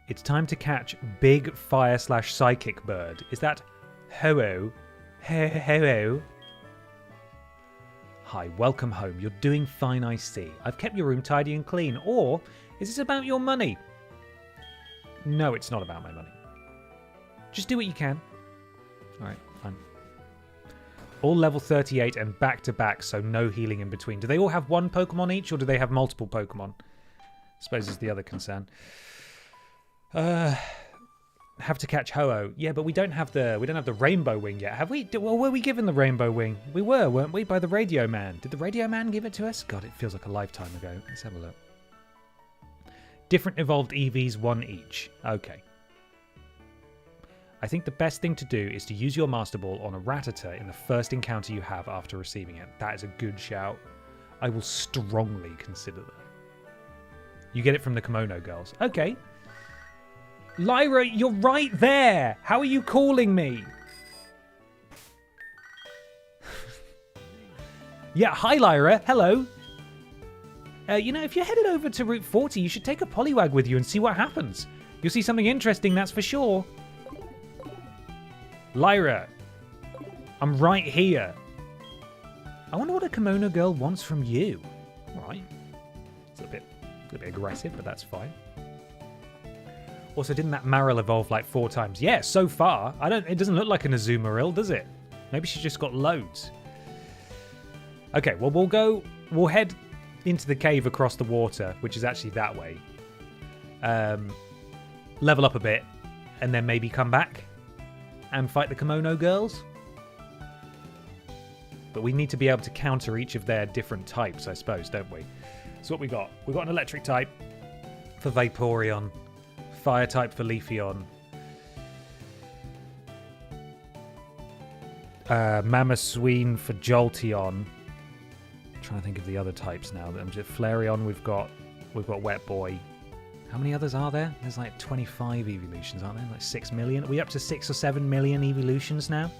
Speaker 2: It's time to catch big fire/psychic bird. Is that Ho-Oh? Ho-Ho? Hi, welcome home. You're doing fine, I see. I've kept your room tidy and clean. Or is this about your money? No, it's not about my money. Just do what you can. All right, fine. All level 38 and back-to-back, so no healing in between. Do they all have one Pokemon each, or do they have multiple Pokemon? I suppose is the other concern. Have to catch Ho-Oh. Yeah, but we don't have the Rainbow Wing yet, have we? Well, were we given the Rainbow Wing? We were, weren't we? By the Radio Man. Did the Radio Man give it to us? God, it feels like a lifetime ago. Let's have a look. Different evolved EVs, one each. Okay. I think the best thing to do is to use your Master Ball on a Rattata in the first encounter you have after receiving it. That is a good shout. I will strongly consider that. You get it from the Kimono Girls. Okay. Lyra, you're right there! How are you calling me? Yeah, hi Lyra, hello. If you're headed over to Route 40, you should take a Poliwag with you and see what happens. You'll see something interesting, that's for sure. Lyra, I'm right here. I wonder what a Kimono Girl wants from you. All right. It's a bit aggressive, but that's fine. Also, didn't that Marill evolve like 4 times? Yeah, so far. It doesn't look like an Azumarill, does it? Maybe she's just got loads. Okay, well, we'll head into the cave across the water, which is actually that way. Level up a bit, and then maybe come back and fight the Kimono Girls. But we need to be able to counter each of their different types, I suppose, don't we? So what we got? We've got an electric type for Vaporeon. Fire type for Leafeon. Mamoswine for Jolteon. I'm trying to think of the other types now. Flareon, we've got Wet Boy. How many others are there? There's like 25 evolutions, aren't there? Like 6 million. Are we up to 6 or 7 million evolutions now?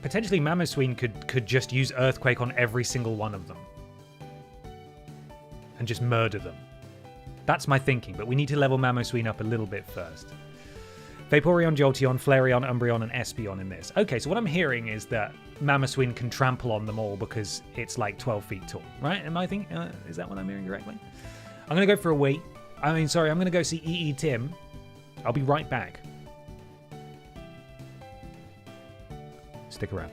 Speaker 2: Potentially Mamoswine could just use Earthquake on every single one of them. And just murder them. That's my thinking, but we need to level Mamoswine up a little bit first. Vaporeon, Jolteon, Flareon, Umbreon, and Espeon in this. Okay, so what I'm hearing is that Mamoswine can trample on them all because it's like 12 feet tall, right? Am I thinking? Is that what I'm hearing correctly? I'm going to go for a wee. I'm going to go see EE Tim. I'll be right back. Stick around.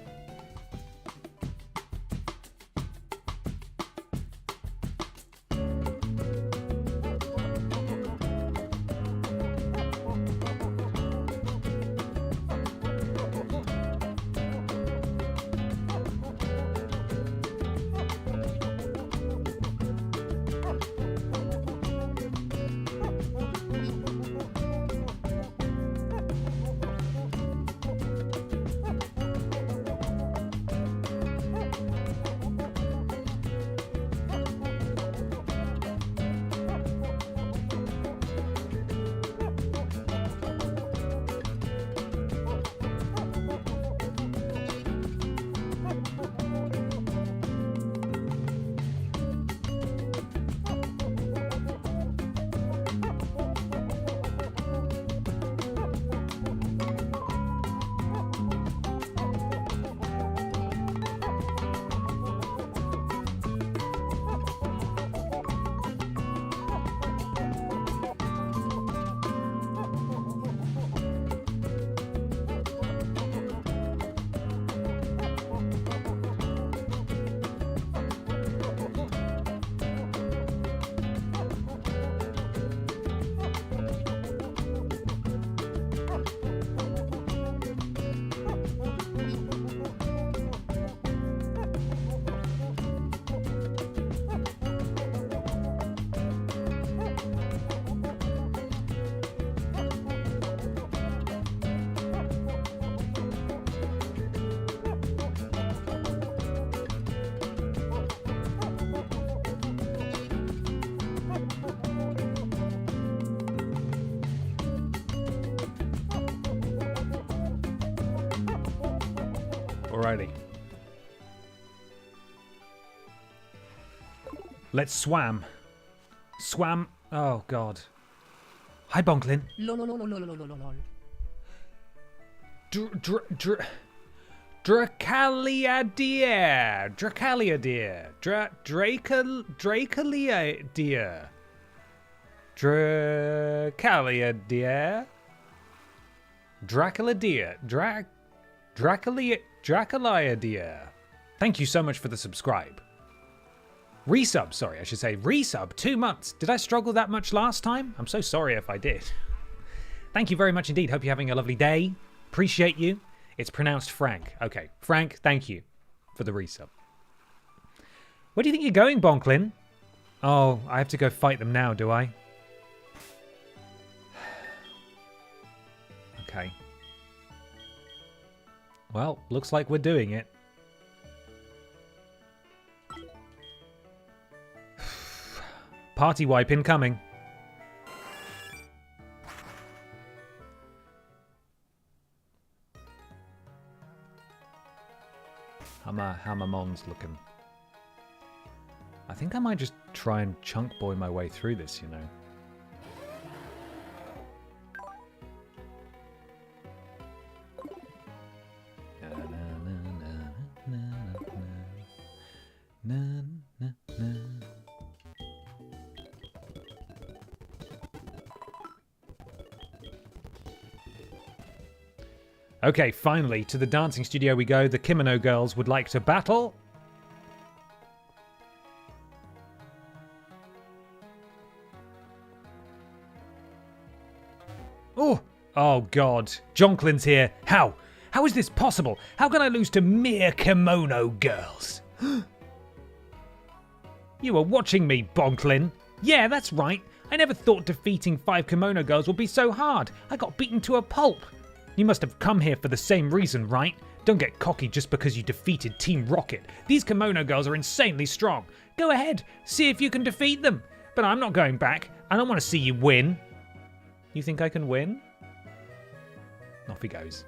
Speaker 2: Alrighty. Let's swam. Swam. Oh, God. Hi, Bonklin.
Speaker 4: Lolololololololol.
Speaker 2: Dracaliadeer. Dracaliadeer. Dracaliadeer. Dracaliadeer. Dracaliadeer. Dracaliadeer. Thank you so much for the subscribe. Resub, sorry, I should say. Resub, 2 months. Did I struggle that much last time? I'm so sorry if I did. Thank you very much indeed. Hope you're having a lovely day. Appreciate you. It's pronounced Frank. Okay, Frank, thank you for the resub. Where do you think you're going, Bonklin? Oh, I have to go fight them now, do I? Okay. Well, looks like we're doing it. Party wipe incoming. How my mom's looking. I think I might just try and chunk boy my way through this, you know. Okay, finally, to the dancing studio we go. The Kimono Girls would like to battle. Oh God. Jonklin's here. How? How is this possible? How can I lose to mere Kimono Girls? You were watching me, Bonklin. Yeah, that's right. I never thought defeating 5 Kimono Girls would be so hard. I got beaten to a pulp. You must have come here for the same reason, right? Don't get cocky just because you defeated Team Rocket. These Kimono Girls are insanely strong. Go ahead, see if you can defeat them. But I'm not going back. I don't want to see you win. You think I can win? Off he goes.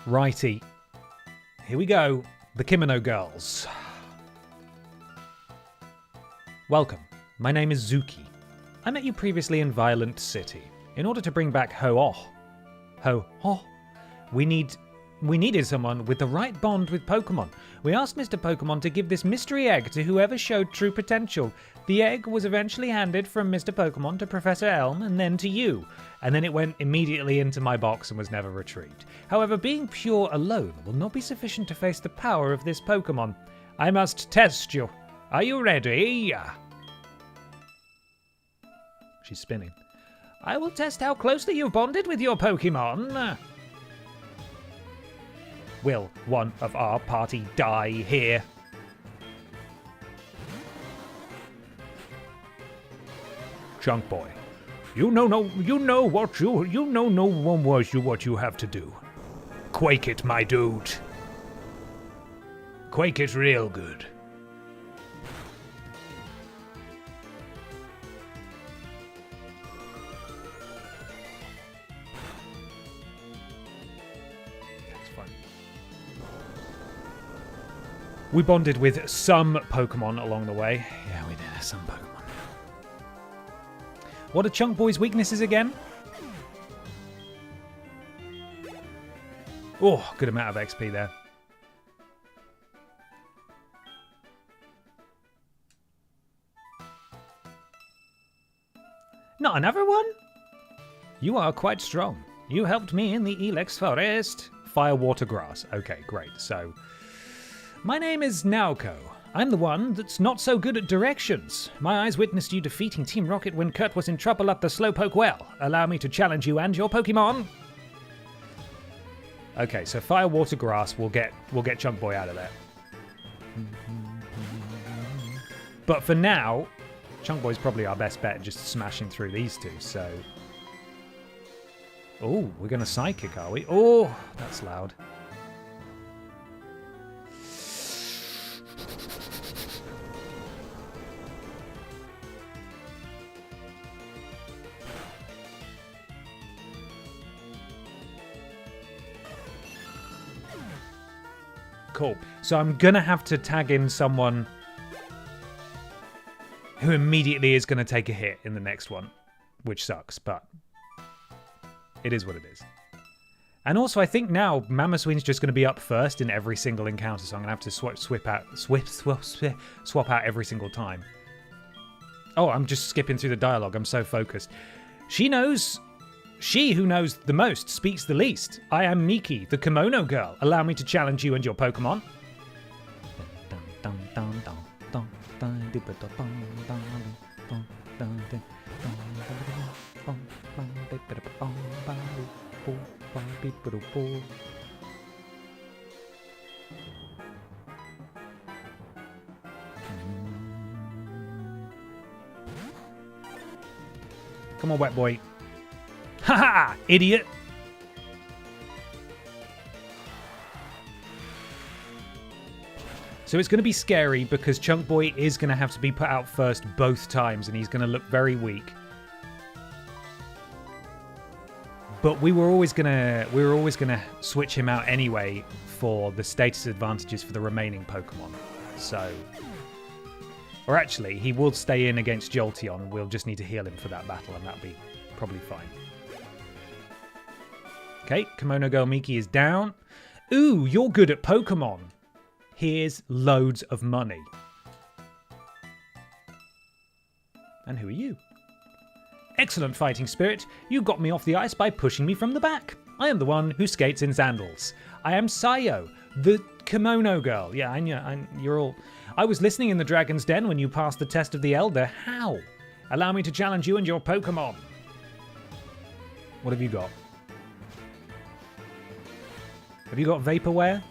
Speaker 2: Righty. Here we go. The Kimono Girls. Welcome. My name is Zuki. I met you previously in Violent City. In order to bring back Ho-Oh, we needed someone with the right bond with Pokemon. We asked Mr. Pokemon to give this mystery egg to whoever showed true potential. The egg was eventually handed from Mr. Pokemon to Professor Elm and then to you. And then it went immediately into my box and was never retrieved. However, being pure alone will not be sufficient to face the power of this Pokemon. I must test you. Are you ready? She's spinning. I will test how closely you've bonded with your Pokemon. Will one of our party die here? Chunk boy, you know no one was you what you have to do. Quake it, my dude. Quake it real good. We bonded with some Pokemon along the way. Yeah, we did. Some Pokemon. What are Chunk Boy's weaknesses again? Oh, good amount of XP there. Not another one? You are quite strong. You helped me in the Elex Forest. Fire, water, grass. Okay, great. So... my name is Naoko. I'm the one that's not so good at directions. My eyes witnessed you defeating Team Rocket when Kurt was in trouble at the Slowpoke Well. Allow me to challenge you and your Pokemon. Okay, so fire, water, grass will get Chunk Boy out of there. But for now, Chunk Boy's probably our best bet, just smashing through these two, so... oh, we're going to Psychic, are we? Oh, that's loud. Cool. So I'm going to have to tag in someone who immediately is going to take a hit in the next one, which sucks, but it is what it is. And also, I think now Mamosween's just going to be up first in every single encounter, so I'm going to have to swap out every single time. Oh, I'm just skipping through the dialogue. I'm so focused. She who knows the most speaks the least. I am Miki, the kimono girl. Allow me to challenge you and your Pokemon. Come on, wet boy. Haha, idiot. So it's going to be scary because Chunk Boy is going to have to be put out first both times and he's going to look very weak. But we were always going to switch him out anyway for the status advantages for the remaining Pokemon. So, or actually, he will stay in against Jolteon. We'll just need to heal him for that battle and that'll be probably fine. Okay, Kimono Girl Miki is down. Ooh, you're good at Pokemon. Here's loads of money. And who are you? Excellent fighting spirit. You got me off the ice by pushing me from the back. I am the one who skates in sandals. I am Sayo, the Kimono Girl. Yeah, I know. You're all... I was listening in the Dragon's Den when you passed the test of the Elder. How? Allow me to challenge you and your Pokemon. What have you got? Have you got Vaporware?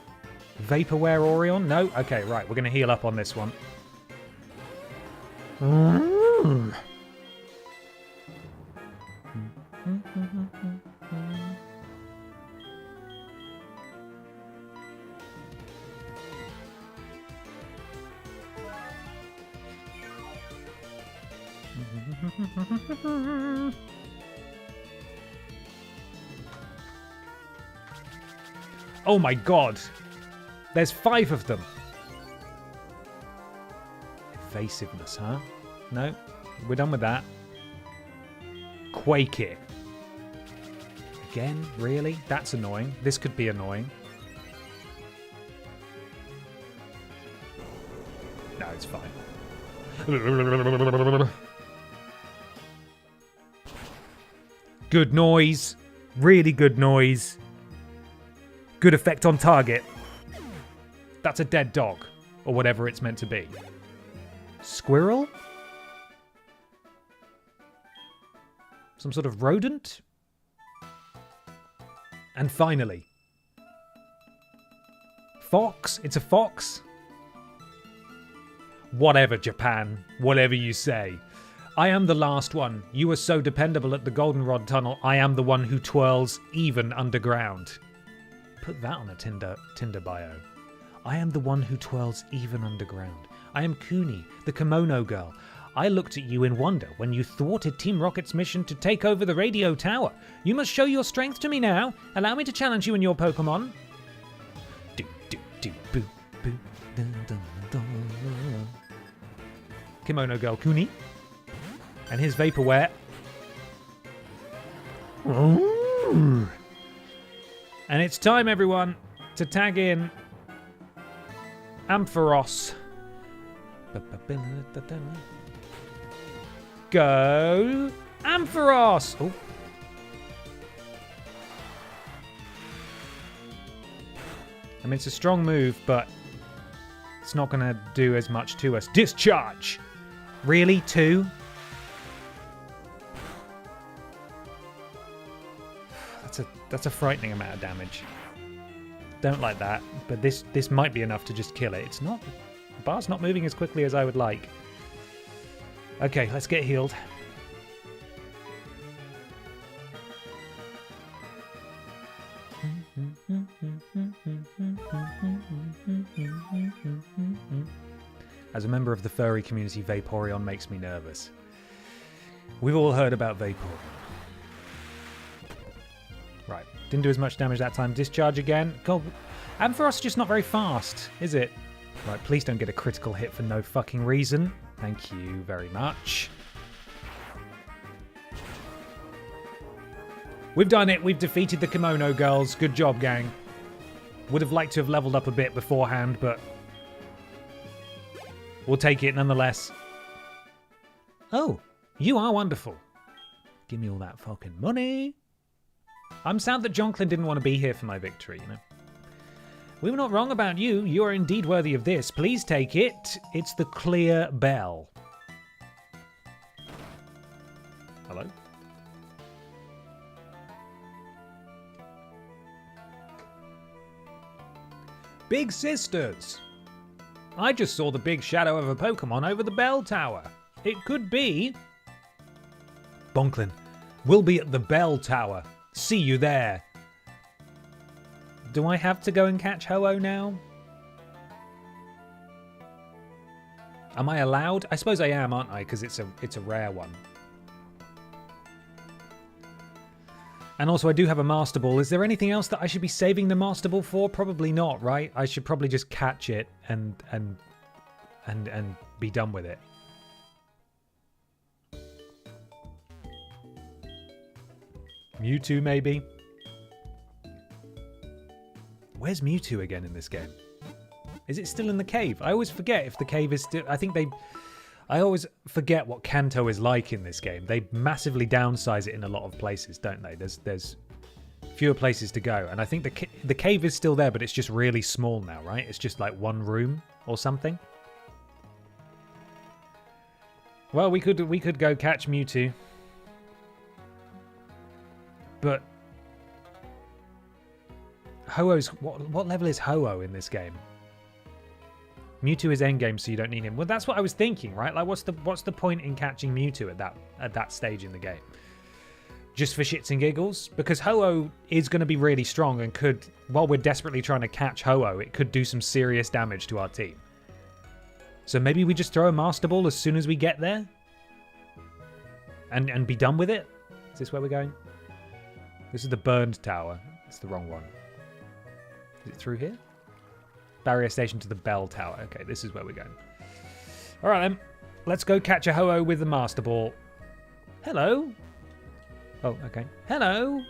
Speaker 2: Vaporware Orion? No? Okay, right. We're going to heal up on this one. Oh my god. There's 5 of them. Evasiveness, huh? No, we're done with that. Quake it. Again? Really? That's annoying. This could be annoying. No, it's fine. Good noise. Really good noise. Good effect on target. That's a dead dog. Or whatever it's meant to be. Squirrel? Some sort of rodent? And finally. Fox? It's a fox? Whatever, Japan. Whatever you say. I am the last one. You are so dependable at the Goldenrod Tunnel. I am the one who twirls even underground. Put that on a Tinder bio. I am the one who twirls even underground. I am Kuni, the Kimono Girl. I looked at you in wonder when you thwarted Team Rocket's mission to take over the radio tower. You must show your strength to me now. Allow me to challenge you and your Pokemon. Do, do, do, boo, boo, dun, dun, dun. Kimono Girl Kuni. And his Vaporware. And it's time, everyone, to tag in Ampharos. Go Ampharos! Oh. I mean, it's a strong move, but it's not going to do as much to us. Discharge! Really? 2? That's a frightening amount of damage. Don't like that, but this might be enough to just kill it. It's not... The bar's not moving as quickly as I would like. Okay, let's get healed. As a member of the furry community, Vaporeon makes me nervous. We've all heard about Vaporeon. Right, didn't do as much damage that time. Discharge again. God, Ampharos is just not very fast, is it? Right, please don't get a critical hit for no fucking reason. Thank you very much. We've done it. We've defeated the Kimono Girls. Good job, gang. Would have liked to have leveled up a bit beforehand, but we'll take it nonetheless. Oh, you are wonderful. Give me all that fucking money. I'm sad that Jonklin didn't want to be here for my victory, you know. We were not wrong about you. You are indeed worthy of this. Please take it. It's the clear bell. Hello? Big sisters. I just saw the big shadow of a Pokemon over the bell tower. It could be... Bonklin, we'll be at the bell tower. See you there. Do I have to go and catch Ho-Oh now? Am I allowed? I suppose I am, aren't I? Because it's a rare one. And also, I do have a Master Ball. Is there anything else that I should be saving the Master Ball for? Probably not, right? I should probably just catch it and be done with it. Mewtwo, maybe? Where's Mewtwo again in this game? Is it still in the cave? I always forget if the cave is still... I always forget what Kanto is like in this game. They massively downsize it in a lot of places, don't they? There's fewer places to go. And I think the cave is still there, but it's just really small now, right? It's just like one room or something. Well, we could go catch Mewtwo. But Ho-Oh's... What level is Ho-Oh in this game? Mewtwo is endgame, so you don't need him. Well, that's what I was thinking, right? Like, what's the point in catching Mewtwo at that stage in the game? Just for shits and giggles? Because Ho-Oh is going to be really strong and could, while we're desperately trying to catch Ho-Oh, it could do some serious damage to our team. So maybe we just throw a Master Ball as soon as we get there? And be done with it? Is this where we're going? This is the burned tower. It's the wrong one. Is it through here? Barrier station to the bell tower. Okay, this is where we're going. All right, then. Let's go catch a Ho-Oh with the Master Ball. Hello. Oh, okay. Hello.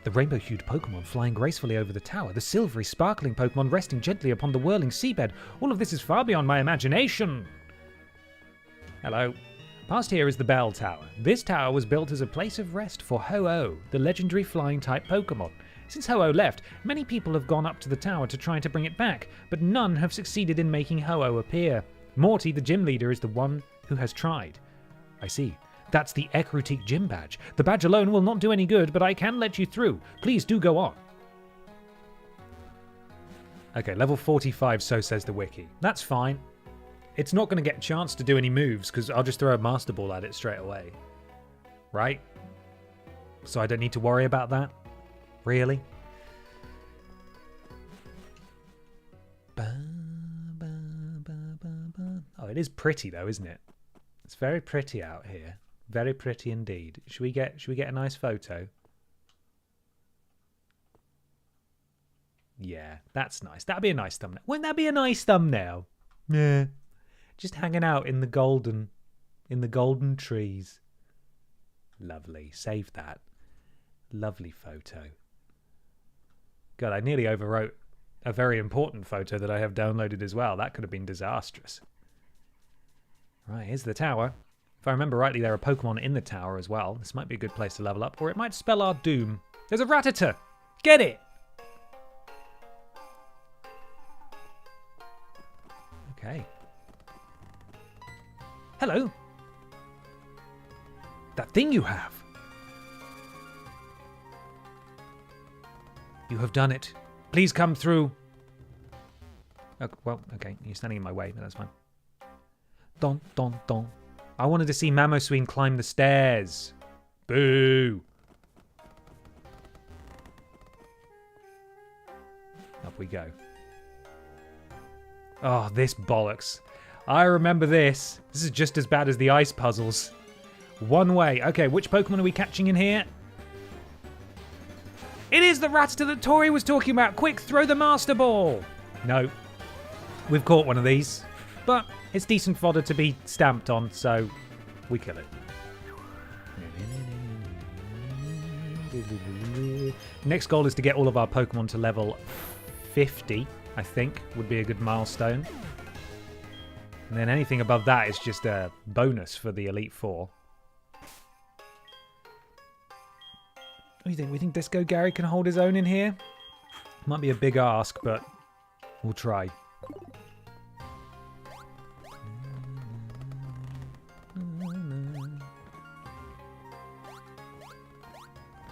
Speaker 2: The rainbow-hued Pokemon flying gracefully over the tower. The silvery, sparkling Pokemon resting gently upon the whirling seabed. All of this is far beyond my imagination. Hello. Past here is the bell tower. This tower was built as a place of rest for Ho-Oh, the legendary flying-type Pokemon. Since Ho-Oh left, many people have gone up to the tower to try to bring it back, but none have succeeded in making Ho-Oh appear. Morty, the gym leader, is the one who has tried. I see. That's the Ecruteak gym badge. The badge alone will not do any good, but I can let you through. Please do go on. Okay, level 45, so says the wiki. That's fine. It's not going to get a chance to do any moves, because I'll just throw a Master Ball at it straight away. Right? So I don't need to worry about that? Really? Oh, it is pretty though, isn't it? It's very pretty out here. Very pretty indeed. Should we get a nice photo? Yeah, that's nice. That'd be a nice thumbnail. Wouldn't that be a nice thumbnail? Yeah. Just hanging out in the golden trees. Lovely. Save that. Lovely photo. God, I nearly overwrote a very important photo that I have downloaded as well. That could have been disastrous. Right, here's the tower. If I remember rightly, there are Pokemon in the tower as well. This might be a good place to level up, or it might spell our doom. There's a Rattata! Get it! Okay. Hello! That thing you have! You have done it. Please come through. Oh, well, okay. You're standing in my way, but that's fine. Don, don, don. I wanted to see Mamoswine climb the stairs. Boo. Up we go. Oh, this bollocks. I remember this. This is just as bad as the ice puzzles. One way. Okay, which Pokemon are we catching in here? It is the Rattata that Tori was talking about. Quick, throw the Master Ball. No. We've caught one of these. but it's decent fodder to be stamped on, so we kill it. Next goal is to get all of our Pokemon to level 50, I think, would be a good milestone. And then anything above that is just a bonus for the Elite Four. What do you think? We think Disco Gary can hold his own in here? Might be a big ask, but we'll try.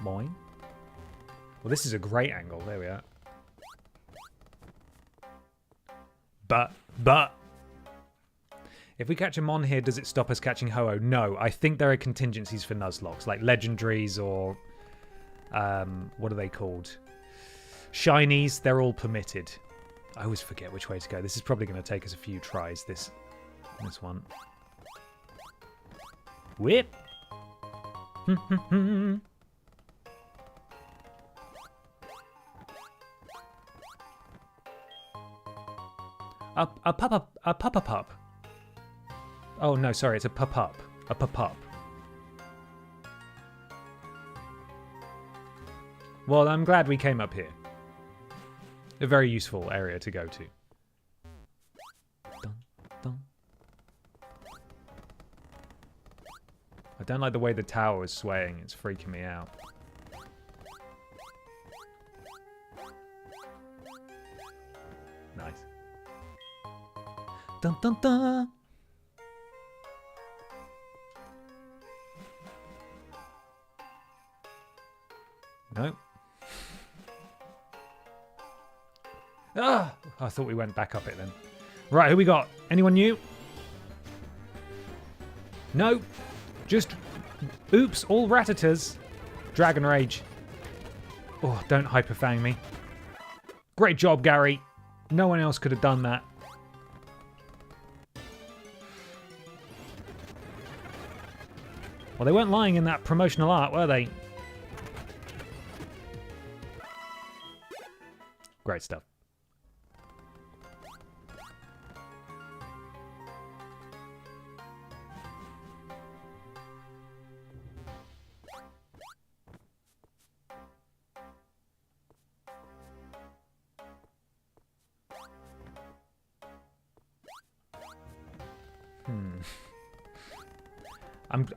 Speaker 2: Boing. Well, this is a great angle. There we are. But. If we catch him on here, does it stop us catching Ho-Oh? No. I think there are contingencies for Nuzlocks, like legendaries or... what are they called? Shinies. They're all permitted. I always forget which way to go. This is probably going to take us a few tries, this one. Whip! A pup. Oh, no, sorry, it's a pup. A pup. Well, I'm glad we came up here. A very useful area to go to. Dun, dun. I don't like the way the tower is swaying. It's freaking me out. Nice. Dun dun dun. No. Ah! I thought we went back up it then. Right, who we got? Anyone new? No. Just... Oops, all Rattatas. Dragon Rage. Oh, don't Hyperfang me. Great job, Gary. No one else could have done that. Well, they weren't lying in that promotional art, were they? Great stuff.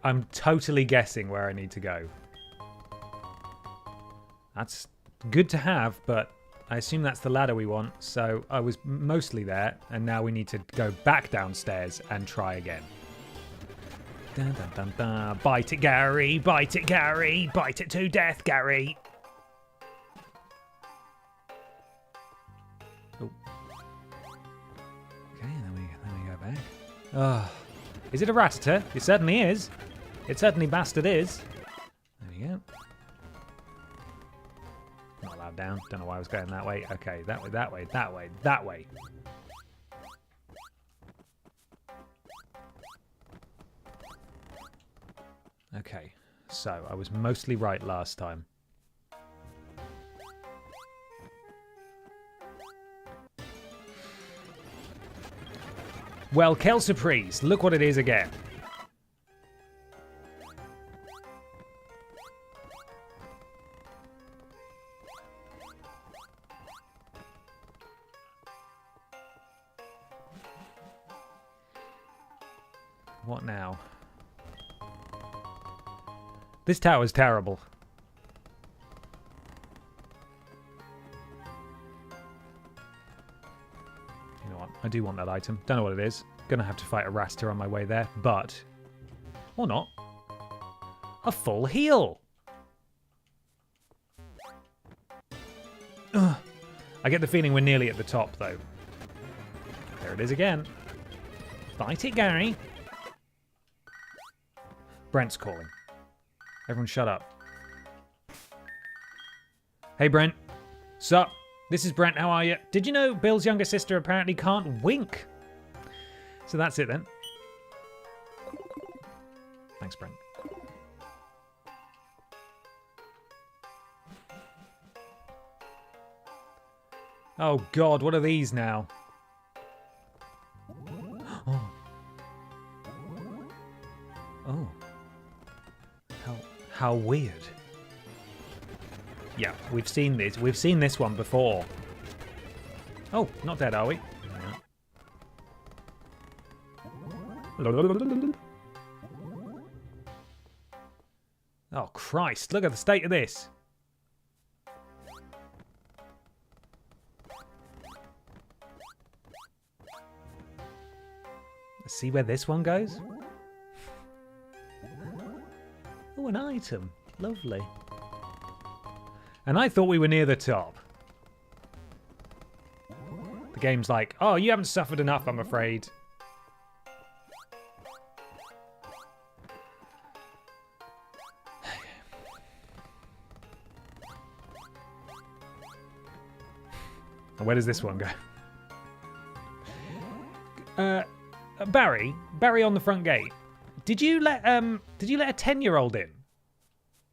Speaker 2: I'm totally guessing where I need to go. That's good to have, but I assume that's the ladder we want. So I was mostly there, and now we need to go back downstairs and try again. Dun, dun, dun, dun. Bite it, Gary! Bite it, Gary! Bite it to death, Gary! Oh. Okay, then we go back. Oh. Is it a Rattata? It certainly is. It certainly bastard is. There we go. Not allowed down. Don't know why I was going that way. Okay, that way, that way, that way, that way. Okay, so I was mostly right last time. Well, Kelsurprise, look what it is again. What now? This tower's terrible. You know what? I do want that item. Don't know what it is. Gonna have to fight a Raster on my way there, but... Or not. A full heal! Ugh. I get the feeling we're nearly at the top, though. There it is again. Bite it, Gary! Brent's calling. Everyone shut up. Hey, Brent. Sup? This is Brent, how are you? Did you know Bill's younger sister apparently can't wink? So that's it then. Thanks, Brent. Oh God, what are these now? How weird. Yeah, we've seen this. We've seen this one before. Oh, not dead, are we? No. Oh, Christ. Look at the state of this. Let's see where this one goes. Oh, an item. Lovely. And I thought we were near the top. The game's like, oh, you haven't suffered enough, I'm afraid. Where does this one go? Barry on the front gate. Did you let a 10-year-old in?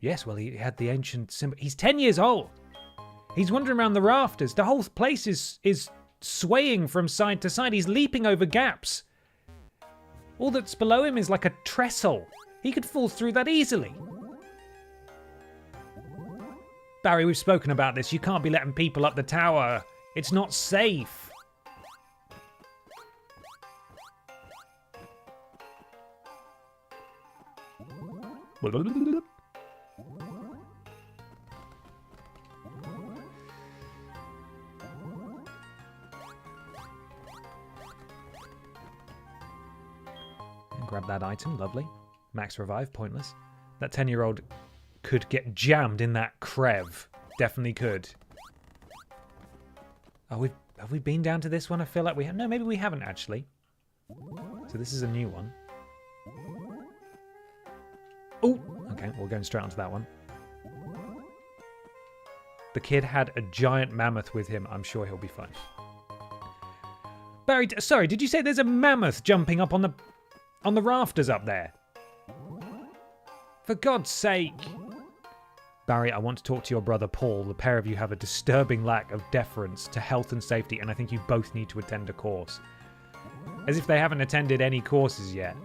Speaker 2: Yes, well, he had the ancient symbol. He's 10 years old. He's wandering around the rafters. The whole place is swaying from side to side. He's leaping over gaps. All that's below him is like a trestle. He could fall through that easily. Barry, we've spoken about this. You can't be letting people up the tower. It's not safe. Grab that item, lovely. Max revive, pointless. That 10-year-old could get jammed in that crev. Definitely could. Oh, have we been down to this one? I feel like we have. No, maybe we haven't actually. So this is a new one. Oh, okay, we're going straight onto that one. The kid had a giant mammoth with him. I'm sure he'll be fine. Barry, sorry, did you say there's a mammoth jumping up on the rafters up there? For God's sake. Barry, I want to talk to your brother Paul. The pair of you have a disturbing lack of deference to health and safety, and I think you both need to attend a course. As if they haven't attended any courses yet.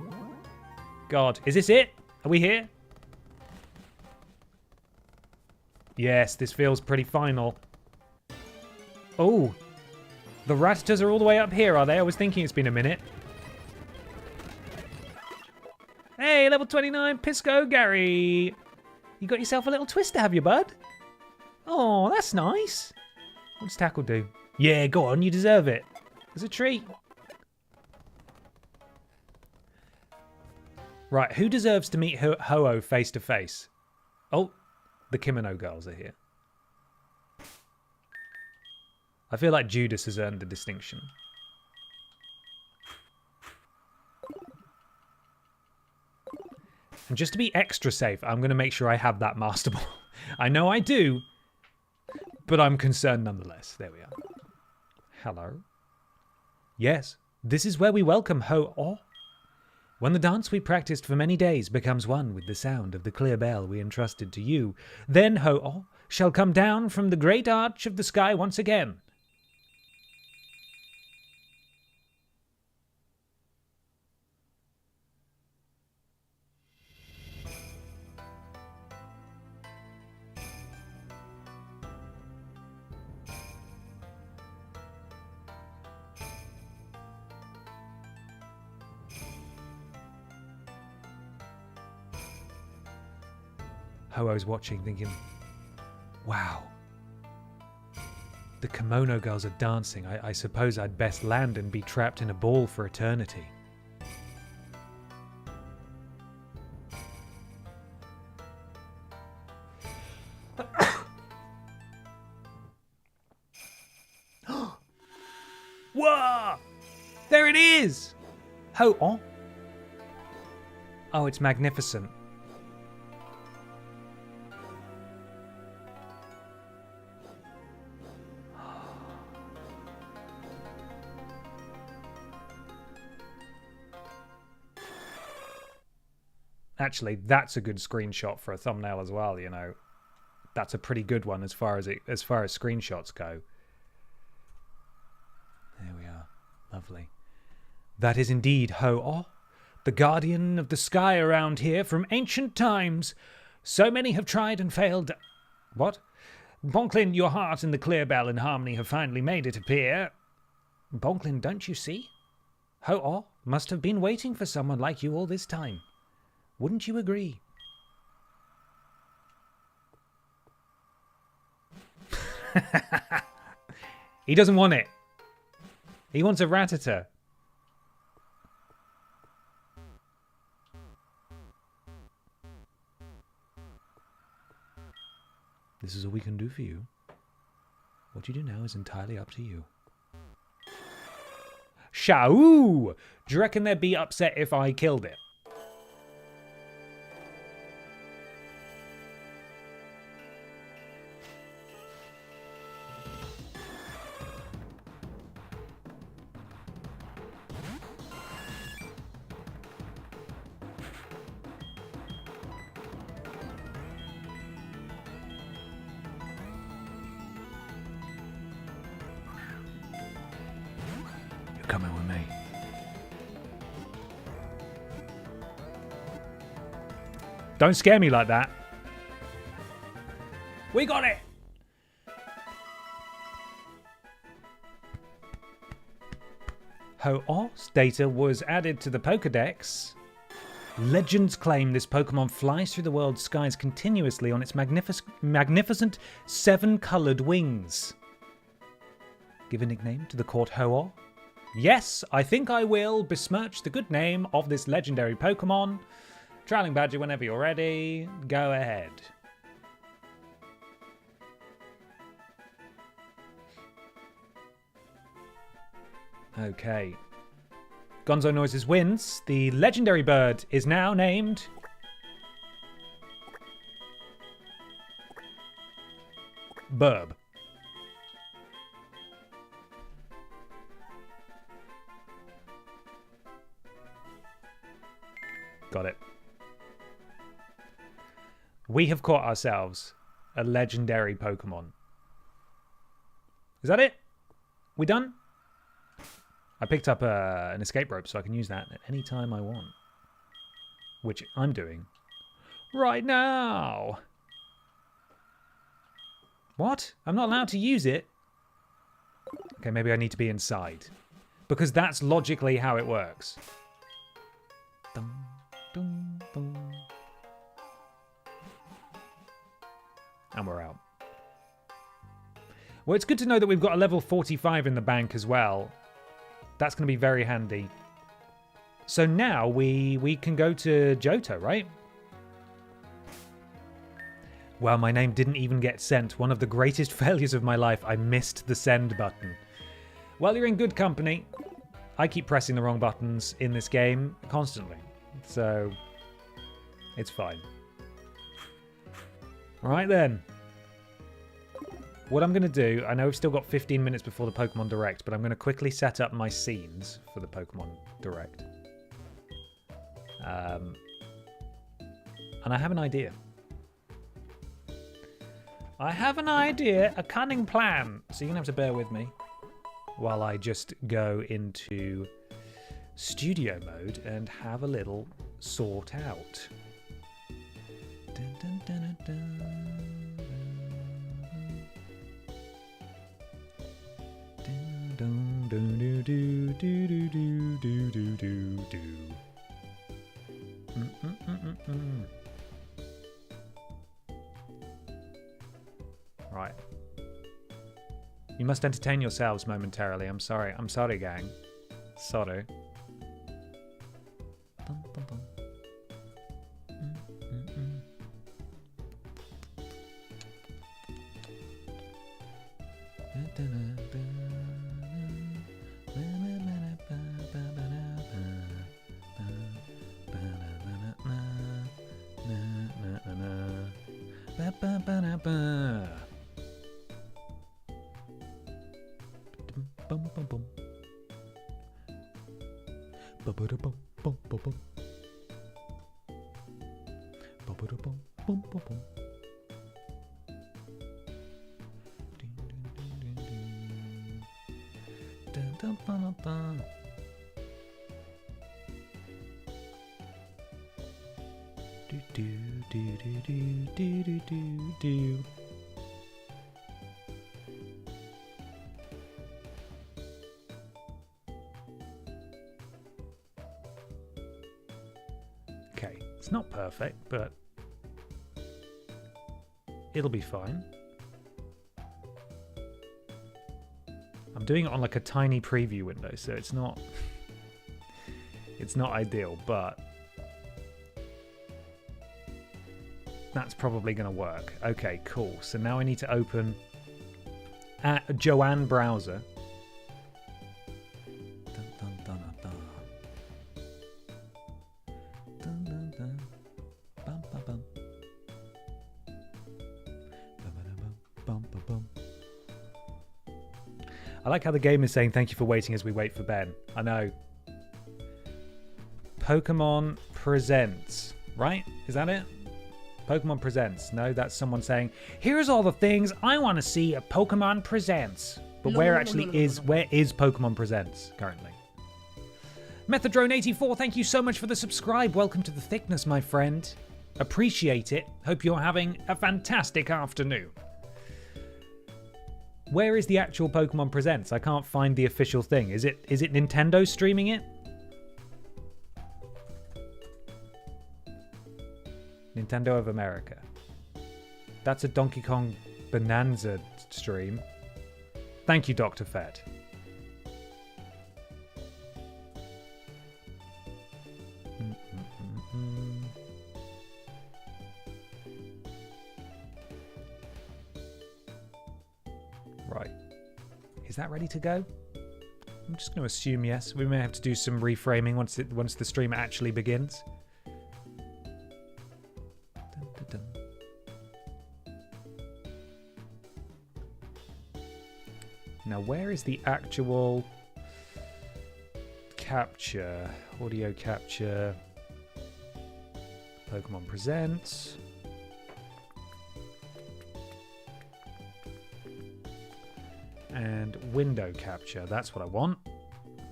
Speaker 2: God, is this it? Are we here? Yes, this feels pretty final. Oh, the Ratters are all the way up here, are they? I was thinking it's been a minute. Hey, level 29, Pisco Gary. You got yourself a little twister, have you, bud? Oh, that's nice. What's Tackle do? Yeah, go on, you deserve it. It's a treat. Right, who deserves to meet Ho-Oh face to face? Oh, the Kimono girls are here. I feel like Judas has earned the distinction. And just to be extra safe, I'm going to make sure I have that Master Ball. I know I do, but I'm concerned nonetheless. There we are. Hello. Yes, this is where we welcome Ho-Oh. When the dance we practiced for many days becomes one with the sound of the clear bell we entrusted to you, then Ho-Oh shall come down from the great arch of the sky once again. Ho-Oh's watching, thinking, wow, the kimono girls are dancing. I suppose I'd best land and be trapped in a ball for eternity. Whoa! There it is! Ho-Oh. Oh, it's magnificent. Actually, that's a good screenshot for a thumbnail as well, you know. That's a pretty good one as far as screenshots go. There we are. Lovely. That is indeed Ho-Oh, the guardian of the sky around here from ancient times. So many have tried and failed. What? Bonklin, your heart and the clear bell and harmony have finally made it appear. Bonklin, don't you see? Ho-Oh must have been waiting for someone like you all this time. Wouldn't you agree? He doesn't want it. He wants a Rattata. This is all we can do for you. What you do now is entirely up to you. Shao! Do you reckon they'd be upset if I killed it?
Speaker 6: Coming with me.
Speaker 2: Don't scare me like that. We got it! Ho-Oh's data was added to the Pokédex. Legends claim this Pokemon flies through the world's skies continuously on its magnificent 7-coloured wings. Give a nickname to the court Ho-Oh? Yes, I think I will besmirch the good name of this legendary Pokemon. Trialing Badger, whenever you're ready, go ahead. Okay. Gonzo Noises wins. The legendary bird is now named... Burb. Got it. We have caught ourselves a legendary Pokemon. Is that it? We done? I picked up an escape rope so I can use that at any time I want. Which I'm doing right now. What? I'm not allowed to use it? Okay, maybe I need to be inside. Because that's logically how it works. Dun, dun, dun. And we're out. Well, it's good to know that we've got a level 45 in the bank as well. That's going to be very handy. So now we can go to Johto, right? Well, my name didn't even get sent. One of the greatest failures of my life. I missed the send button. Well, you're in good company. I keep pressing the wrong buttons in this game constantly. So, it's fine. Right then. What I'm going to do, I know we've still got 15 minutes before the Pokemon Direct, but I'm going to quickly set up my scenes for the Pokemon Direct. And I have an idea. I have an idea, a cunning plan. So you're going to have to bear with me while I just go into studio mode and have a little sort out. Dun, dun, dun, dun, dun. Dun, dun, do, do, do, do, do, do, do, do, do. Right. You must entertain yourselves momentarily. I'm sorry. I'm sorry, gang. Sorry. Dun, dun, dun. do. Okay, it's not perfect, but it'll be fine. I'm doing it on like a tiny preview window, so it's not ideal, but that's probably going to work. Okay, cool. So now I need to open Joanne browser. Dun, dun, dun, dun, dun. Dun, dun, dun. Bum, bum, bum. Bum, bum, bum, bum. I like how the game is saying thank you for waiting as we wait for Ben. I know. Pokémon Presents, right? Is that it? Pokémon Presents. No, that's someone saying, here's all the things I want to see at Pokémon Presents. But where is Pokémon Presents currently? Methodrone84, thank you so much for the subscribe. Welcome to the thickness, my friend. Appreciate it. Hope you're having a fantastic afternoon. Where is the actual Pokémon Presents? I can't find the official thing. Is it Nintendo streaming it? Nintendo of America. That's a Donkey Kong Bonanza stream. Thank you, Dr. Fett. Right. Is that ready to go? I'm just going to assume yes. We may have to do some reframing once the stream actually begins. Now, where is the actual capture? Audio capture. Pokémon Presents. And window capture. That's what I want.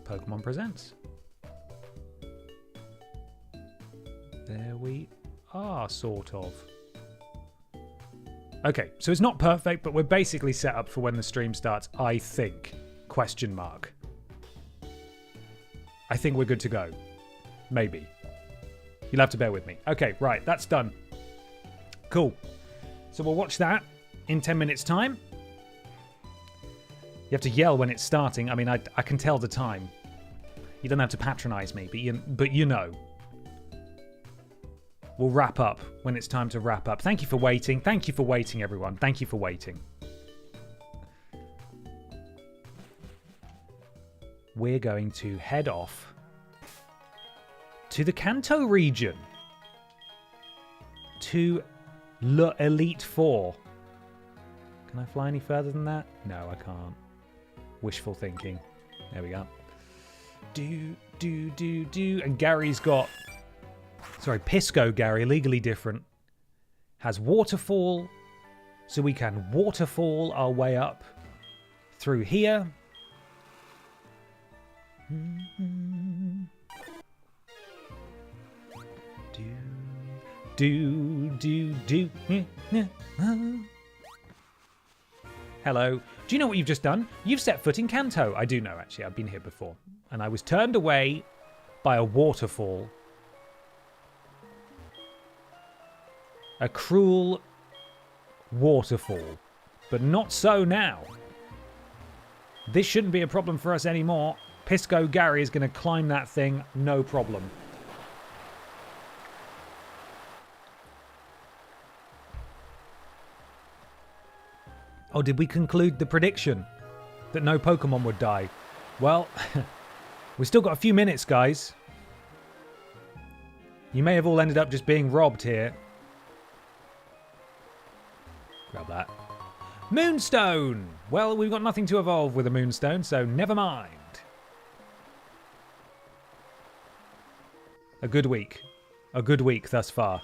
Speaker 2: Pokémon Presents. There we are, sort of. Okay, so it's not perfect, but we're basically set up for when the stream starts, I think. Question mark. I think we're good to go. Maybe. You'll have to bear with me. Okay, right, that's done. Cool. So we'll watch that in 10 minutes' time. You have to yell when it's starting. I mean, I can tell the time. You don't have to patronize me, but you know. We'll wrap up when it's time to wrap up. Thank you for waiting. Thank you for waiting, everyone. Thank you for waiting. We're going to head off to the Kanto region. To Le Elite Four. Can I fly any further than that? No, I can't. Wishful thinking. There we go. And Gary's got... Sorry, Pisco Gary, legally different, has waterfall, so we can waterfall our way up through here. Hello. Do you know what you've just done? You've set foot in Kanto. I do know, actually. I've been here before. And I was turned away by a waterfall. A cruel waterfall. But not so now. This shouldn't be a problem for us anymore. Pisco Gary is going to climb that thing, no problem. Oh, did we conclude the prediction that no Pokemon would die? Well, we've still got a few minutes, guys. You may have all ended up just being robbed here. Grab that. Moonstone! Well, we've got nothing to evolve with a Moonstone, so never mind. A good week. A good week thus far.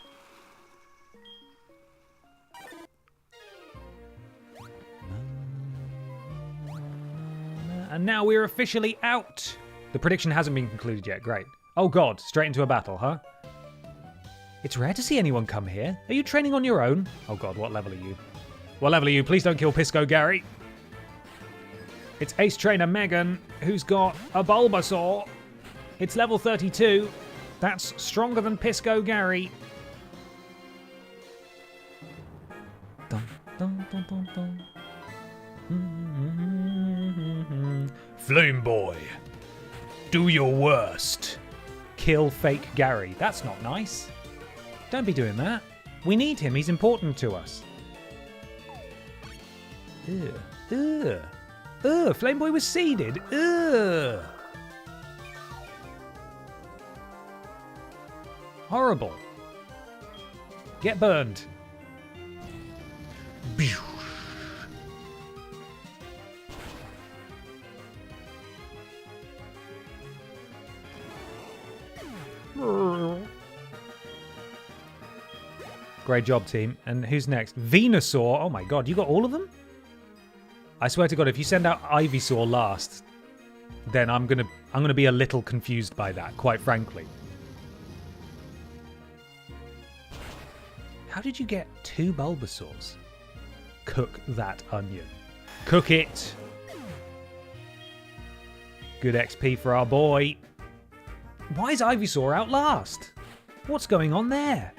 Speaker 2: And now we're officially out. The prediction hasn't been concluded yet. Great. Oh god, straight into a battle, huh? It's rare to see anyone come here. Are you training on your own? Oh god, what level are you? What level are you? Please don't kill Pisco Gary. It's Ace Trainer Megan, who's got a Bulbasaur. It's level 32. That's stronger than Pisco Gary. Dun, dun, dun, dun, dun.
Speaker 6: Flame Boy, do your worst.
Speaker 2: Kill fake Gary. That's not nice. Don't be doing that. We need him. He's important to us. Ugh. Ugh. Ugh. Flame Boy was seeded. Ugh. Horrible. Get burned. Great job, team. And who's next? Venusaur. Oh my god, you got all of them? I swear to god, if you send out Ivysaur last, then I'm gonna be a little confused by that, quite frankly. How did you get 2 Bulbasaurs? Cook that onion. Cook it! Good XP for our boy. Why is Ivysaur out last? What's going on there?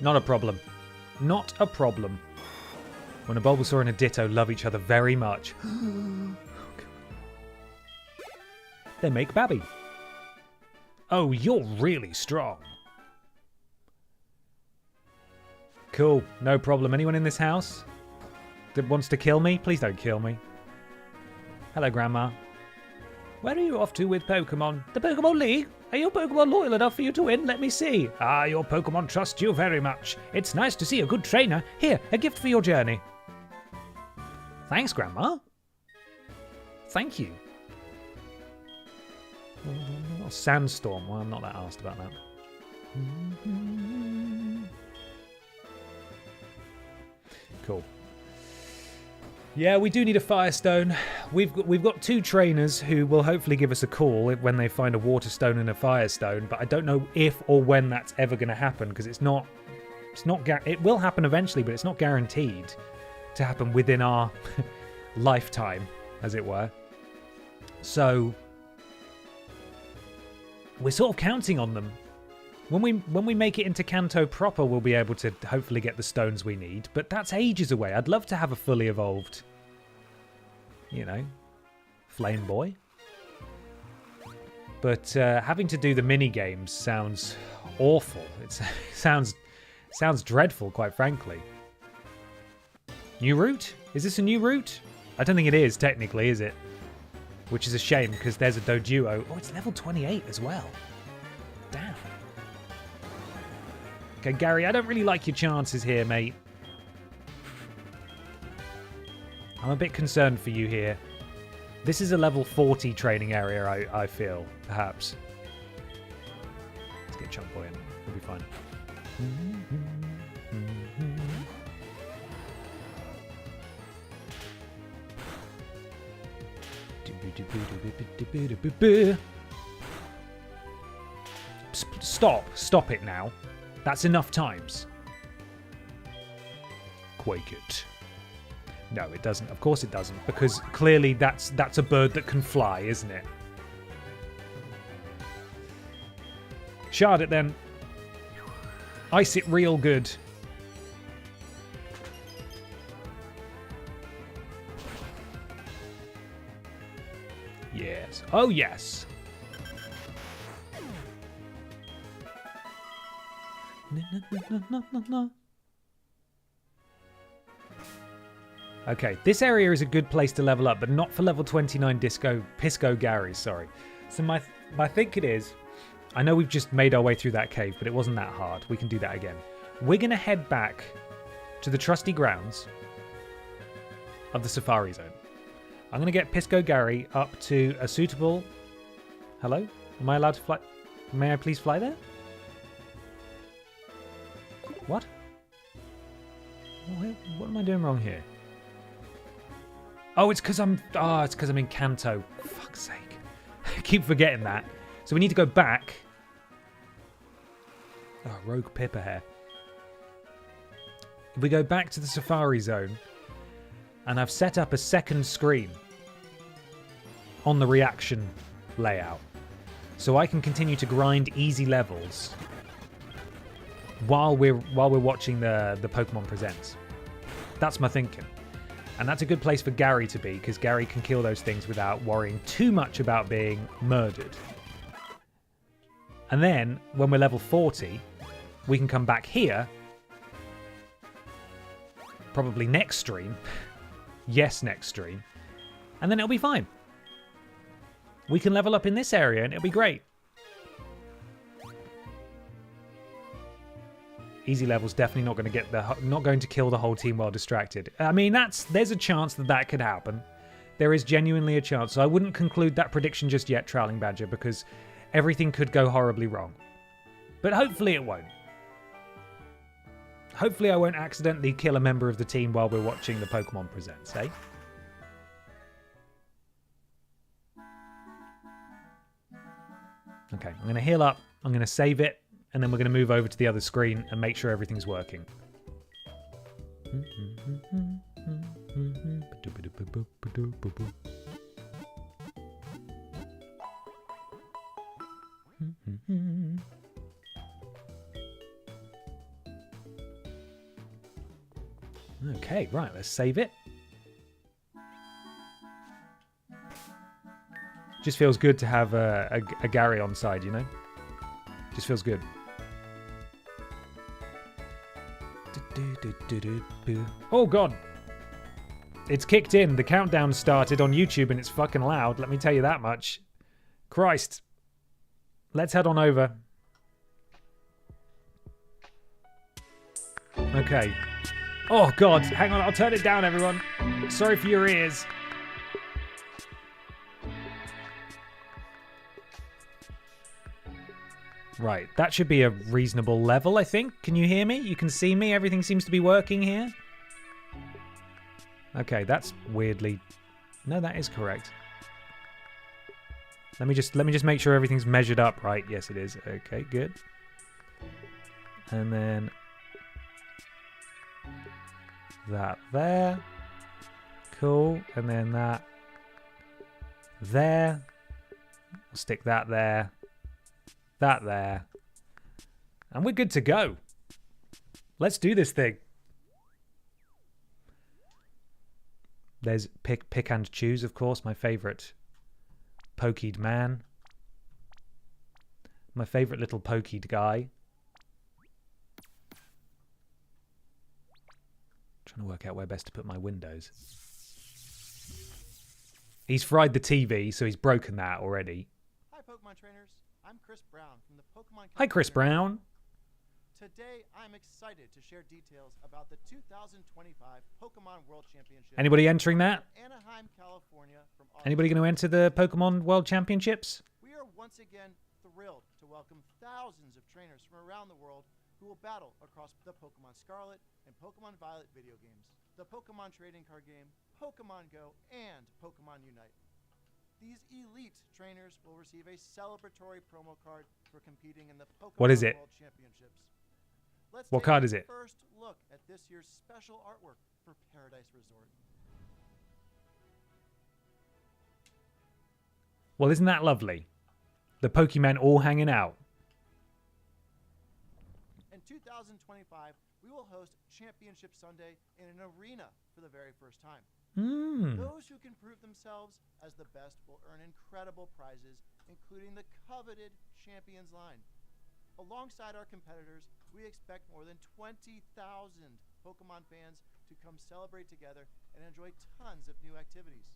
Speaker 2: Not a problem. Not a problem. When a Bulbasaur and a Ditto love each other very much. They make Babby. Oh, you're really strong. Cool, no problem. Anyone in this house that wants to kill me? Please don't kill me. Hello, Grandma. Where are you off to with Pokemon? The Pokemon League? Are your Pokemon loyal enough for you to win? Let me see. Ah, your Pokemon trust you very much. It's nice to see a good trainer. Here, a gift for your journey. Thanks, Grandma. Thank you. Oh, sandstorm. Well, I'm not that asked about that. Cool. Yeah, we do need a Firestone. We've got 2 trainers who will hopefully give us a call when they find a Water Stone and a Firestone, but I don't know if or when that's ever going to happen because it will happen eventually, but it's not guaranteed to happen within our lifetime, as it were. So we're sort of counting on them. When we make it into Kanto proper, we'll be able to hopefully get the stones we need, but that's ages away. I'd love to have a fully evolved, Flame Boy. But having to do the mini games sounds awful. It sounds dreadful, quite frankly. New route? Is this a new route? I don't think it is, technically, is it? Which is a shame, because there's a Doduo. Oh, it's level 28 as well. Damn. Okay, Gary, I don't really like your chances here, mate. I'm a bit concerned for you here. This is a level 40 training area, I feel, perhaps. Let's get Chunk Boy in. We'll be fine. Stop it now. That's enough times. Quake it. No, it doesn't. Of course it doesn't, because clearly that's a bird that can fly, isn't it? Shard it then. Ice it real good. Yes. Oh, yes. Okay, this area is a good place to level up, but not for level 29 Pisco Gary, sorry. So my think it is, I know we've just made our way through that cave, but it wasn't that hard. We can do that again. We're going to head back to the trusty grounds of the Safari Zone. I'm going to get Pisco Gary up to a suitable... Hello? Am I allowed to fly? May I please fly there? What? What am I doing wrong here? Oh, it's because I'm in Kanto. Fuck's sake. I keep forgetting that. So we need to go back. Oh, rogue Pippa hair. If we go back to the Safari Zone, and I've set up a second screen on the reaction layout, so I can continue to grind easy levels while we're watching the Pokemon Presents. That's my thinking. And that's a good place for Gary to be, because Gary can kill those things without worrying too much about being murdered. And then, when we're level 40, we can come back here, probably next stream. Yes, next stream. And then it'll be fine. We can level up in this area and it'll be great. Easy level's definitely not going to kill the whole team while distracted. I mean, there's a chance that could happen. There is genuinely a chance. So I wouldn't conclude that prediction just yet, Trowling Badger, because everything could go horribly wrong. But hopefully it won't. Hopefully I won't accidentally kill a member of the team while we're watching the Pokemon Presents, eh? Okay, I'm going to heal up, I'm going to save it, and then we're going to move over to the other screen and make sure everything's working. Okay, right, let's save it. Just feels good to have a Gary on side, you know? Just feels good. Oh, God. It's kicked in. The countdown started on YouTube and it's fucking loud. Let me tell you that much. Christ. Let's head on over. Okay. Oh, God. Hang on. I'll turn it down, everyone. Sorry for your ears. Right. That should be a reasonable level, I think. Can you hear me? You can see me? Everything seems to be working here. Okay, that's weirdly... No, that is correct. Let me just make sure everything's measured up right. Yes, it is. Okay, good. And then... that there. Cool. And then that there. I'll stick that there. That there. And we're good to go. Let's do this thing. There's pick and choose, of course, my favourite pokied man. My favourite little pokied guy. Trying to work out where best to put my windows. He's fried the TV, so he's broken that already.
Speaker 3: Hi, Pokemon trainers. I'm Chris Brown from the Pokemon.
Speaker 2: Hi, Chris Brown.
Speaker 3: Today, I'm excited to share details about the 2025 Pokemon World Championship.
Speaker 2: Anybody entering that?
Speaker 3: Anaheim, California. From
Speaker 2: Anybody going to enter the Pokemon World Championships?
Speaker 3: We are once again thrilled to welcome thousands of trainers from around the world who will battle across the Pokemon Scarlet and Pokemon Violet video games, the Pokemon trading card game, Pokemon Go, and Pokemon Unite. These elite trainers will receive a celebratory promo card for competing in the Pokemon
Speaker 2: What is it?
Speaker 3: World Championships. Let's
Speaker 2: What
Speaker 3: take
Speaker 2: card
Speaker 3: a
Speaker 2: is it?
Speaker 3: First look at this year's special artwork for Paradise Resort.
Speaker 2: Well, isn't that lovely? The Pokemon all hanging out.
Speaker 3: In 2025, we will host Championship Sunday in an arena for the very first time. Those who can prove themselves as the best will earn incredible prizes, including the coveted Champions line. Alongside our competitors, we expect more than 20,000 Pokemon fans to come celebrate together and enjoy tons of new activities.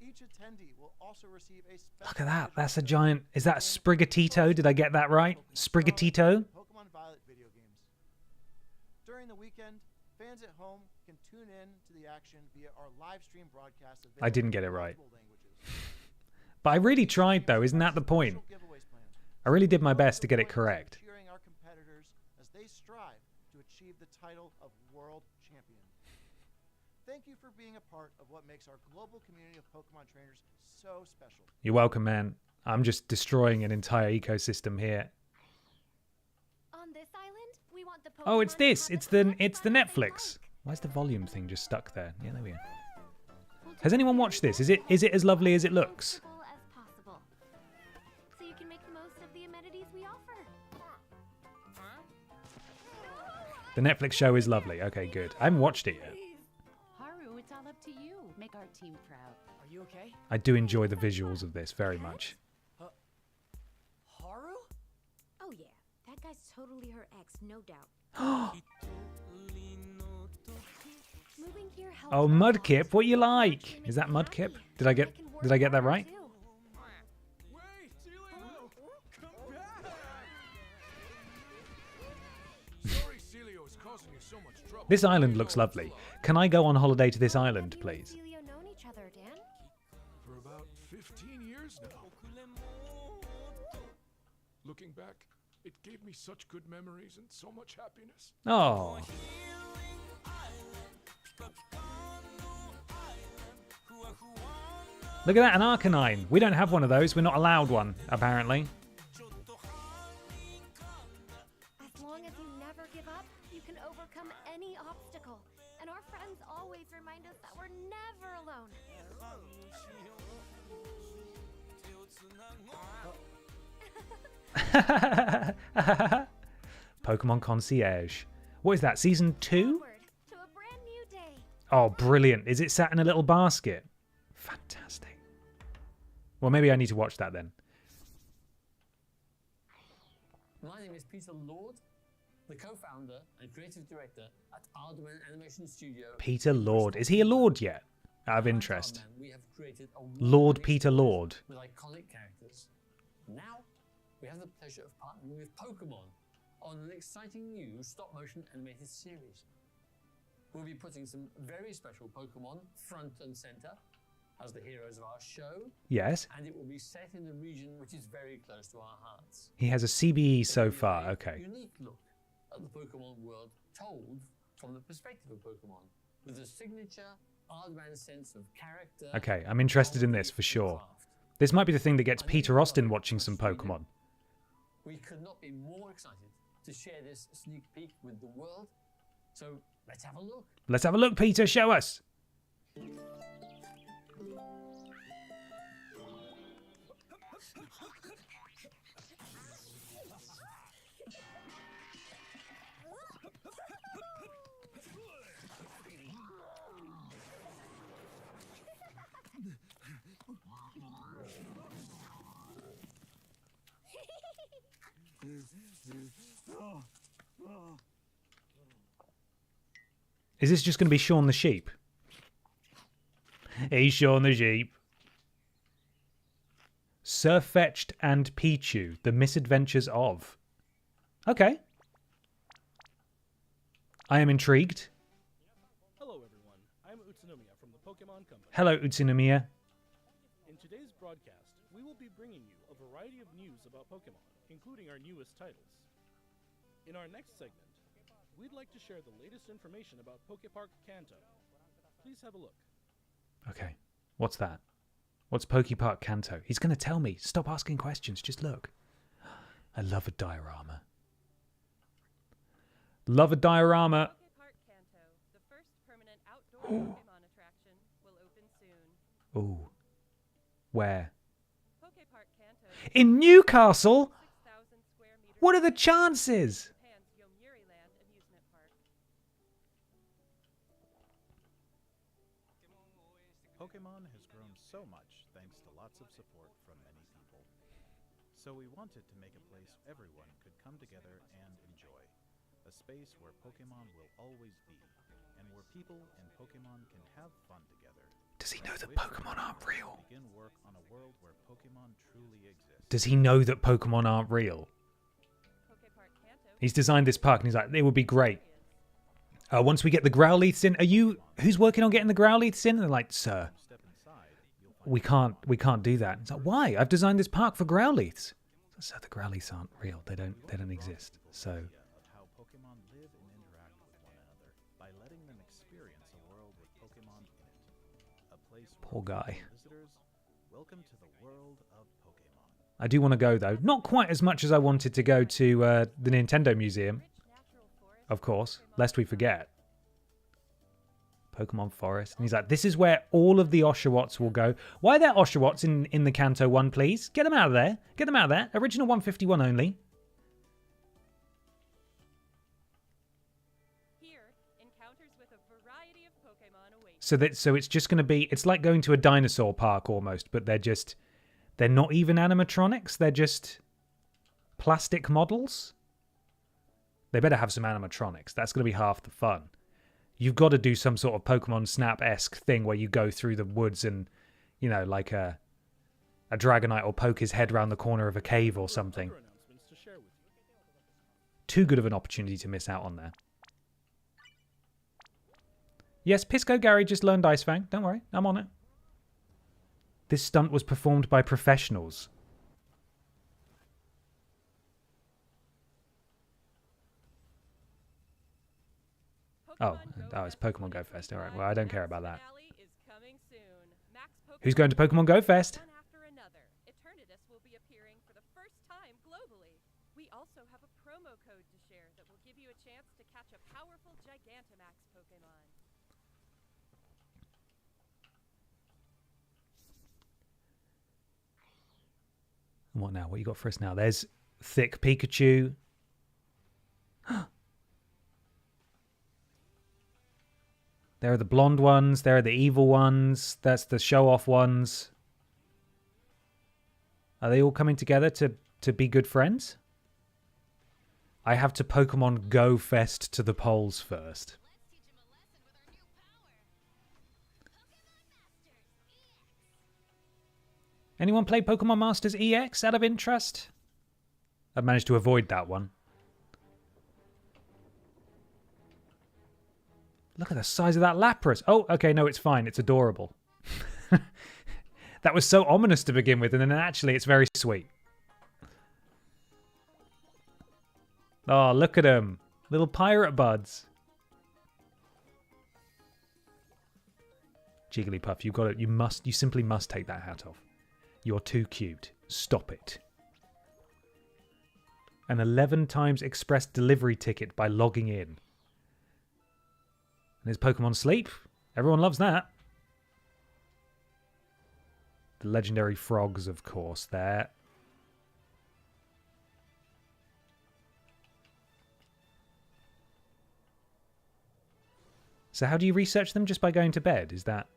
Speaker 3: Each attendee will also receive a special...
Speaker 2: Look at that. That's a giant... Is that Sprigatito? Did I get that right? Sprigatito?
Speaker 3: Pokemon Violet video games. During the weekend, fans at home can tune in to the action via our live stream broadcast.
Speaker 2: I didn't get it right. But I really tried, though. Isn't that the point? I really did my best to get it correct.
Speaker 3: Cheering our competitors as they strive to achieve the title of World Champion. Thank you for being a part of what makes our global community of Pokemon trainers so special.
Speaker 2: You're welcome, man. I'm just destroying an entire ecosystem here.
Speaker 5: On this island, we want the Pokemon
Speaker 2: Oh, it's this.
Speaker 5: to have
Speaker 2: It's
Speaker 5: the
Speaker 2: the Netflix. Why is the volume thing just stuck there? Yeah, there we go. Has anyone watched this? Is it as lovely as it looks?
Speaker 5: As possible, so you can make the most of the amenities we offer.
Speaker 2: The Netflix show is lovely. Okay, good. I haven't watched it yet.
Speaker 7: Haru, it's all up to you. Make our team proud.
Speaker 8: Are you okay?
Speaker 2: I do enjoy the visuals of this very much.
Speaker 8: Haru?
Speaker 5: Oh yeah, that guy's totally her ex, no doubt. Moving here helps
Speaker 2: Oh,
Speaker 5: us
Speaker 2: Mudkip,
Speaker 5: out.
Speaker 2: what you like?
Speaker 5: Actually
Speaker 2: Is
Speaker 5: makes
Speaker 2: that
Speaker 5: me
Speaker 2: Mudkip?
Speaker 5: happy.
Speaker 2: Did I get that right?
Speaker 5: too.
Speaker 1: Sorry, Celio is causing you so much trouble.
Speaker 2: This island looks lovely. Can I go on holiday to this island,
Speaker 5: Have you and
Speaker 2: please?
Speaker 5: Celio known each other, Dan?
Speaker 9: For about 15 years now. Looking back, it gave me such good memories and so much happiness.
Speaker 2: Oh. Look at that, an Arcanine. We don't have one of those. We're not allowed one, apparently.
Speaker 5: As long as you never give up, you can overcome any obstacle. And our friends always remind us that we're never alone.
Speaker 2: Pokemon Concierge. What is that, season 2?
Speaker 5: Onward to a brand new day.
Speaker 2: Oh, brilliant. Is it sat in a little basket? Fantastic. Well, maybe I need to watch that then.
Speaker 10: My name is Peter Lord, the co-founder and creative director at Aardman Animation Studio.
Speaker 2: Peter Lord. Is he a Lord yet? Out of interest.
Speaker 10: At Aardman, we have created a
Speaker 2: Lord
Speaker 10: wide
Speaker 2: Peter Lord.
Speaker 10: with iconic characters. Now, we have the pleasure of partnering with Pokémon on an exciting new stop-motion animated series. We'll be putting some very special Pokémon front and center as the heroes of our show,
Speaker 2: Yes.
Speaker 10: and it will be set in a region which is very close to our hearts.
Speaker 2: He has a CBE so
Speaker 10: It will be
Speaker 2: far.
Speaker 10: a
Speaker 2: Okay.
Speaker 10: Unique look at the Pokemon world told from the perspective of Pokemon, with a signature Aardman sense of character.
Speaker 2: Okay, I'm interested in this for sure. This might be the thing that gets Peter Austin watching some Pokemon.
Speaker 10: We could not be more excited to share this sneak peek with the world. So let's have a look.
Speaker 2: Let's have a look, Peter. Show us. Is this just going to be Shaun the Sheep? Hey, Shaun the Sheep. Surfetched and Pichu, The Misadventures of. Okay. I am intrigued.
Speaker 11: Hello everyone, I'm Utsunomiya from the Pokemon Company.
Speaker 2: Hello, Utsunomiya.
Speaker 11: In today's broadcast, we will be bringing you a variety of news about Pokemon, including our newest titles. In our next segment, we'd like to share the latest information about Pokepark Kanto. Please have a look.
Speaker 2: Okay. What's that? What's Pokepark Kanto? He's going to tell me. Stop asking questions. Just look. I love a diorama. Love a diorama.
Speaker 12: Pokepark Kanto, the first permanent outdoor Pokemon attraction, will open soon.
Speaker 2: Ooh. Where?
Speaker 12: Pokepark Kanto
Speaker 2: In Newcastle?
Speaker 12: 6,000 square meters.
Speaker 2: What are the chances?
Speaker 12: Japan's Yomiuriland amusement park.
Speaker 13: Pokemon has grown so much thanks to lots of support from many people. So we wanted to make a place everyone could come together and enjoy. A space where Pokemon will always be, and where people and Pokemon can have fun together.
Speaker 2: Does he know that Pokemon aren't real?
Speaker 13: Begin work on a world where Pokemon truly exist.
Speaker 2: Does he know that Pokemon aren't real?
Speaker 12: Pokepark Kanto.
Speaker 2: He's designed this park and he's like, it would be great. Once we get the Growlithes in, who's working on getting the Growlithes in? And they're like, sir, we can't do that. It's like, why? I've designed this park for Growlithes. So the Growlithes aren't real. They don't exist. So
Speaker 13: How Pokemon live and interact place
Speaker 2: Poor
Speaker 13: where
Speaker 2: guy.
Speaker 13: visitors welcome to the world of Pokemon.
Speaker 2: I do want to go, though. Not quite as much as I wanted to go to the Nintendo Museum. Of course, lest we forget. Pokemon Forest. And he's like, this is where all of the Oshawotts will go. Why are there Oshawotts in the Kanto one, please? Get them out of there. Get them out of there. Original 151 only. So it's just going to be, it's like going to a dinosaur park almost, but they're not even animatronics. They're just plastic models. They better have some animatronics. That's going to be half the fun. You've got to do some sort of Pokemon Snap-esque thing where you go through the woods and, you know, like a Dragonite will poke his head around the corner of a cave or something. Too good of an opportunity to miss out on there. Yes, Pisco Gary just learned Ice Fang. Don't worry, I'm on it. This stunt was performed by professionals. Oh, it's Pokemon Go Fest. All right, well, I don't care about that. Who's going to Pokemon Go Fest?
Speaker 12: Eternatus will be appearing for the first time globally. We also have a promo code to share that will give you a chance to catch a powerful Gigantamax Pokemon.
Speaker 2: What now? What you got for us now? There's Thick Pikachu. There are the blonde ones. There are the evil ones. That's the show-off ones. Are they all coming together to be good friends? I have to Pokemon Go Fest to the polls first. Anyone play Pokemon Masters EX out of interest? I've managed to avoid that one. Look at the size of that Lapras. Oh, okay, no, it's fine. It's adorable. That was so ominous to begin with, and then actually it's very sweet. Oh, look at him. Little pirate buds. Jigglypuff, you've got it. You simply must take that hat off. You're too cute. Stop it. An 11 times express delivery ticket by logging in. And there's Pokemon Sleep. Everyone loves that. The legendary frogs, of course, there. So how do you research them? Just by going to bed? Is that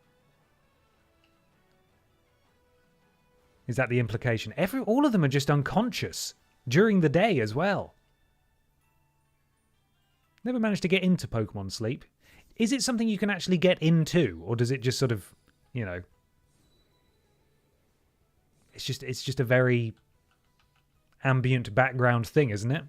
Speaker 2: the implication? All of them are just unconscious during the day as well. Never managed to get into Pokemon Sleep. Is it something you can actually get into, or does it just sort of, you know, it's just a very ambient background thing, isn't it?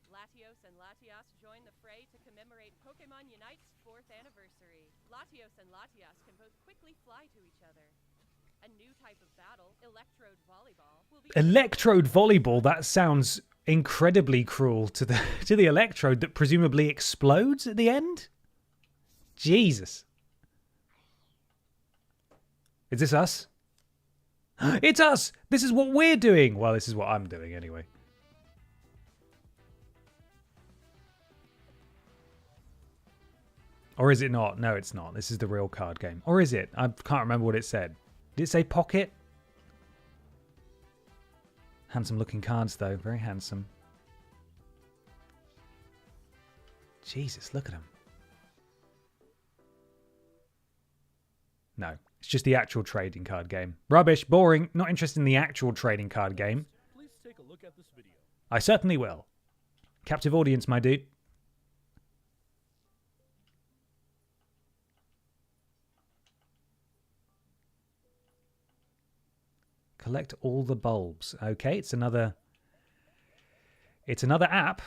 Speaker 12: Latios and Latias join the fray to commemorate Pokemon Unite's 4th anniversary. Latios and Latias can both quickly fly to each other. A new type of battle, Electrode Volleyball, will be...
Speaker 2: Electrode Volleyball? That sounds incredibly cruel to the Electrode that presumably explodes at the end? Jesus. Is this us? It's us! This is what we're doing! Well, this is what I'm doing anyway. Or is it not? No, it's not. This is the real card game. Or is it? I can't remember what it said. Did it say Pocket? Handsome looking cards though. Very handsome. Jesus, look at them. No, it's just the actual trading card game. Rubbish, boring, not interested in the actual trading card game.
Speaker 11: Please take a look at this video.
Speaker 2: I certainly will. Captive audience, my dude. Collect all the bulbs. Okay, it's another app.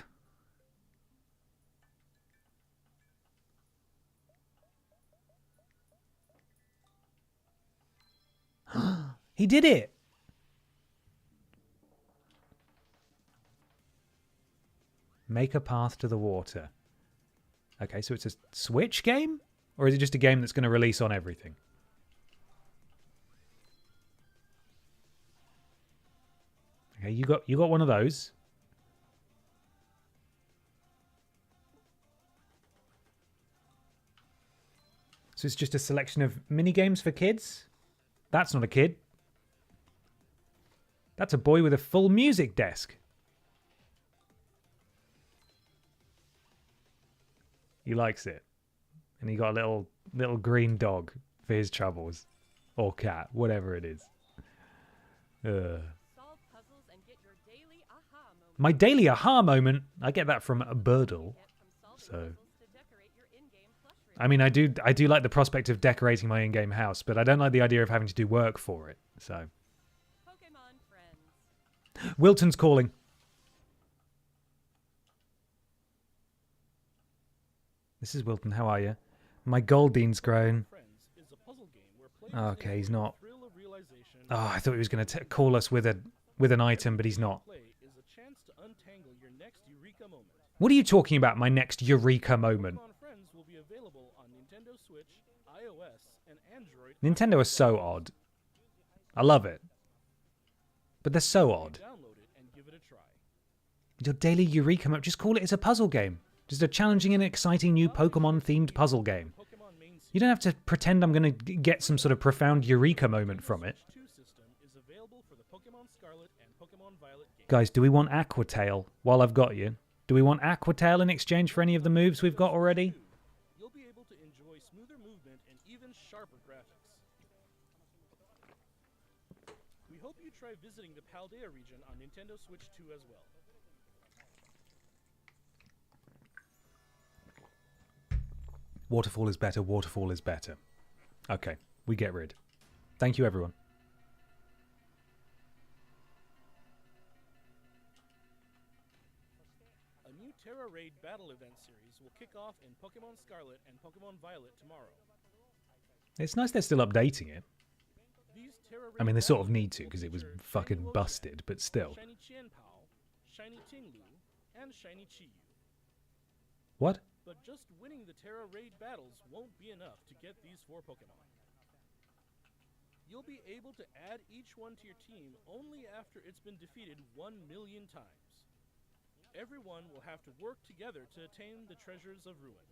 Speaker 2: He did it. Make a path to the water. Okay, so it's a Switch game? Or is it just a game that's going to release on everything? Okay, you got one of those. So it's just a selection of mini games for kids? That's not a kid. That's a boy with a full music desk. He likes it. And he got a little green dog for his troubles. Or cat, whatever it is. My daily aha moment, I get that from a Birdle. So I mean, I do like the prospect of decorating my in-game house, but I don't like the idea of having to do work for it. So Wilton's calling. This is Wilton. How are you? My Goldbean's grown. Okay, he's not. Oh, I thought he was going to call us with an item, but he's not. What are you talking about, my next eureka moment? Nintendo are so odd. I love it. But they're so odd. Your daily eureka moment, just call it as a puzzle game. Just a challenging and exciting new Pokemon-themed puzzle game. You don't have to pretend I'm going to get some sort of profound eureka moment from it. Guys, do we want Aquatail while I've got you? Do we want Aquatail in exchange for any of the moves we've got already?
Speaker 11: You'll be able to enjoy smoother movement and even sharper graphics. We hope you try visiting the Paldea region on Nintendo Switch 2 as well.
Speaker 2: Waterfall is better, waterfall is better. Okay, we get rid. Thank you, everyone.
Speaker 11: A new Terra Raid battle event series will kick off in Pokemon Scarlet and Pokemon Violet tomorrow.
Speaker 2: It's nice they're still updating it. I mean, they sort of need to, because it was fucking busted, but still.
Speaker 11: Shiny Qianpao, Shiny Tinglu, and Shiny Chiyu.
Speaker 2: What?
Speaker 11: But just winning the Terra Raid battles won't be enough to get these 4 Pokemon. You'll be able to add each one to your team only after it's been defeated 1 million times. Everyone will have to work together to attain the treasures of Ruin.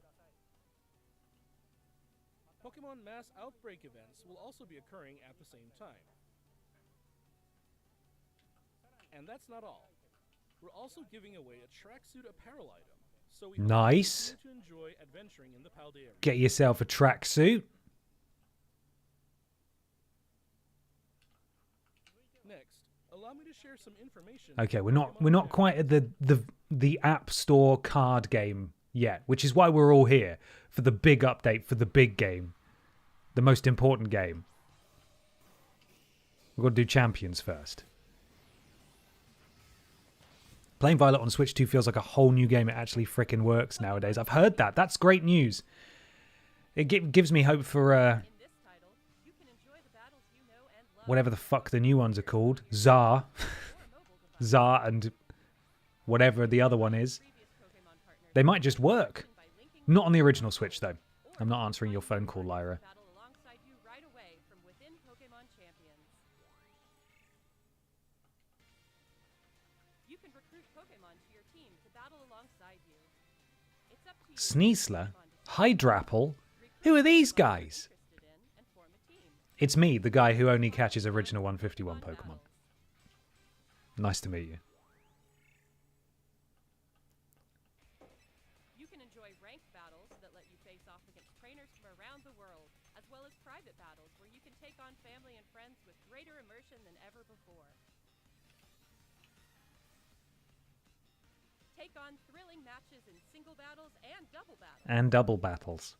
Speaker 11: Pokemon Mass Outbreak events will also be occurring at the same time. And that's not all. We're also giving away a tracksuit apparel item. So we
Speaker 2: nice.
Speaker 11: To enjoy adventuring in the Paldea.
Speaker 2: Get yourself a tracksuit.
Speaker 11: Next, allow me to share some information.
Speaker 2: Okay, we're not quite at the App Store card game yet, which is why we're all here for the big update for the big game, the most important game. We've got to do Champions first. Playing Violet on Switch 2 feels like a whole new game. It actually frickin' works nowadays. I've heard that. That's great news. It gives me hope for whatever the fuck the new ones are called. Zar. Zar and whatever the other one is. They might just work. Not on the original Switch, though. I'm not answering your phone call, Lyra. Sneasler? Hydrapple? Who are these guys? It's me, the guy who only catches original 151 Pokemon. Nice to meet you.
Speaker 12: You can enjoy ranked battles that let you face off against trainers from around the world, as well as private battles where you can take on family and friends with greater immersion than ever before. Take on thrilling matches in single battles and double battles.
Speaker 2: And double battles.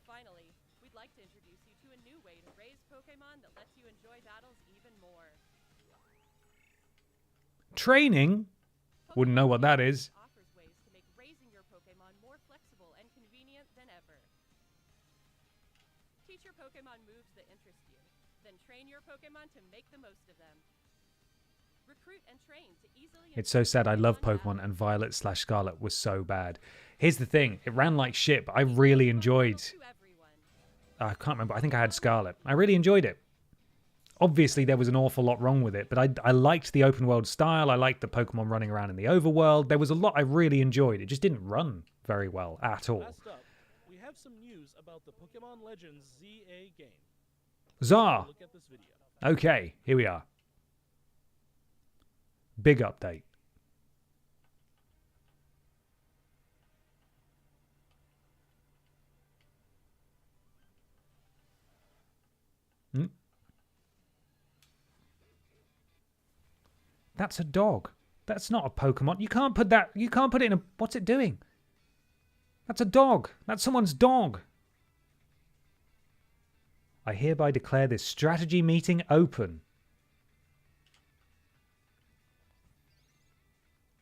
Speaker 12: Finally, we'd like to introduce you to a new way to raise Pokemon that lets you enjoy battles even more.
Speaker 2: Training? Wouldn't know what that is.
Speaker 12: Offers ways to make raising your Pokemon more flexible and convenient than ever. Teach your Pokemon moves that interest you, then train your Pokemon to make the most of them. Recruit and train to easily
Speaker 2: It's so sad. I love Pokemon and Violet/Scarlet was so bad. Here's the thing. It ran like shit, but I really enjoyed... I can't remember. I think I had Scarlet. I really enjoyed it. Obviously, there was an awful lot wrong with it, but I liked the open world style. I liked the Pokemon running around in the overworld. There was a lot I really enjoyed. It just didn't run very well at all.
Speaker 11: Last up, we have some news about the Pokemon Legends ZA game.
Speaker 2: Zah!
Speaker 11: Look at this video.
Speaker 2: Okay, here we are. Big update. That's a dog. That's not a Pokemon. You can't put that... You can't put it in a... What's it doing? That's a dog. That's someone's dog. I hereby declare this strategy meeting open.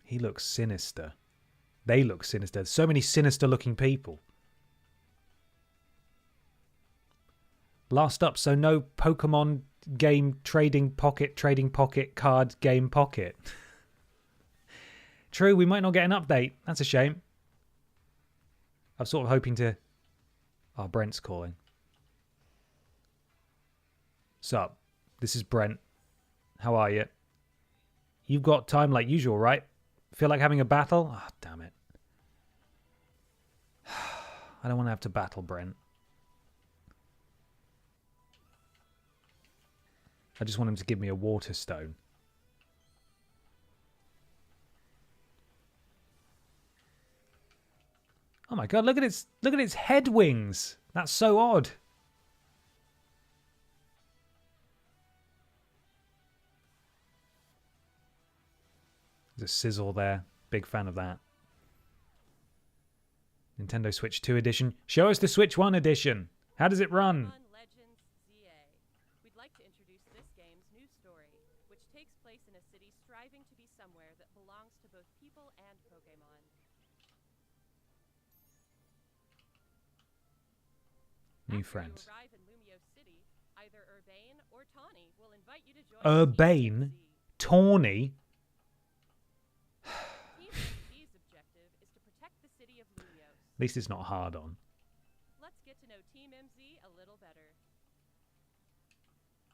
Speaker 2: He looks sinister. They look sinister. There's so many sinister looking people. Last up, so no Pokemon game trading pocket card game pocket. True, we might not get an update. That's a shame. I'm sort of hoping to... Oh, Brent's calling. Sup? This is Brent. How are you? You've got time like usual, right? Feel like having a battle? Ah, oh, damn it. I don't want to have to battle Brent. I just want him to give me a water stone. Oh my god, look at its head wings. That's so odd. There's a sizzle there. Big fan of that. Nintendo Switch 2 edition. Show us the Switch 1 edition. How does it run?
Speaker 12: We'd like to introduce this game's new story, which takes place in a city striving to be somewhere that belongs to both people and Pokémon.
Speaker 2: New friends.
Speaker 12: Arrive in Lumio City, either Urbane or Tawny will invite you to join
Speaker 2: Urbane? Tawny?
Speaker 12: Team MZ's objective is to protect the city of Lumios.
Speaker 2: At least it's not hard on.
Speaker 12: Let's get to know Team MZ a little better.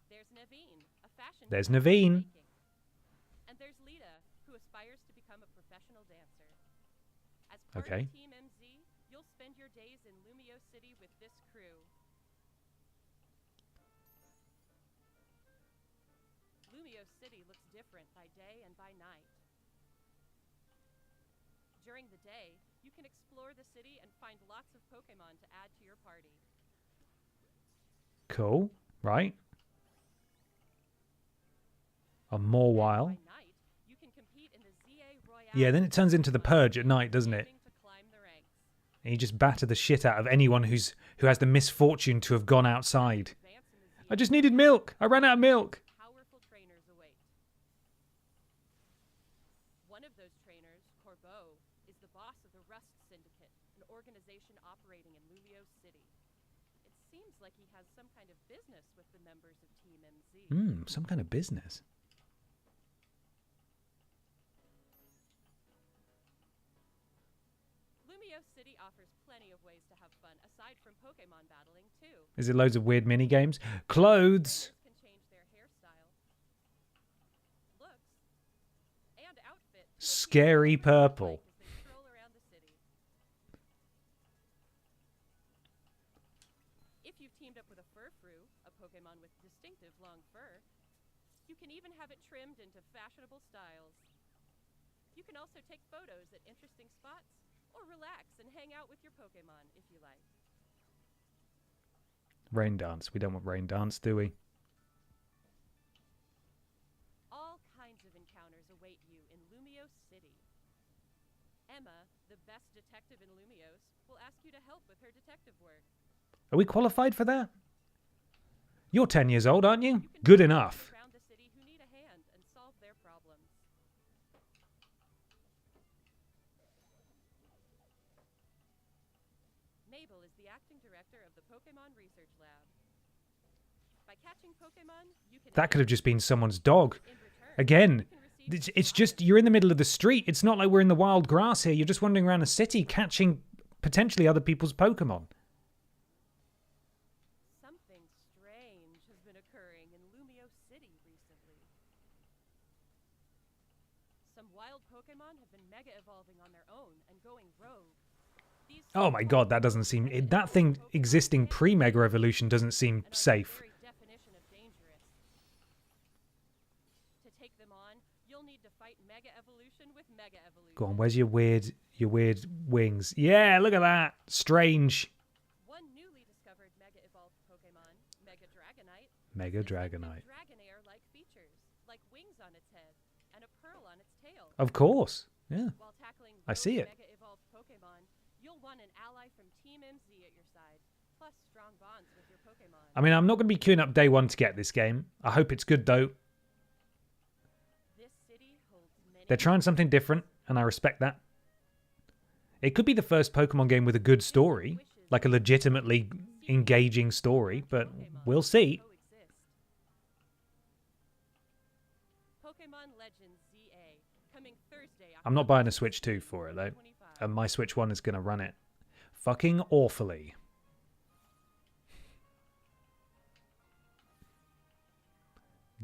Speaker 12: There's Naveen, a fashion
Speaker 2: There's
Speaker 12: designer
Speaker 2: Naveen.
Speaker 12: making. And there's Lita, who aspires to become a professional dancer. As part
Speaker 2: Okay.
Speaker 12: of Team MZ, you'll spend your days in Lumio City with this crew. Lumio City looks different by day and by night. During the day, you can explore the city and find lots of Pokémon to add to your party.
Speaker 2: Cool. Right. A more while.
Speaker 12: By night, you can compete in the ZA Royale.
Speaker 2: Yeah, then it turns into the Purge at night, doesn't it?
Speaker 12: To climb the ranks.
Speaker 2: And you just batter the shit out of anyone who has the misfortune to have gone outside. I just needed milk. I ran out of milk.
Speaker 12: Powerful trainers await. One of those trainers, Corbeau, is the boss of the Rust Syndicate, an organization operating in Lumio City. It seems like he has some kind of business with the members of Team MZ.
Speaker 2: Some kind of business.
Speaker 12: Lumio City offers plenty of ways to have fun aside from Pokémon battling too.
Speaker 2: Is it loads of weird mini games? Clothes.
Speaker 12: Can change their hairstyle, looks, and outfit. to
Speaker 2: Scary
Speaker 12: appeal to everyone
Speaker 2: purple.
Speaker 12: alike as they stroll around the city. If you've teamed up with a Furfrou, a Pokémon with distinctive long fur, you can even have it trimmed into fashionable styles. You can also take photos at interesting spots, or relax and hang out with your Pokémon if you like.
Speaker 2: Rain dance. We don't want rain dance, do we?
Speaker 12: All kinds of encounters await you in Lumio City. Emma, the best detective in Lumios, will ask you to help with her detective work.
Speaker 2: Are we qualified for that? You're 10 years old, aren't you? Good enough.
Speaker 12: Around the city who need a hand and solve their problems. Mabel is the acting director of the Pokémon Research Lab. By catching Pokémon, you can
Speaker 2: That could have just been someone's dog.
Speaker 12: in return,
Speaker 2: Again,
Speaker 12: you can
Speaker 2: It's just, you're in the middle of the street. It's not like we're in the wild grass here. You're just wandering around a city catching potentially other people's Pokemon.
Speaker 12: Something strange has been occurring in Lumio City recently. Some wild Pokemon have been mega evolving on their own and going rogue.
Speaker 2: Oh my god, that doesn't seem... That thing existing pre-Mega Evolution doesn't seem safe.
Speaker 12: To take them on, you'll need to fight Mega Evolution with Mega Evolution.
Speaker 2: Go on, where's your weird wings? Yeah, look at that. Strange.
Speaker 12: One newly discovered Mega evolved Pokemon, Mega Dragonite.
Speaker 2: Mega Dragonite.
Speaker 12: Dragonair-like features, like wings on its head and a pearl on its tail.
Speaker 2: Of course. Yeah.
Speaker 12: While tackling
Speaker 2: I see it.
Speaker 12: Mega evolved Pokemon, you'll want an ally from Team MZ at your side, plus strong bonds with your Pokemon.
Speaker 2: I mean, I'm not going to be queuing up day one to get this game. I hope it's good, though.
Speaker 12: This city holds many...
Speaker 2: They're trying something different, and I respect that. It could be the first Pokemon game with a good story, like a legitimately engaging story, but we'll see.
Speaker 12: Pokemon Legends ZA, coming Thursday.
Speaker 2: I'm not buying a Switch 2 for it, though. And my Switch 1 is going to run it fucking awfully.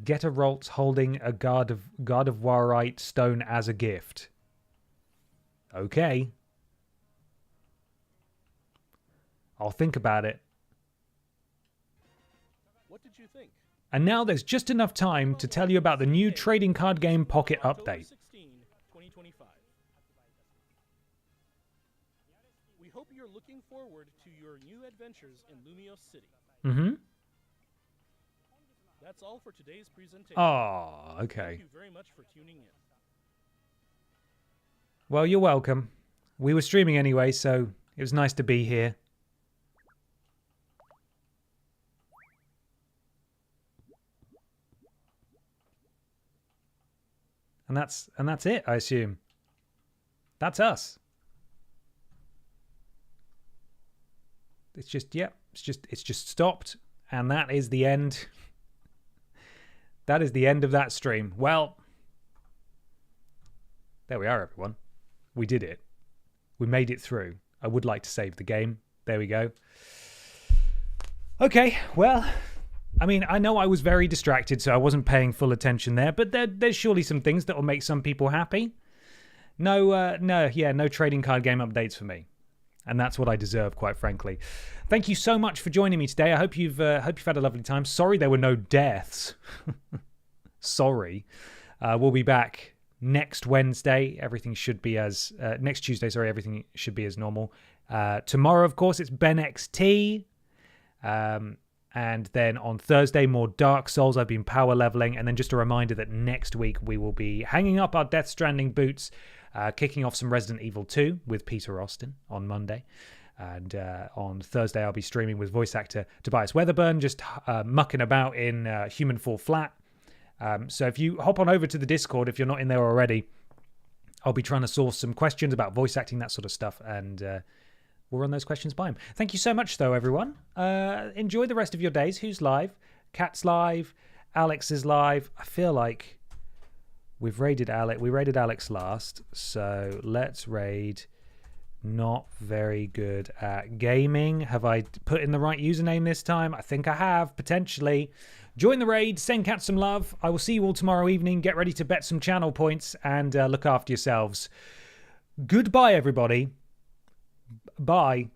Speaker 2: Getarolt's holding a Gardevoirite stone as a gift. Okay. I'll think about it.
Speaker 11: What did you think?
Speaker 2: And now there's just enough time to tell you about the new trading card game Pocket update.
Speaker 11: 16, 2025. We hope you're looking forward to your new adventures in Lumio City.
Speaker 2: Mm-hmm.
Speaker 11: That's all for today's presentation.
Speaker 2: Oh, okay.
Speaker 11: Thank you very much for tuning in.
Speaker 2: Well, you're welcome. We were streaming anyway, so it was nice to be here. And that's it, I assume. That's us. It's just, yeah, it's just stopped, and that is the end. That is the end of that stream. Well, there we are, everyone. We did it. We made it through. I would like to save the game. There we go. Okay, well, I mean, I know I was very distracted, so I wasn't paying full attention there, but there's surely some things that will make some people happy. No trading card game updates for me. And that's what I deserve, quite frankly. Thank you so much for joining me today. I hope you've had a lovely time. Sorry there were no deaths. Sorry. We'll be back next Wednesday. Everything should be as... next Tuesday, sorry. Everything should be as normal. Tomorrow, of course, it's Ben XT. And then on Thursday, more Dark Souls. I've been power leveling. And then just a reminder that next week we will be hanging up our Death Stranding boots, kicking off some Resident Evil 2 with Peter Austin on Monday. And on Thursday, I'll be streaming with voice actor Tobias Weatherburn, just mucking about in Human Fall Flat. So if you hop on over to the Discord, if you're not in there already, I'll be trying to source some questions about voice acting, that sort of stuff. And we'll run those questions by him. Thank you so much, though, everyone. Enjoy the rest of your days. Who's live? Cat's live. Alex is live. I feel like we've raided Alex. We raided Alex last, so let's raid. Not very good at gaming. Have I put in the right username this time? I think I have, potentially. Join the raid. Send Cat some love. I will see you all tomorrow evening. Get ready to bet some channel points and look after yourselves. Goodbye, everybody. Bye.